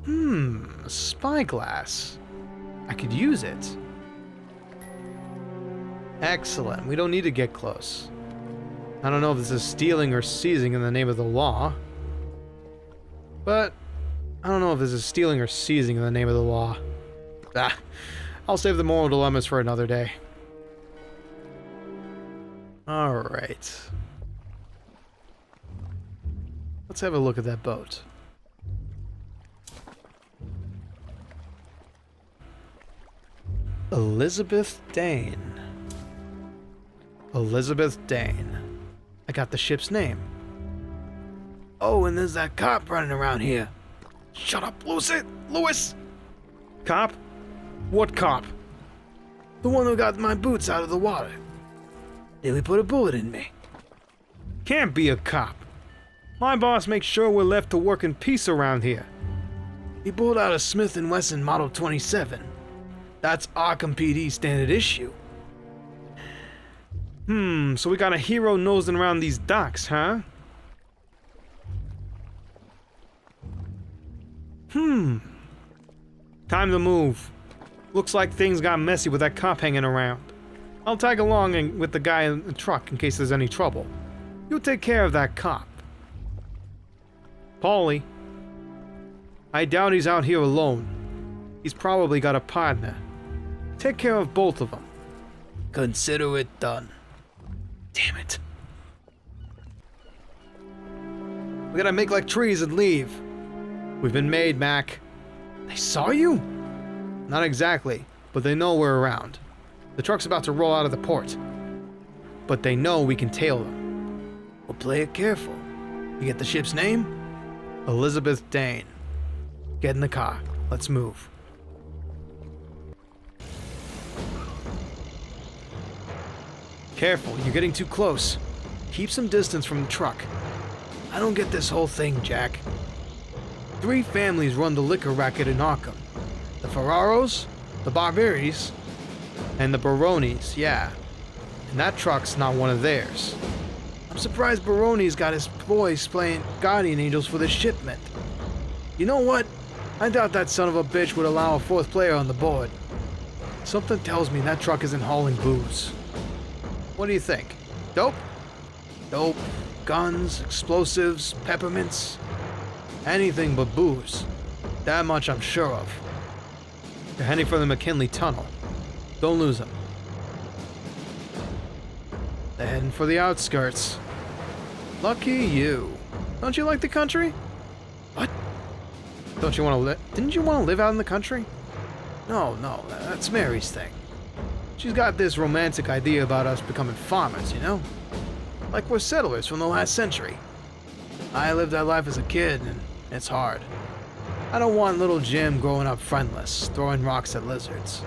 A spyglass. I could use it. Excellent. We don't need to get close. I don't know if this is stealing or seizing in the name of the law. But I don't know if this is stealing or seizing in the name of the law. I'll save the moral dilemmas for another day. Alright. Let's have a look at that boat. Elizabeth Dane. Elizabeth Dane. I got the ship's name. Oh, and there's that cop running around here. Shut up, Lewis! Cop? What cop? The one who got my boots out of the water. Nearly put a bullet in me. Can't be a cop. My boss makes sure we're left to work in peace around here. He pulled out a Smith & Wesson Model 27. That's Arkham PD standard issue. So we got a hero nosing around these docks, huh? Time to move. Looks like things got messy with that cop hanging around. I'll tag along with the guy in the truck in case there's any trouble. You take care of that cop. Paulie. I doubt he's out here alone. He's probably got a partner. Take care of both of them. Consider it done. Damn it. We gotta make like trees and leave. We've been made, Mac. They saw you? Not exactly, but they know we're around. The truck's about to roll out of the port. But they know we can tail them. We'll play it careful. You get the ship's name? Elizabeth Dane. Get in the car. Let's move. Careful, you're getting too close. Keep some distance from the truck. I don't get this whole thing, Jack. 3 families run the liquor racket in Arkham. The Ferraros, the Barberis, and the Baronis, yeah. And that truck's not one of theirs. I'm surprised Baroni's got his boys playing guardian angels for this shipment. You know what? I doubt that son of a bitch would allow a 4th player on the board. Something tells me that truck isn't hauling booze. What do you think? Dope? Dope, guns, explosives, peppermints. Anything but booze. That much I'm sure of. They're heading for the McKinley Tunnel. Don't lose them. They're heading for the outskirts. Lucky you. Don't you like the country? What? Don't you want to live? Didn't you want to live out in the country? No, that's Mary's thing. She's got this romantic idea about us becoming farmers, you know? Like we're settlers from the last century. I lived that life as a kid, and it's hard. I don't want little Jim growing up friendless, throwing rocks at lizards.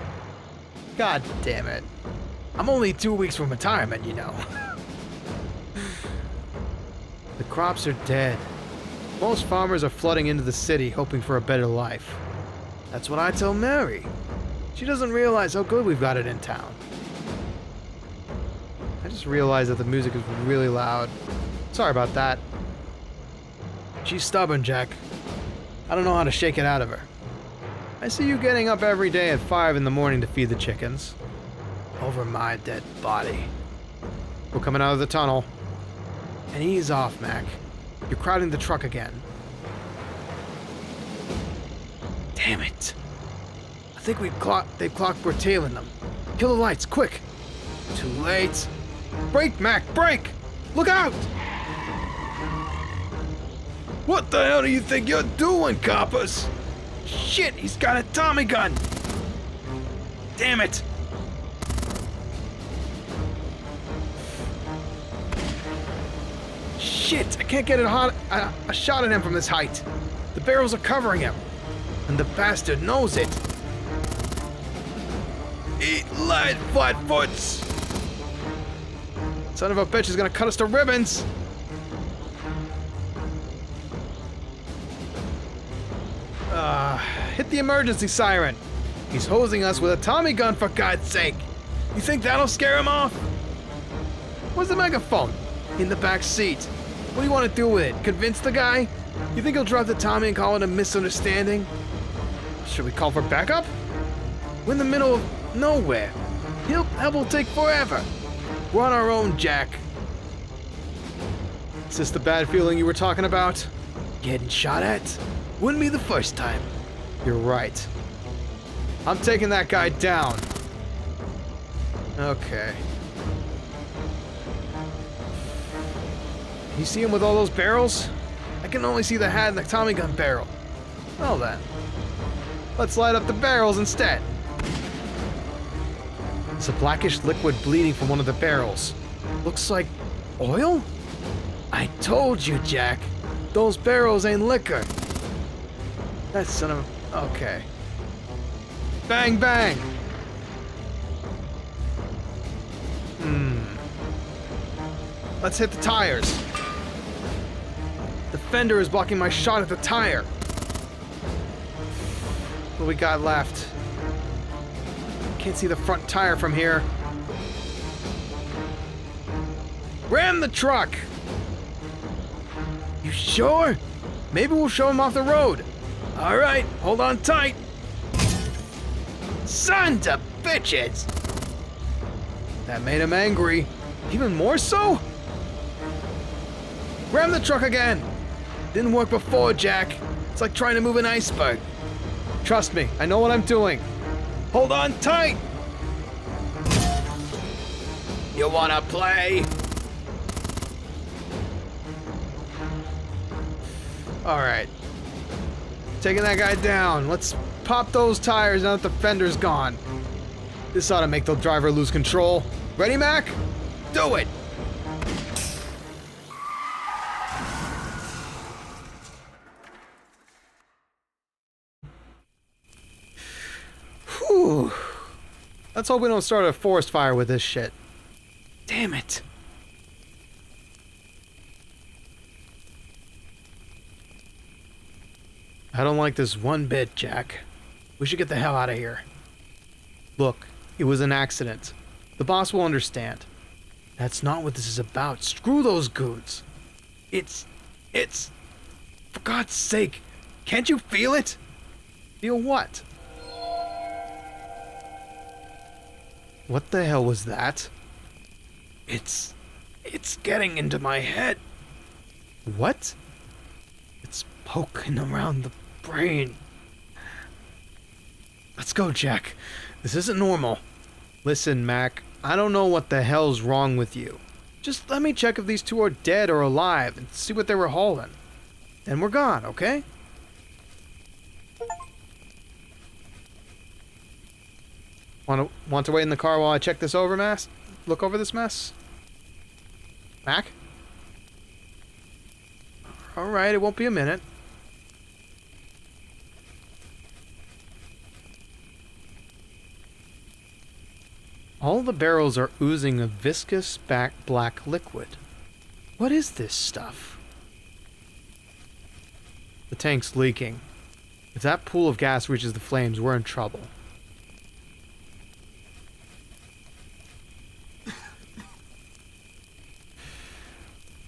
God damn it. I'm only 2 weeks from retirement, you know. The crops are dead. Most farmers are flooding into the city hoping for a better life. That's what I tell Mary. She doesn't realize how good we've got it in town. I just realized that the music is really loud. Sorry about that. She's stubborn, Jack. I don't know how to shake it out of her. I see you getting up every day at 5 in the morning to feed the chickens. Over my dead body. We're coming out of the tunnel. And ease off, Mac. You're crowding the truck again. Damn it. I think they've clocked we're tailing them. Kill the lights, quick. Too late. Brake, Mac, brake! Look out! What the hell do you think you're doing, coppers? Shit, he's got a Tommy gun! Damn it! Shit, I can't get a shot at him from this height. The barrels are covering him. And the bastard knows it. Eat lead, flatfoots! Son of a bitch is gonna cut us to ribbons! Hit the emergency siren. He's hosing us with a Tommy gun, for God's sake. You think that'll scare him off? Where's the megaphone? In the back seat. What do you want to do with it? Convince the guy? You think he'll drop the Tommy and call it a misunderstanding? Should we call for backup? We're in the middle of nowhere. Help will take forever. We're on our own, Jack. Is this the bad feeling you were talking about? Getting shot at? Wouldn't be the first time. You're right. I'm taking that guy down. Okay. You see him with all those barrels? I can only see the hat and the Tommy gun barrel. Well then. Let's light up the barrels instead. There's a blackish liquid bleeding from one of the barrels. Looks like oil? I told you, Jack. Those barrels ain't liquor. That son of a... Okay. Bang, bang! Let's hit the tires. The fender is blocking my shot at the tire. What we got left? Can't see the front tire from here. Ram the truck! You sure? Maybe we'll show him off the road. Alright, hold on tight. Sons of bitches! That made him angry. Even more so? Ram the truck again! Didn't work before, Jack. It's like trying to move an iceberg. Trust me, I know what I'm doing. Hold on tight! You wanna play? Alright. Taking that guy down. Let's pop those tires now that the fender's gone. This ought to make the driver lose control. Ready, Mac? Do it! Whew. Let's hope we don't start a forest fire with this shit. Damn it. I don't like this one bit, Jack. We should get the hell out of here. Look, it was an accident. The boss will understand. That's not what this is about. Screw those goons. It's... For God's sake, can't you feel it? Feel what? What the hell was that? It's getting into my head. What? It's poking around the brain. Let's go, Jack. This isn't normal. Listen, Mac, I don't know what the hell's wrong with you. Just let me check if these two are dead or alive and see what they were hauling. Then we're gone, okay? Want to wait in the car while I check this over, mess? Look over this mess? Mac? Alright, it won't be a minute. All the barrels are oozing a viscous black liquid. What is this stuff? The tank's leaking. If that pool of gas reaches the flames, we're in trouble.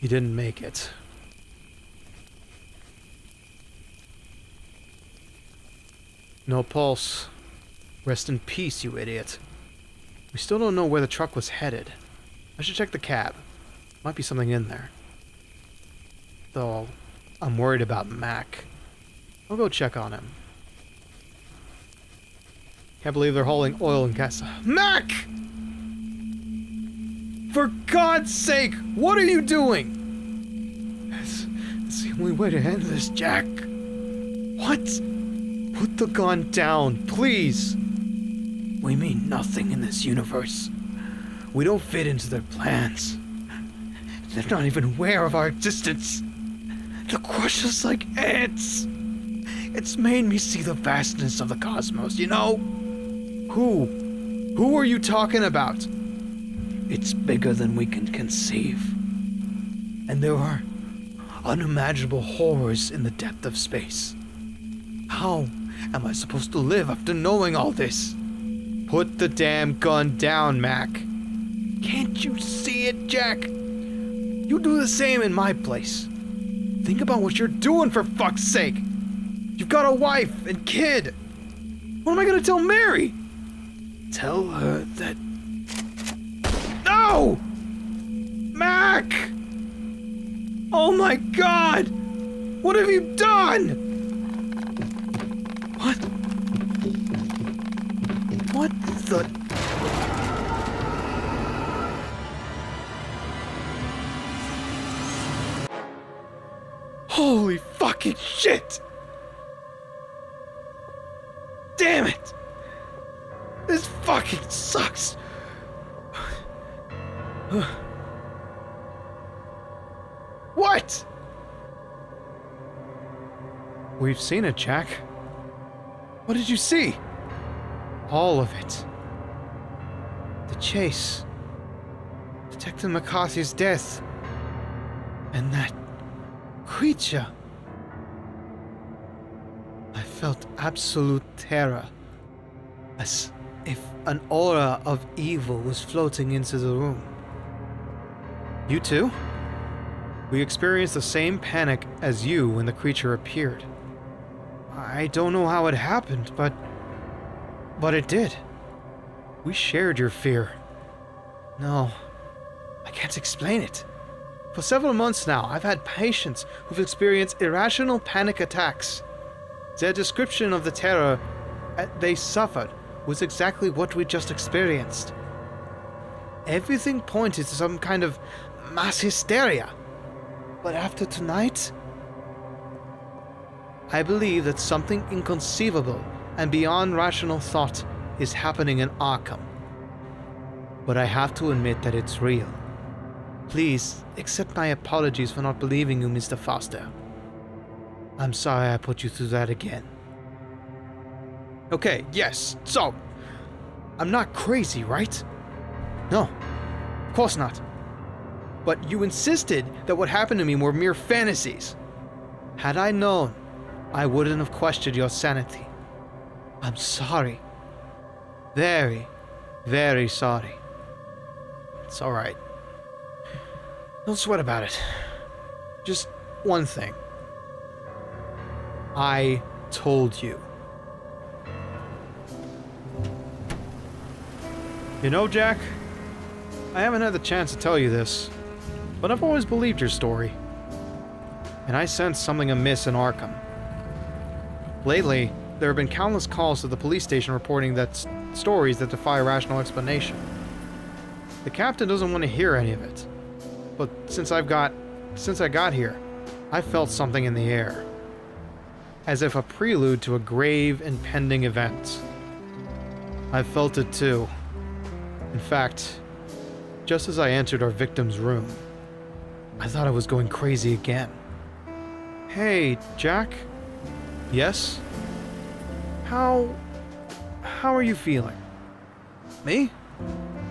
He didn't make it. No pulse. Rest in peace, you idiot. We still don't know where the truck was headed. I should check the cab. Might be something in there. Though, I'm worried about Mac. I'll go check on him. Can't believe they're hauling oil and gas. Mac! For God's sake, what are you doing? It's the only way to end this, Jack. What? Put the gun down, please. We mean nothing in this universe. We don't fit into their plans. They're not even aware of our existence. They'll crush us like ants. It's made me see the vastness of the cosmos, you know? Who? Who are you talking about? It's bigger than we can conceive. And there are unimaginable horrors in the depth of space. How am I supposed to live after knowing all this? Put the damn gun down, Mac. Can't you see it, Jack? You do the same in my place. Think about what you're doing, for fuck's sake. You've got a wife and kid. What am I gonna tell Mary? Tell her that... No! Mac! Oh my God! What have you done? What? What the... Holy fucking shit! Damn it! This fucking sucks! What? We've seen it, Jack. What did you see? All of it. The chase. Detective McCarthy's death. And that creature. I felt absolute terror. As if an aura of evil was floating into the room. You too? We experienced the same panic as you when the creature appeared. I don't know how it happened, but it did. We shared your fear. No, I can't explain it. For several months now, I've had patients who've experienced irrational panic attacks. Their description of the terror they suffered was exactly what we just experienced. Everything pointed to some kind of mass hysteria. But after tonight, I believe that something inconceivable and beyond rational thought is happening in Arkham. But I have to admit that it's real. Please, accept my apologies for not believing you, Mr. Foster. I'm sorry I put you through that again. Okay, yes, so, I'm not crazy, right? No, of course not. But you insisted that what happened to me were mere fantasies. Had I known, I wouldn't have questioned your sanity. I'm sorry. Very, very sorry. It's alright. Don't sweat about it. Just one thing. I told you. You know, Jack, I haven't had the chance to tell you this, but I've always believed your story. And I sensed something amiss in Arkham. Lately, there have been countless calls to the police station reporting that stories that defy rational explanation. The captain doesn't want to hear any of it. But since I got here, I felt something in the air. As if a prelude to a grave impending event. I felt it too. In fact, just as I entered our victim's room, I thought I was going crazy again. Hey, Jack? Yes? How are you feeling? Me?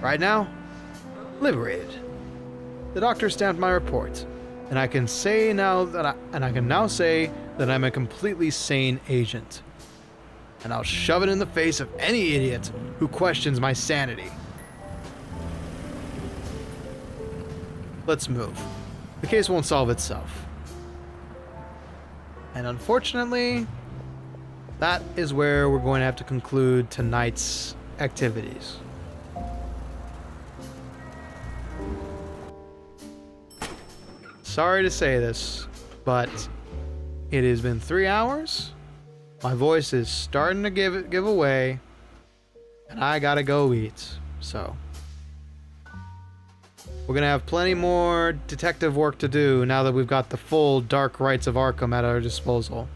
Right now, liberated. The doctor stamped my report, and I can now say that I'm a completely sane agent. And I'll shove it in the face of any idiot who questions my sanity. Let's move. The case won't solve itself. And unfortunately, that is where we're going to have to conclude tonight's activities. Sorry to say this, but it has been 3 hours. My voice is starting to give away, and I gotta go eat. So we're gonna have plenty more detective work to do now that we've got the full Dark Rites of Arkham at our disposal.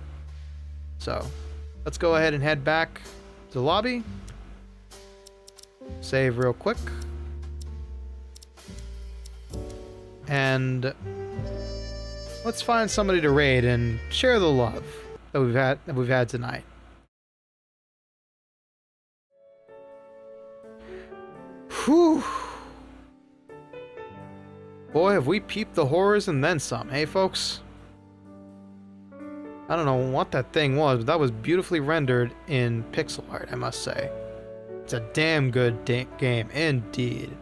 So let's go ahead and head back to the lobby. Save real quick. And let's find somebody to raid and share the love that we've had tonight. Whew. Boy, have we peeped the horrors and then some, hey folks? I don't know what that thing was, but that was beautifully rendered in pixel art, I must say. It's a damn good game, indeed.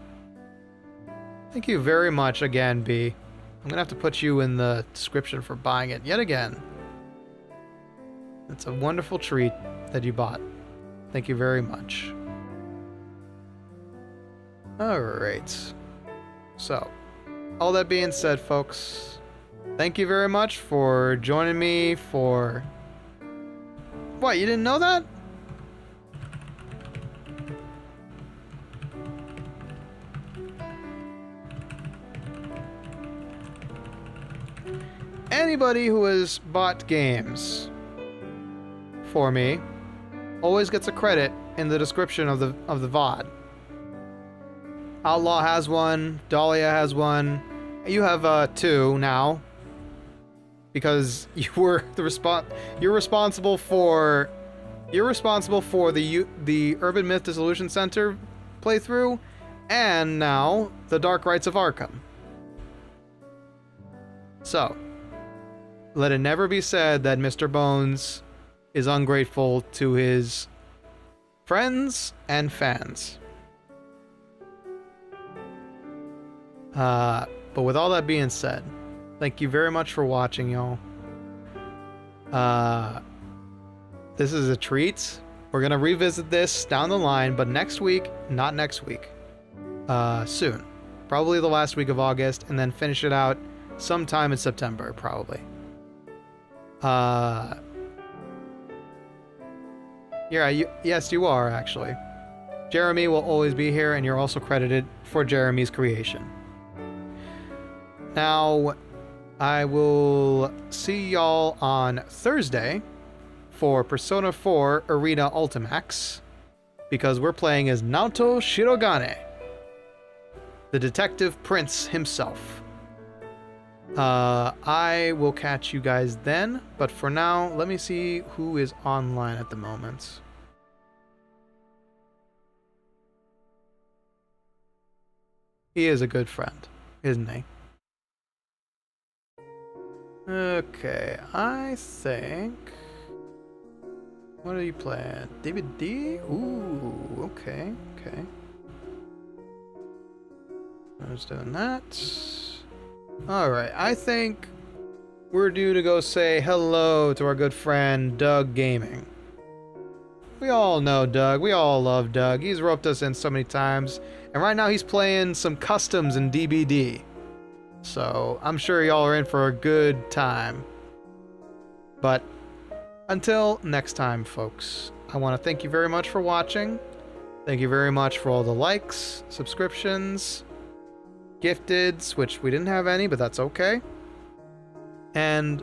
Thank you very much again, B. I'm gonna have to put you in the description for buying it yet again. It's a wonderful treat that you bought. Thank you very much. Alright. So, all that being said, folks, thank you very much for joining me for... What, you didn't know that? Anybody who has bought games for me always gets a credit in the description of the VOD. Outlaw has one, Dahlia has one. You have 2 now because you were you're responsible for the Urban Myth Dissolution Center playthrough and now the Dark Rites of Arkham. So, let it never be said that Mr. Bones is ungrateful to his friends and fans. But with all that being said, thank you very much for watching, y'all. This is a treat. We're gonna revisit this down the line, but next week, not next week. Soon. Probably the last week of August, and then finish it out sometime in September, probably. Yeah, yes, you are, actually. Jeremy will always be here, and you're also credited for Jeremy's creation. Now, I will see y'all on Thursday for Persona 4 Arena Ultimax, because we're playing as Naoto Shirogane, the detective prince himself. I will catch you guys then, but for now, let me see who is online at the moment. He is a good friend, isn't he? Okay, I think... What are you playing? DVD? Ooh, okay, okay. I was doing that. Alright, I think we're due to go say hello to our good friend Doug Gaming. We all know Doug, we all love Doug. He's roped us in so many times, and right now he's playing some customs in DBD. So, I'm sure y'all are in for a good time. But, until next time, folks, I want to thank you very much for watching. Thank you very much for all the likes, subscriptions, gifteds, which we didn't have any, but that's okay. And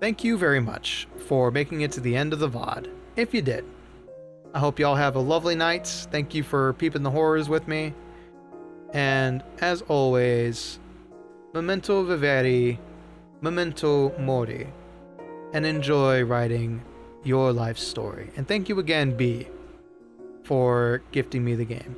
thank you very much for making it to the end of the VOD, if you did. I hope y'all have a lovely night. Thank you for peeping the horrors with me. And as always, memento vivere, memento mori, and enjoy writing your life story. And thank you again, B, for gifting me the game.